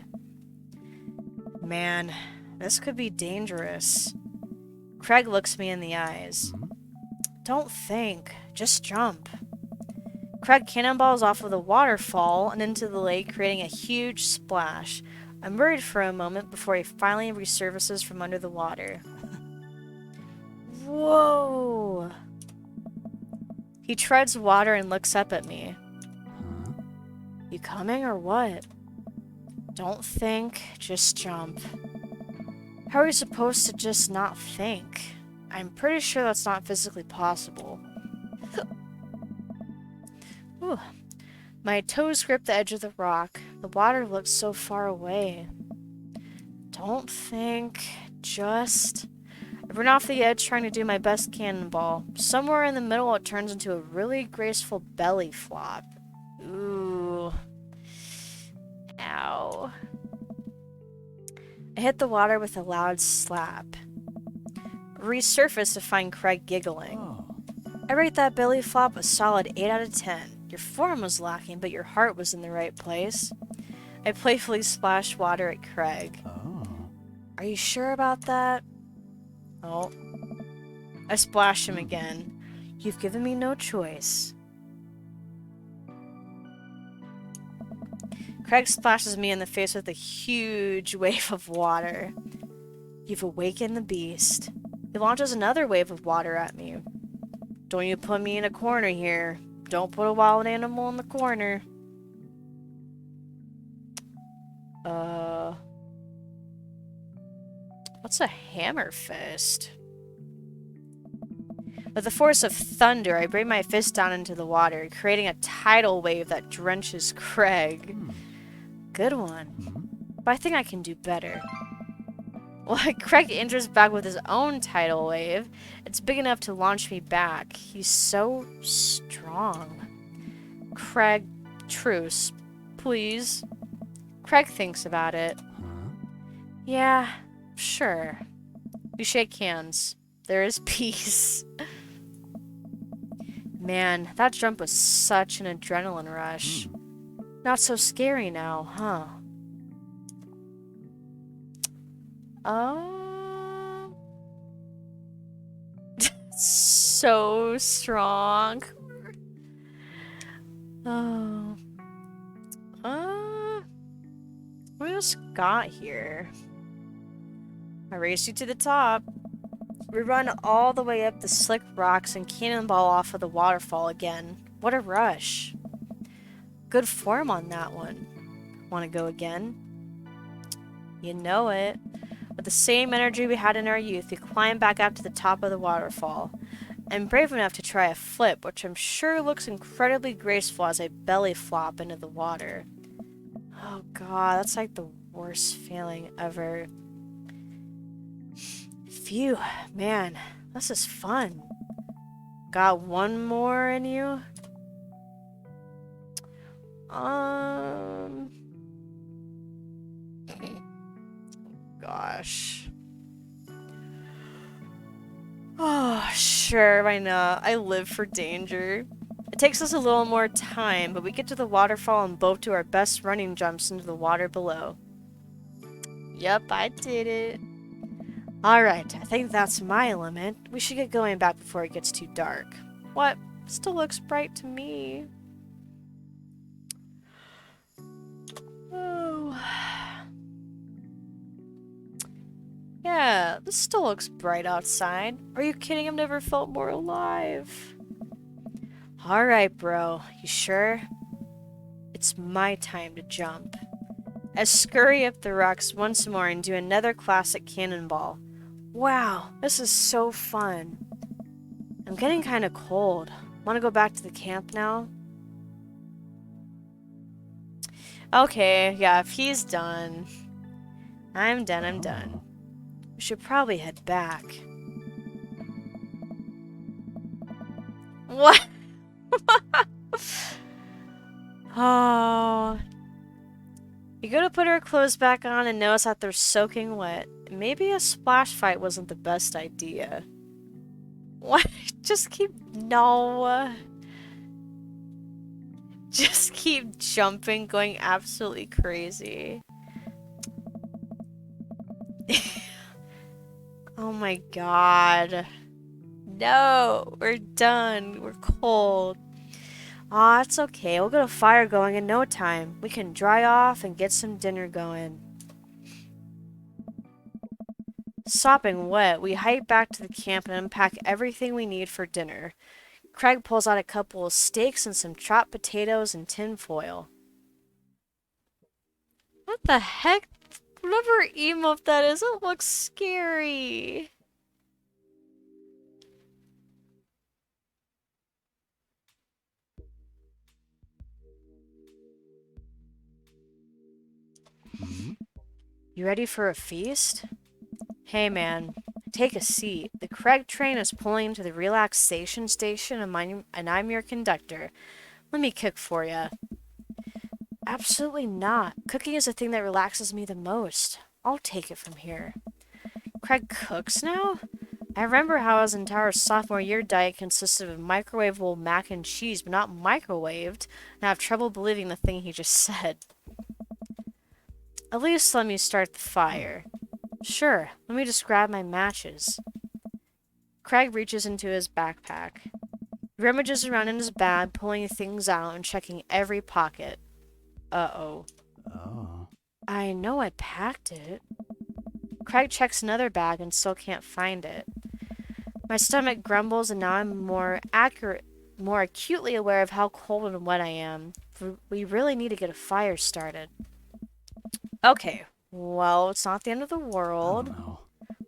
Man, this could be dangerous. Craig looks me in the eyes. Hmm? Don't think, just jump. Craig cannonballs off of the waterfall and into the lake, creating a huge splash. I'm worried for a moment before he finally resurfaces from under the water. Whoa! He treads water and looks up at me. Huh? You coming or what? Don't think, just jump. How are you supposed to just not think? I'm pretty sure that's not physically possible. Ooh. My toes grip the edge of the rock. The water looks so far away. Don't think, just... I run off the edge trying to do my best cannonball. Somewhere in the middle it turns into a really graceful belly flop. Ooh. Ow. I hit the water with a loud slap. Resurface to find Craig giggling. Oh. I rate that belly flop a solid 8 out of 10. Your form was lacking, but your heart was in the right place. I playfully splashed water at Craig. Oh. Are you sure about that? Oh. I splash him again. You've given me no choice. Craig splashes me in the face with a huge wave of water. You've awakened the beast. He launches another wave of water at me. Don't you put me in a corner here. Don't put a wild animal in the corner. What's a hammer fist? With the force of thunder, I bring my fist down into the water, creating a tidal wave that drenches Craig. Hmm. Good one. Hmm? But I think I can do better. Well, Craig enters back with his own tidal wave. It's big enough to launch me back. He's so strong. Craig, truce, please. Craig thinks about it. Huh? Yeah, sure. We shake hands. there is peace. Man, that jump was such an adrenaline rush. Not so scary now, huh? So strong. Oh. We just got here. I raced you to the top. We run all the way up the slick rocks and cannonball off of the waterfall again. What a rush. Good form on that one. Want to go again? You know it. With the same energy we had in our youth, we climb back up to the top of the waterfall. I'm brave enough to try a flip, which I'm sure looks incredibly graceful as I belly flop into the water. Oh god, that's like the worst feeling ever. Phew, man, this is fun. Got one more in you? Gosh. Oh, sure, why not? I live for danger. It takes us a little more time, but we get to the waterfall and both do our best running jumps into the water below. Yep, I did it. Alright, I think that's my limit. We should get going back before it gets too dark. What? Still looks bright to me. Oh. Yeah, this still looks bright outside. Are you kidding? I've never felt more alive. Alright, bro. You sure? It's my time to jump. I scurry up the rocks once more and do another classic cannonball. Wow, this is so fun. I'm getting kind of cold. Want to go back to the camp now? Okay, yeah, if he's done. I'm done. We should probably head back. What? Oh. You go to put her clothes back on and notice that they're soaking wet. Maybe a splash fight wasn't the best idea. What? Just keep... No. Just keep jumping, going absolutely crazy. Oh my god. No, we're done. We're cold. Aw, it's okay. We'll get a fire going in no time. We can dry off and get some dinner going. Sopping wet, we hike back to the camp and unpack everything we need for dinner. Craig pulls out a couple of steaks and some chopped potatoes and tin foil. What the heck? Whatever emote that is, it looks scary. You ready for a feast? Hey man, take a seat. The Craig train is pulling into the relaxation station and I'm your conductor. Let me cook for you. Absolutely not. Cooking is the thing that relaxes me the most. I'll take it from here. Craig cooks now? I remember how his entire sophomore year diet consisted of microwavable mac and cheese, but not microwaved, and I have trouble believing the thing he just said. At least let me start the fire. Sure, let me just grab my matches. Craig reaches into his backpack. He rummages around in his bag, pulling things out and checking every pocket. Uh-oh. Oh. I know I packed it. Craig checks another bag and still can't find it. My stomach grumbles and now I'm more acutely aware of how cold and wet I am. We really need to get a fire started. Okay, well, it's not the end of the world. No.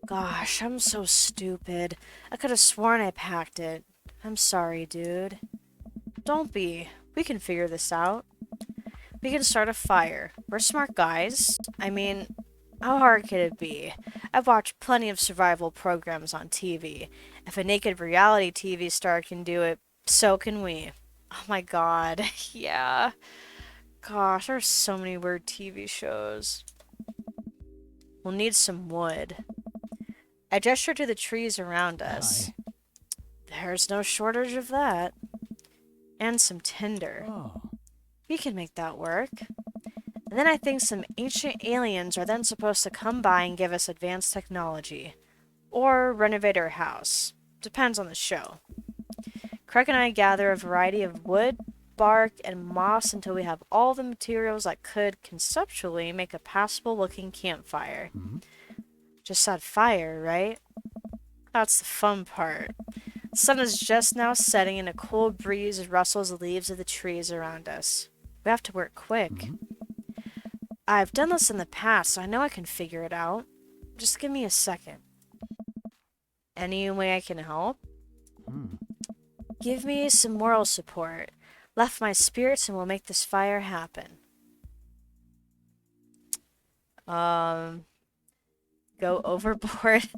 Gosh, I'm so stupid. I could have sworn I packed it. I'm sorry, dude. Don't be. We can figure this out. We can start a fire. We're smart guys. I mean, how hard could it be? I've watched plenty of survival programs on TV. If a naked reality TV star can do it, so can we. Oh my god, yeah. Gosh, there's so many weird TV shows. We'll need some wood. I gesture to the trees around us. Hi. There's no shortage of that. And some tinder. Oh. We can make that work. And then I think some ancient aliens are then supposed to come by and give us advanced technology. Or renovate our house. Depends on the show. Craig and I gather a variety of wood, bark, and moss until we have all the materials that could, conceptually, make a passable looking campfire. Hmm? Just add fire, right? That's the fun part. The sun is just now setting and a cool breeze rustles the leaves of the trees around us. We have to work quick. Hmm? I've done this in the past, so I know I can figure it out. Just give me a second. Any way I can help? Hmm. Give me some moral support. Lift my spirits and we'll make this fire happen. Go overboard?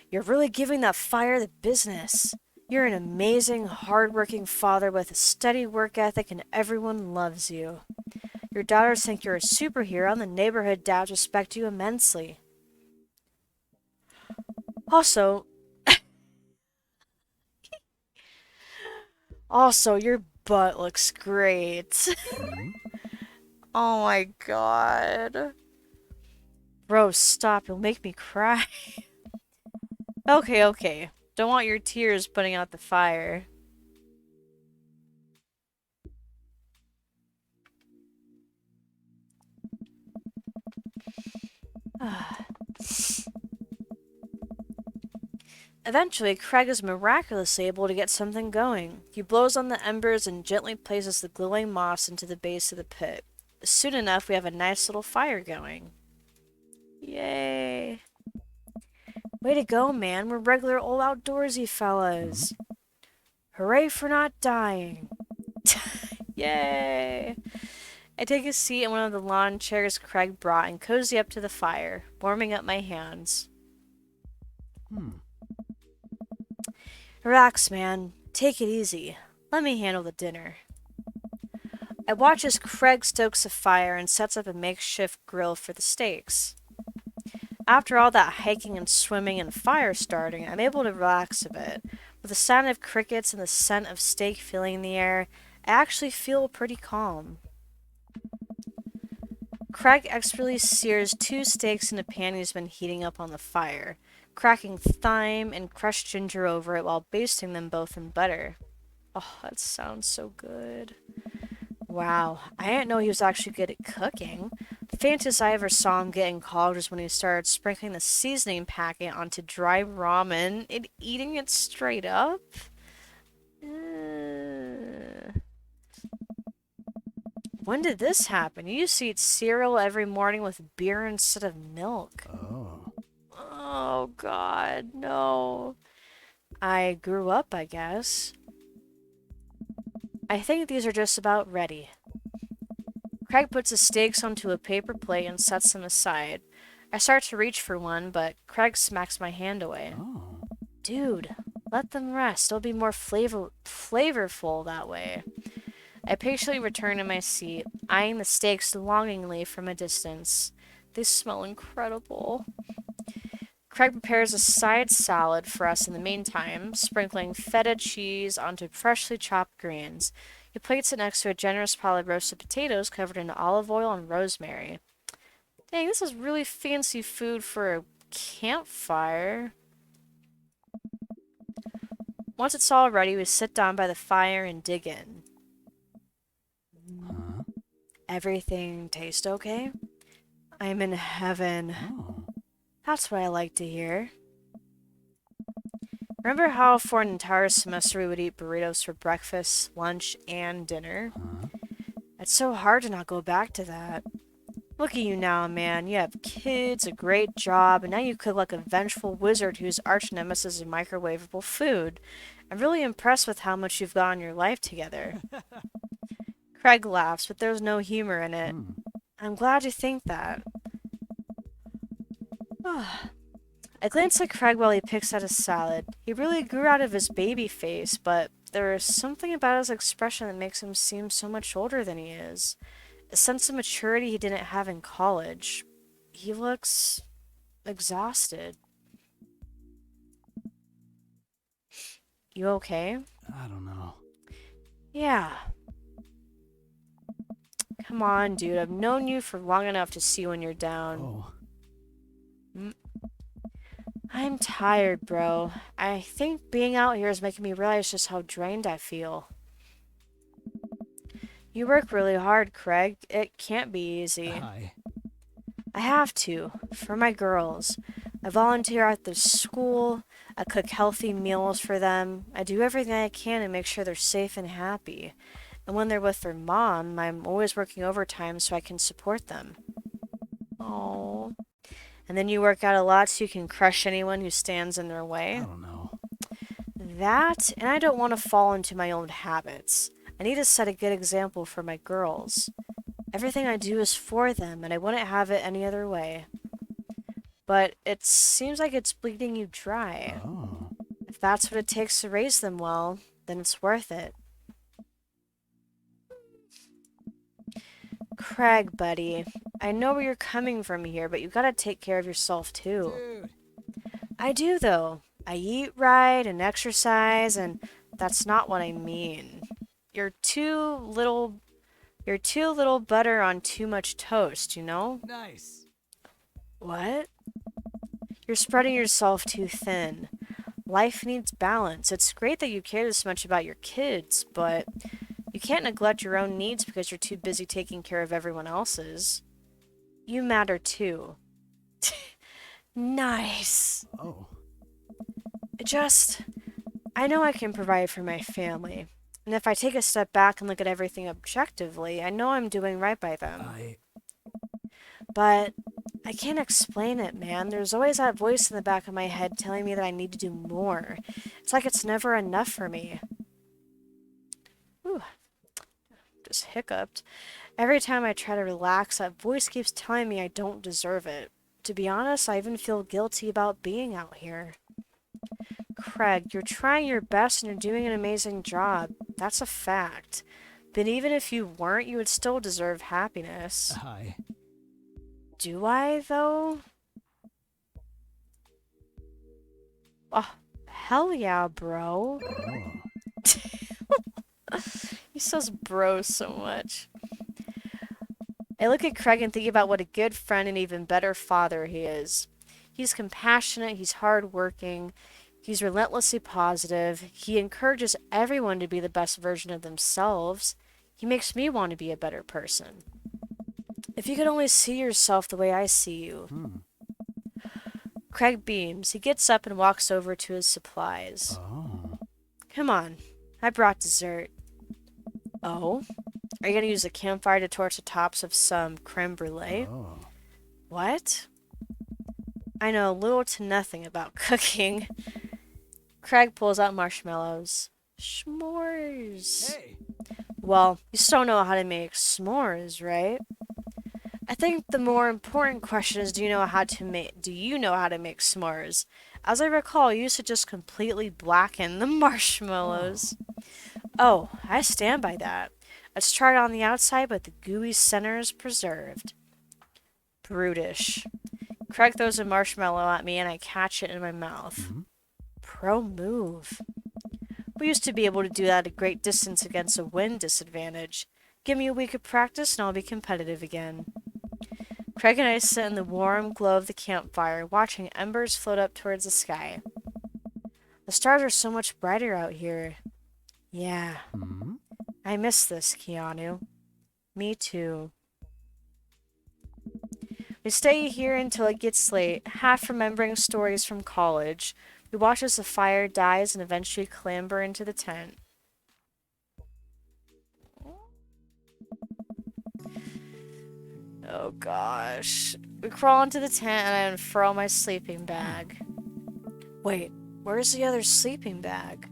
You're really giving that fire the business. You're an amazing, hardworking father with a steady work ethic and everyone loves you. Your daughters think you're a superhero and the neighborhood dads respect you immensely. Also, your butt looks great. Hmm? Oh my god. Bro, stop. You'll make me cry. Okay. Don't want your tears putting out the fire. Eventually, Craig is miraculously able to get something going. He blows on the embers and gently places the glowing moss into the base of the pit. Soon enough, we have a nice little fire going. Yay. Way to go, man. We're regular old outdoorsy fellas. Hooray for not dying. Yay. I take a seat in one of the lawn chairs Craig brought and cozy up to the fire, warming up my hands. Hmm. Relax, man. Take it easy. Let me handle the dinner. I watch as Craig stokes a fire and sets up a makeshift grill for the steaks. After all that hiking and swimming and fire starting, I'm able to relax a bit. With the sound of crickets and the scent of steak filling the air, I actually feel pretty calm. Craig expertly sears 2 steaks in a pan he's been heating up on the fire, cracking thyme and crushed ginger over it while basting them both in butter. Oh, that sounds so good. Wow, I didn't know he was actually good at cooking. The faintest I ever saw him get in college was when he started sprinkling the seasoning packet onto dry ramen and eating it straight up. When did this happen? You used to eat cereal every morning with beer instead of milk. Oh. Oh, God, no. I grew up, I guess. I think these are just about ready. Craig puts the steaks onto a paper plate and sets them aside. I start to reach for one, but Craig smacks my hand away. Oh. Dude, let them rest. They'll be more flavorful that way. I patiently return to my seat, eyeing the steaks longingly from a distance. They smell incredible. Craig prepares a side salad for us in the meantime, sprinkling feta cheese onto freshly chopped greens. He plates it next to a generous pile of roasted potatoes covered in olive oil and rosemary. Dang, this is really fancy food for a campfire. Once it's all ready, we sit down by the fire and dig in. Huh? Everything taste okay? I'm in heaven. Oh. That's what I like to hear. Remember how for an entire semester we would eat burritos for breakfast, lunch, and dinner? Huh? It's so hard to not go back to that. Look at you now, man. You have kids, a great job, and now you cook like a vengeful wizard whose arch nemesis is microwavable food. I'm really impressed with how much you've got in your life together. Craig laughs, but there's no humor in it. Hmm. I'm glad you think that. I glance at Craig while he picks at his salad. He really grew out of his baby face, but there is something about his expression that makes him seem so much older than he is. A sense of maturity he didn't have in college. He looks exhausted. You okay? I don't know. Yeah. Come on, dude. I've known you for long enough to see when you're down. Oh, I'm tired, bro. I think being out here is making me realize just how drained I feel. You work really hard, Craig. It can't be easy. I have to, for my girls. I volunteer at the school, I cook healthy meals for them, I do everything I can to make sure they're safe and happy. And when they're with their mom, I'm always working overtime so I can support them. Oh. And then you work out a lot so you can crush anyone who stands in their I way. don't know. That, and I don't want to fall into my own habits. I need to set a good example for my girls. Everything I do is for them, and I wouldn't have it any other way. But it seems like it's bleeding you dry. Oh. If that's what it takes to raise them well, then it's worth it. Craig, buddy, I know where you're coming from here, but you gotta take care of yourself too. Dude, I do, though. I eat right and exercise, and that's not what I mean. You're too little butter on too much toast, you know? nice. What? You're spreading yourself too thin. Life needs balance. It's great that you care this much about your kids, but you can't neglect your own needs because you're too busy taking care of everyone else's. You matter too. Nice. Oh. I know I can provide for my family. And if I take a step back and look at everything objectively, I know I'm doing right by them. But I can't explain it, man. There's always that voice in the back of my head telling me that I need to do more. It's like it's never enough for me. Whew. Just hiccuped. Every time I try to relax, that voice keeps telling me I don't deserve it. To be honest, I even feel guilty about being out here. Craig, you're trying your best and you're doing an amazing job. That's a fact. But even if you weren't, you would still deserve happiness. Do I, though? Oh, hell yeah, bro. He says bro so much. I look at Craig and think about what a good friend and even better father he is. He's compassionate, he's hardworking, he's relentlessly positive, he encourages everyone to be the best version of themselves. He makes me want to be a better person. If you could only see yourself the way I see you. Craig beams. He gets up and walks over to his supplies. Come on, I brought dessert. Oh? Are you going to use a campfire to torch the tops of some creme brulee? What? I know little to nothing about cooking. Craig pulls out marshmallows. S'mores. Hey, Well, you still know how to make s'mores, right? I think the more important question is, do you know how to make s'mores? As I recall, you used to just completely blacken the marshmallows. Oh, I stand by that. It's charred on the outside, but the gooey center is preserved. Brutish. Craig throws a marshmallow at me and I catch it in my mouth. Pro move. We used to be able to do that at a great distance against a wind disadvantage. Give me a week of practice and I'll be competitive again. Craig and I sit in the warm glow of the campfire, watching embers float up towards the sky. The stars are so much brighter out here. Yeah. I miss this, Keanu. Me too. We stay here until it gets late, half remembering stories from college. We watch as the fire dies and eventually clamber into the tent. Oh gosh. We crawl into the tent and I unfurl my sleeping bag. Wait, where's the other sleeping bag?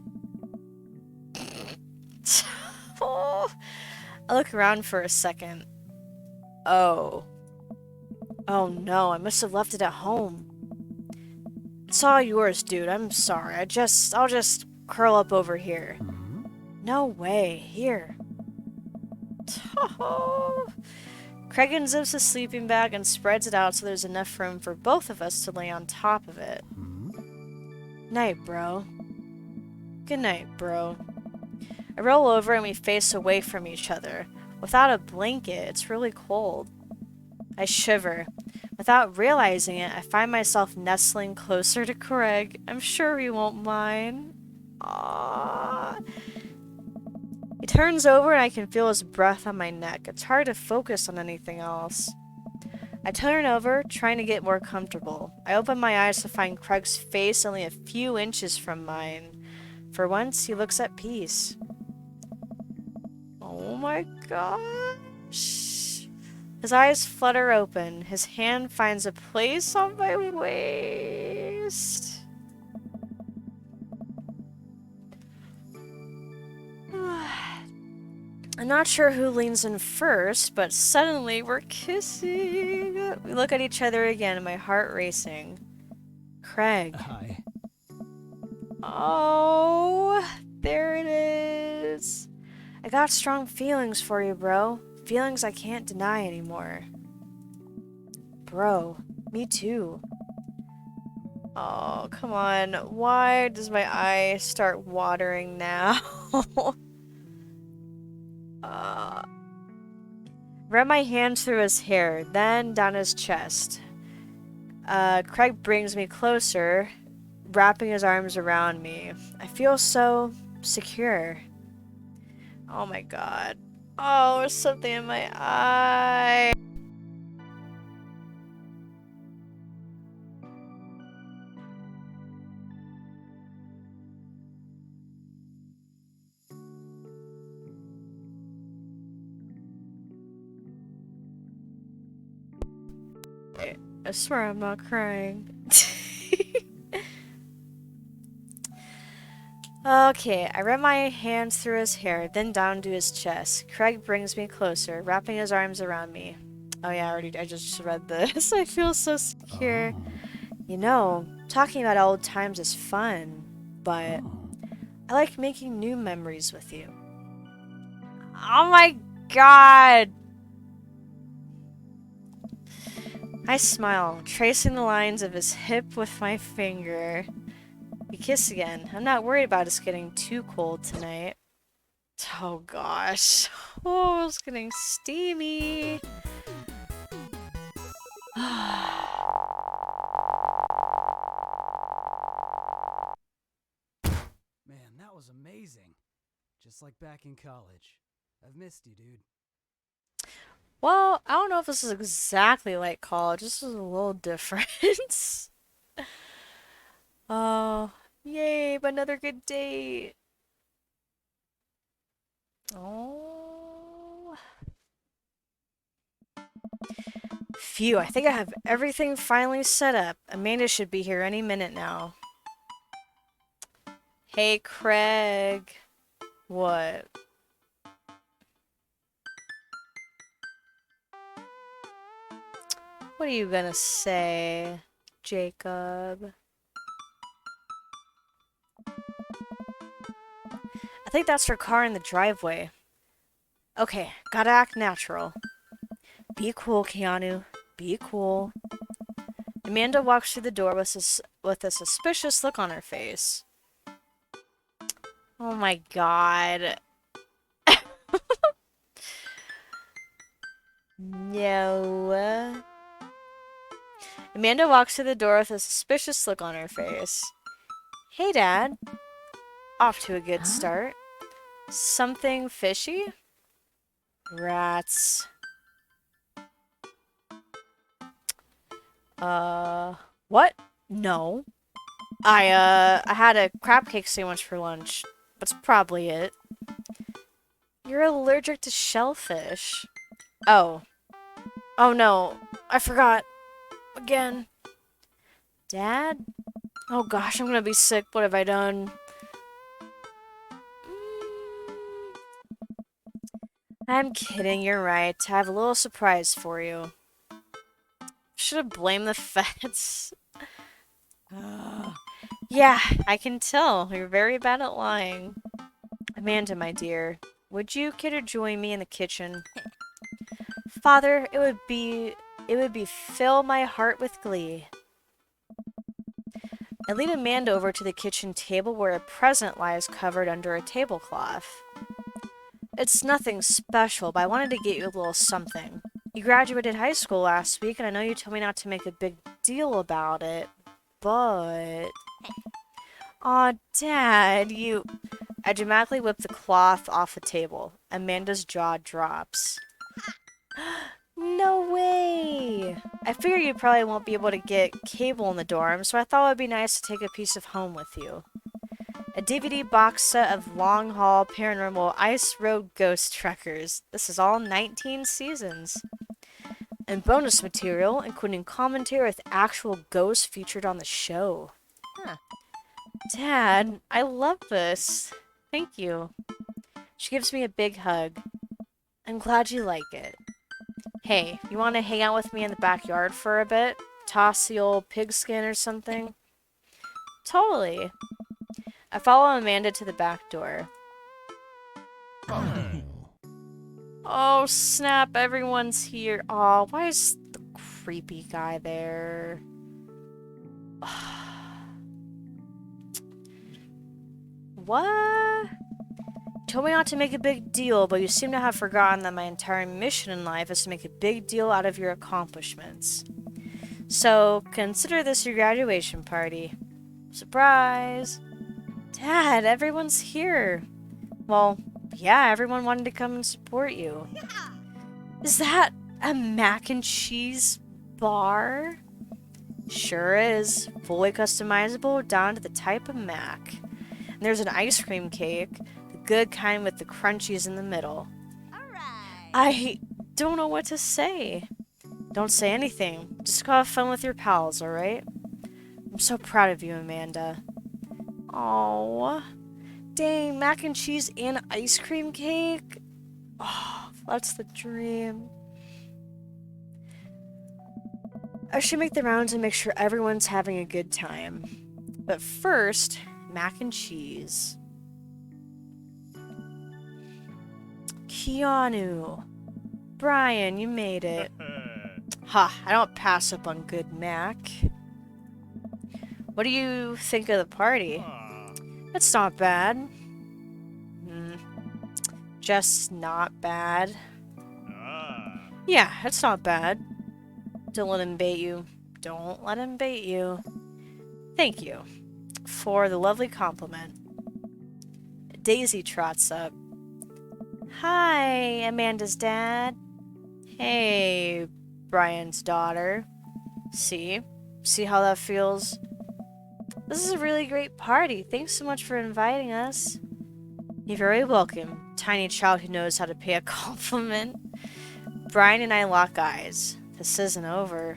Oh. I look around for a second. Oh. Oh no, I must have left it at home. It's all yours, dude. I'm sorry. I'll just curl up over here. No way. Here. Craig unzips the sleeping bag and spreads it out so there's enough room for both of us to lay on top of it. Night, bro. Good night, bro. I roll over and we face away from each other. Without a blanket, it's really cold. I shiver. Without realizing it, I find myself nestling closer to Craig. I'm sure he won't mind. Aww. He turns over and I can feel his breath on my neck. It's hard to focus on anything else. I turn over, trying to get more comfortable. I open my eyes to find Craig's face only a few inches from mine. For once, he looks at peace. Oh my gosh. His eyes flutter open. His hand finds a place on my waist. I'm not sure who leans in first, but suddenly we're kissing. We look at each other again, my heart racing. Craig. Hi. Oh, there it is. I got strong feelings for you, bro. Feelings I can't deny anymore. Bro, me too. Oh, come on. Why does my eye start watering now? Ran my hand through his hair, then down his chest. Craig brings me closer, wrapping his arms around me. I feel so secure. Oh my god. Oh, there's something in my eye. I swear I'm not crying. Okay, I run my hands through his hair, then down to his chest. Craig brings me closer, wrapping his arms around me. Oh yeah, I just read this. I feel so secure. Oh. You know, talking about old times is fun, but I like making new memories with you. Oh my god! I smile, tracing the lines of his hip with my finger. We kiss again. I'm not worried about us getting too cold tonight. Oh gosh. Oh, it's getting steamy. Man, that was amazing. Just like back in college. I've missed you, dude. Well, I don't know if this is exactly like college. This is a little different. Oh, yay, but another good date. Oh. Phew, I think I have everything finally set up. Amanda should be here any minute now. Hey, Craig. What? What are you gonna say, Jacob? I think that's her car in the driveway. Okay, gotta act natural. Be cool, Keanu. Be cool. Amanda walks through the door with a suspicious look on her face. Oh my god. No. Amanda walks through the door with a suspicious look on her face. Hey, Dad. Off to a good start. Something fishy? Rats. What? No. I had a crab cake sandwich for lunch. That's probably it. You're allergic to shellfish. Oh. Oh no. I forgot. Again. Dad? Oh gosh, I'm gonna be sick. What have I done? I'm kidding, you're right. I have a little surprise for you. Should have blamed the feds. Yeah, I can tell. You're very bad at lying. Amanda, my dear, would you care to join me in the kitchen? Father, it would be fill my heart with glee. I lead Amanda over to the kitchen table where a present lies covered under a tablecloth. It's nothing special, but I wanted to get you a little something. You graduated high school last week, and I know you told me not to make a big deal about it, but... Aw, Dad, you... I dramatically whip the cloth off the table. Amanda's jaw drops. No way! I figure you probably won't be able to get cable in the dorm, so I thought it would be nice to take a piece of home with you. A DVD box set of Long Haul Paranormal Ice Road Ghost Trekkers. This is all 19 seasons. And bonus material, including commentary with actual ghosts featured on the show. Huh. Dad, I love this. Thank you. She gives me a big hug. I'm glad you like it. Hey, you want to hang out with me in the backyard for a bit? Toss the old pigskin or something? Totally. I follow Amanda to the back door. Oh, snap, everyone's here. Oh, why is the creepy guy there? What? You told me not to make a big deal, but you seem to have forgotten that my entire mission in life is to make a big deal out of your accomplishments. So, consider this your graduation party. Surprise! Dad, everyone's here. Well, yeah, everyone wanted to come and support you. Is that a mac and cheese bar? Sure is. Fully customizable down to the type of mac. And there's an ice cream cake, the good kind with the crunchies in the middle. Alright. I don't know what to say. Don't say anything. Just go have fun with your pals, alright? I'm so proud of you, Amanda. Oh, dang, mac and cheese and ice cream cake? Oh, that's the dream. I should make the rounds and make sure everyone's having a good time. But first, mac and cheese. Keanu. Brian, you made it. Ha, I don't pass up on good mac. What do you think of the party? It's not bad. Just not bad. Yeah, it's not bad. Don't let him bait you. Don't let him bait you. Thank you for the lovely compliment. Daisy trots up. Hi, Amanda's dad. Hey, Brian's daughter. See? See how that feels? This is a really great party. Thanks so much for inviting us. You're very welcome, tiny child who knows how to pay a compliment. Brian and I lock eyes. This isn't over.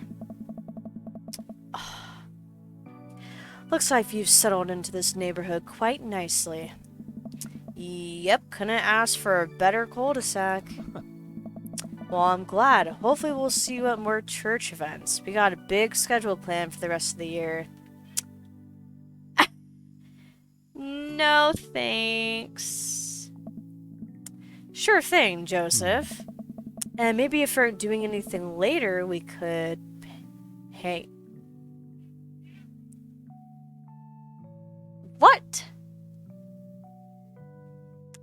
Looks like you've settled into this neighborhood quite nicely. Yep, couldn't ask for a better cul-de-sac. Well, I'm glad. Hopefully we'll see you at more church events. We got a big schedule planned for the rest of the year. No, thanks. Sure thing, Joseph. And maybe if we're doing anything later, we could... Hey. What?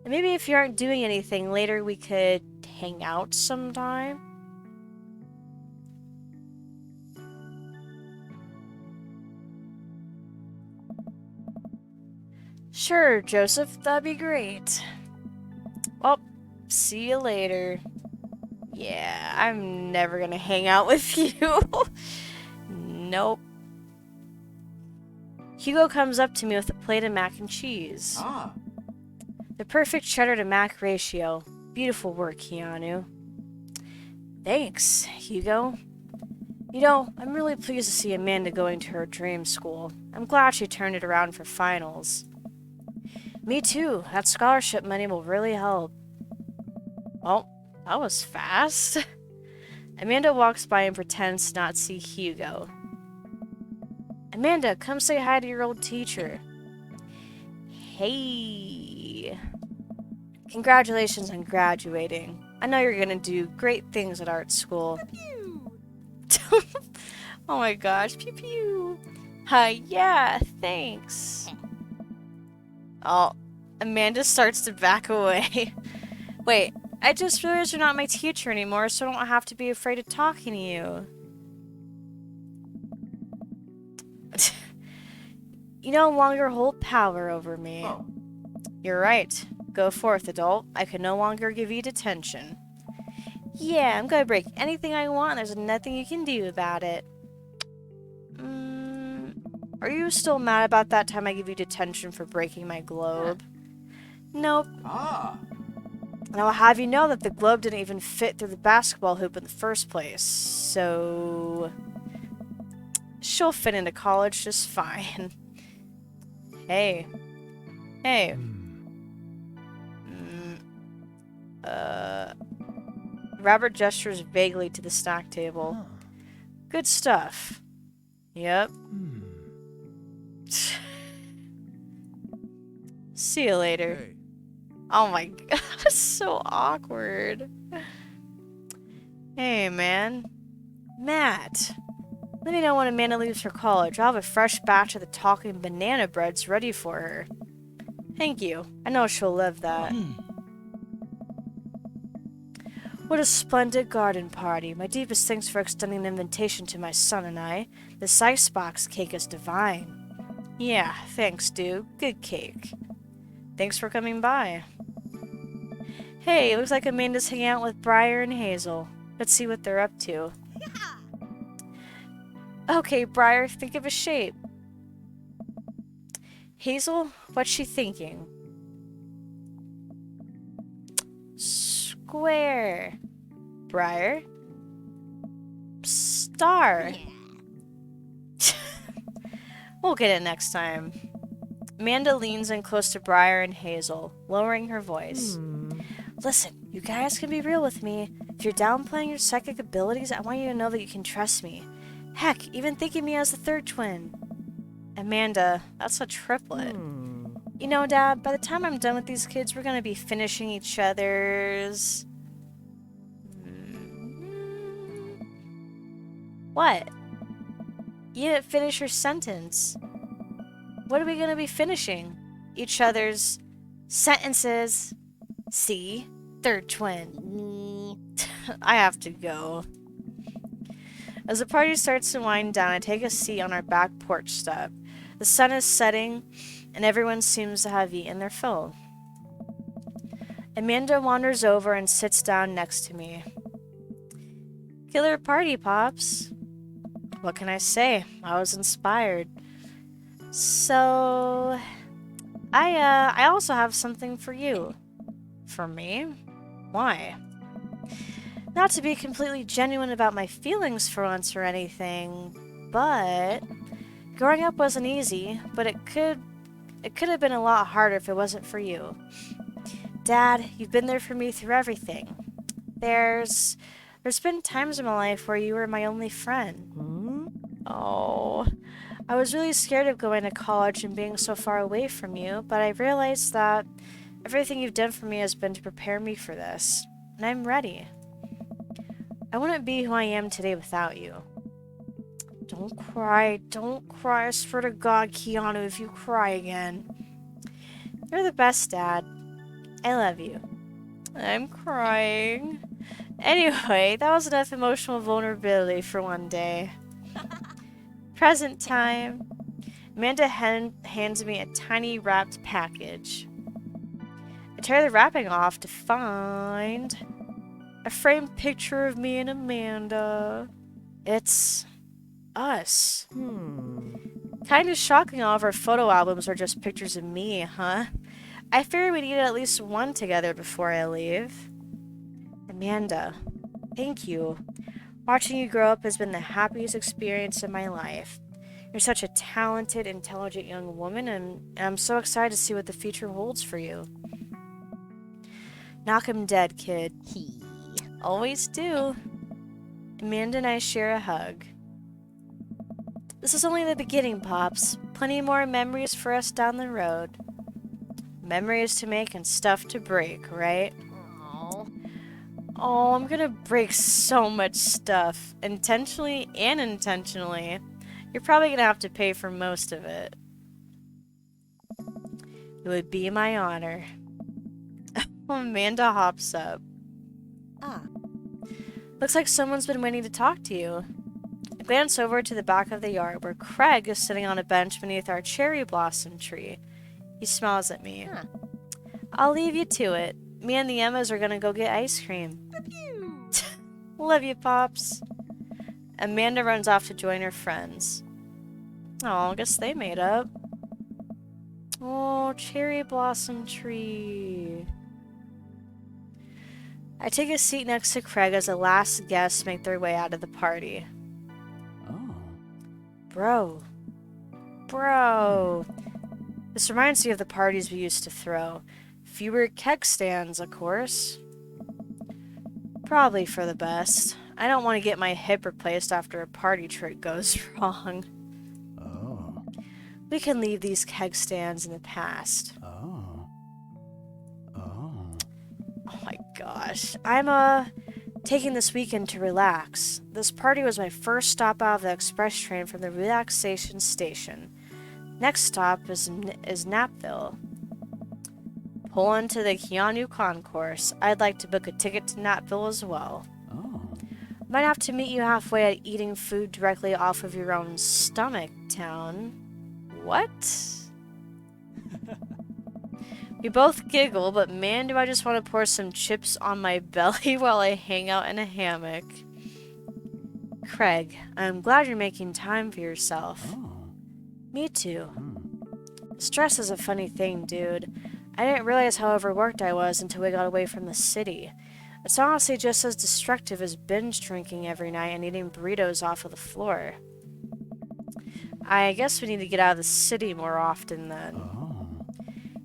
And maybe if you aren't doing anything later, we could hang out sometime? Sure, Joseph, that'd be great. Well, see you later. Yeah, I'm never gonna hang out with you. Nope. Hugo comes up to me with a plate of mac and cheese. Ah. The perfect cheddar to mac ratio. Beautiful work, Keanu. Thanks, Hugo. You know, I'm really pleased to see Amanda going to her dream school. I'm glad she turned it around for finals. Me too. That scholarship money will really help. Well, that was fast. Amanda walks by and pretends to not see Hugo. Amanda, come say hi to your old teacher. Hey. Congratulations on graduating. I know you're gonna do great things at art school. Pew. Oh my gosh, pew pew. Yeah, thanks. Oh, Amanda starts to back away. Wait, I just realized you're not my teacher anymore, so I don't have to be afraid of talking to you. You no longer hold power over me. Oh. You're right. Go forth, adult. I can no longer give you detention. Yeah, I'm gonna break anything I want, and there's nothing you can do about it. Are you still mad about that time I gave you detention for breaking my globe? Nope. Ah. And I'll have you know that the globe didn't even fit through the basketball hoop in the first place, so... she'll fit into college just fine. Hey. Hey. Robert gestures vaguely to the snack table. Huh. Good stuff. Yep. See you later. Hey, Oh my god, so awkward. Hey, man. Matt. Let me know when Amanda leaves for college. I'll have a fresh batch of the talking banana breads ready for her. Thank you. I know she'll love that. What a splendid garden party. My deepest thanks for extending the invitation to my son and I. This icebox cake is divine. Yeah, thanks, dude. Good cake. Thanks for coming by. Hey, looks like Amanda's hanging out with Briar and Hazel. Let's see what they're up to. Okay, Briar, think of a shape. Hazel, what's she thinking? Square. Briar. Star. We'll get it next time. Amanda leans in close to Briar and Hazel, lowering her voice. Listen, you guys can be real with me. If you're downplaying your psychic abilities, I want you to know that you can trust me. Heck, even thinking me as the third twin. Amanda, that's a triplet. You know, Dad, by the time I'm done with these kids, we're gonna be finishing each other's... What? You didn't finish your sentence. What are we gonna be finishing? Each other's sentences. See? Third twin. I have to go. As the party starts to wind down, I take a seat on our back porch step. The sun is setting, and everyone seems to have eaten their fill. Amanda wanders over and sits down next to me. Killer party, Pops. What can I say? I was inspired. So, I also have something for you. For me? Why? Not to be completely genuine about my feelings for once or anything, but growing up wasn't easy, but it could have been a lot harder if it wasn't for you. Dad, you've been there for me through everything. There's been times in my life where you were my only friend. Oh, I was really scared of going to college and being so far away from you, but I realized that everything you've done for me has been to prepare me for this, and I'm ready. I wouldn't be who I am today without you. Don't cry, I swear to God, Keanu, if you cry again. You're the best, Dad. I love you. I'm crying. Anyway, that was enough emotional vulnerability for one day. Present time. Amanda hands me a tiny wrapped package. I tear the wrapping off to find a framed picture of me and Amanda. It's us. Kinda shocking all of our photo albums are just pictures of me, huh? I figured we needed at least one together before I leave. Amanda, thank you. Watching you grow up has been the happiest experience of my life. You're such a talented, intelligent young woman, and I'm so excited to see what the future holds for you. Knock 'em dead, kid. Always do. Amanda and I share a hug. This is only the beginning, Pops. Plenty more memories for us down the road. Memories to make and stuff to break, right? Oh, I'm gonna break so much stuff. Intentionally and unintentionally. You're probably gonna have to pay for most of it. It would be my honor. Amanda hops up. Ah. Looks like someone's been waiting to talk to you. I glance over to the back of the yard where Craig is sitting on a bench beneath our cherry blossom tree. He smiles at me. Huh. I'll leave you to it. Me and the Emmas are gonna go get ice cream. Love you, Pops. Amanda runs off to join her friends. Oh, I guess they made up. Oh, cherry blossom tree. I take a seat next to Craig as the last guests make their way out of the party. Oh. Bro. Bro. This reminds me of the parties we used to throw. Fewer keg stands, of course. Probably for the best. I don't want to get my hip replaced after a party trick goes wrong. Oh. We can leave these keg stands in the past. Oh. Oh. Oh my gosh. I'm taking this weekend to relax. This party was my first stop out of the express train from the relaxation station. Next stop is Napville. Pull into the Keanu concourse. I'd like to book a ticket to Napville as well. Oh. Might have to meet you halfway at eating food directly off of your own stomach, town. What? We both giggle, but man, do I just want to pour some chips on my belly while I hang out in a hammock. Craig, I'm glad you're making time for yourself. Oh. Me too. Hmm. Stress is a funny thing, dude. I didn't realize how overworked I was until we got away from the city. It's honestly just as destructive as binge drinking every night and eating burritos off of the floor. I guess we need to get out of the city more often then. Oh.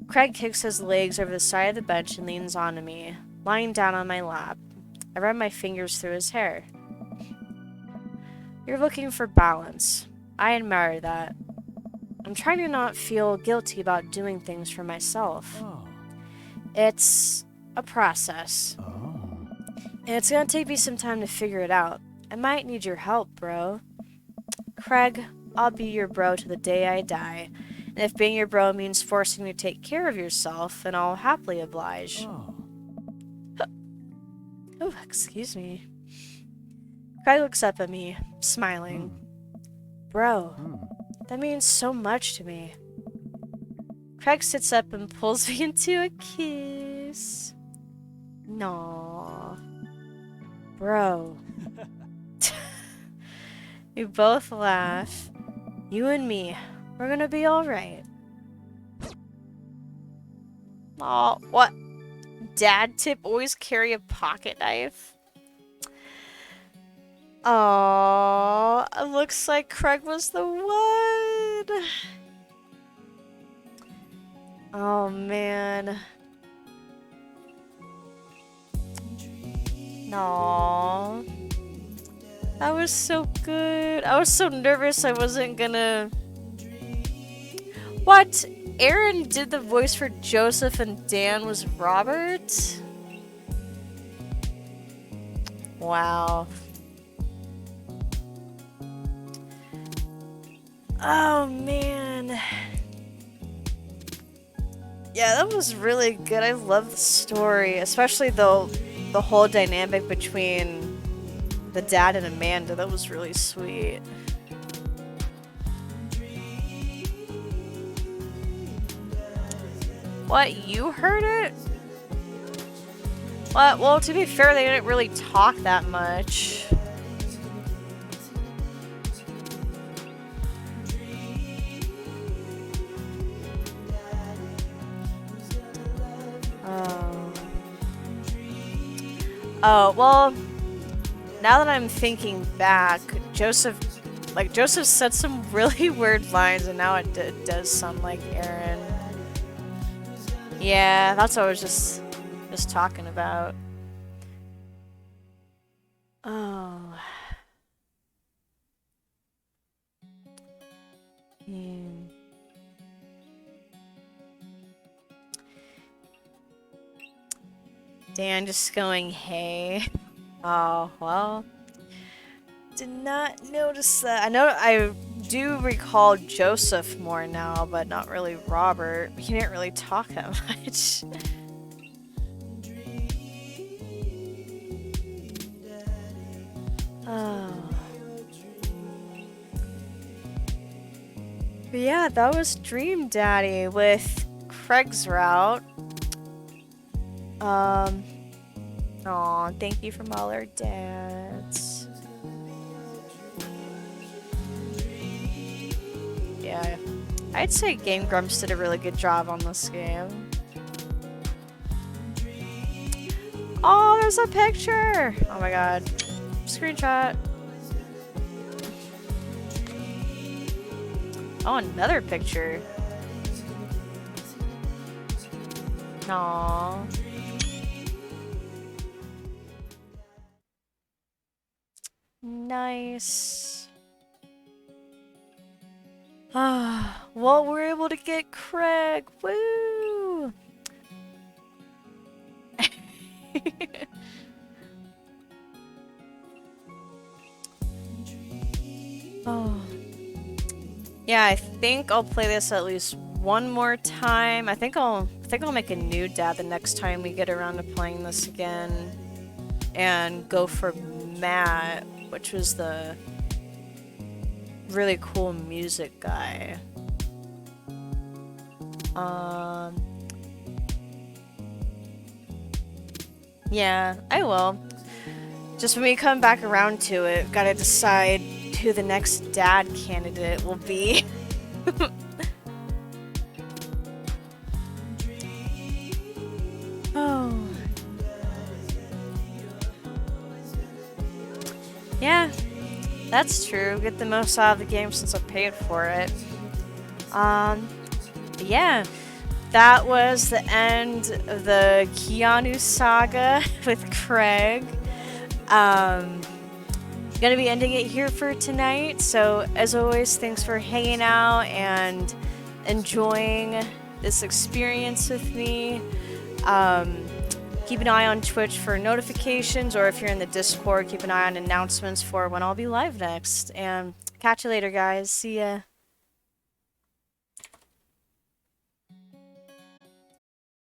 Craig kicks his legs over the side of the bench and leans onto me, lying down on my lap. I run my fingers through his hair. You're looking for balance. I admire that. I'm trying to not feel guilty about doing things for myself. Oh. It's a process. Oh. And it's gonna take me some time to figure it out. I might need your help, bro. Craig, I'll be your bro to the day I die. And if being your bro means forcing you to take care of yourself, then I'll happily oblige. Oh. Oh, excuse me. Craig looks up at me, smiling. Bro, Hmm. that means so much to me. Craig sits up and pulls me into a kiss. Aww. Bro. We both laugh. You and me, we're gonna be alright. Aw, what? Dad tip always carry a pocket knife? Aww, it looks like Craig was the one. Oh man. Aww. That was so good. I was so nervous I wasn't gonna... What? Aaron did the voice for Joseph and Dan was Robert? Wow. Oh man. Yeah, that was really good. I love the story, especially the whole dynamic between the dad and Amanda. That was really sweet. What, you heard it? What? Well, to be fair, they didn't really talk that much. Oh, well, now that I'm thinking back, Joseph said some really weird lines, and now it does sound like Aaron. Yeah, that's what I was just talking about. Oh. Dan just going, hey. Oh, well. Did not notice that. I know I do recall Joseph more now, but not really Robert. He didn't really talk that much. Oh. But yeah, that was Dream Daddy with Craig's route. Aw, thank you from all our dads. Yeah, I'd say Game Grumps did a really good job on this game. Oh, there's a picture! Oh my god. Screenshot. Oh, another picture. Aww. Nice. Ah, well, we're able to get Craig. Woo! Oh. Yeah, I think I'll play this at least one more time. I think I'll make a new dad the next time we get around to playing this again. And go for Matt, which was the really cool music guy. Yeah, I will. Just when we come back around to it, gotta decide who the next dad candidate will be. Oh. Yeah, that's true. Get the most out of the game since I paid for it. Yeah, that was the end of the Keanu saga with Craig. Gonna be ending it here for tonight. So as always, thanks for hanging out and enjoying this experience with me. Keep an eye on Twitch for notifications, or if you're in the Discord, keep an eye on announcements for when I'll be live next. And catch you later, guys. See ya.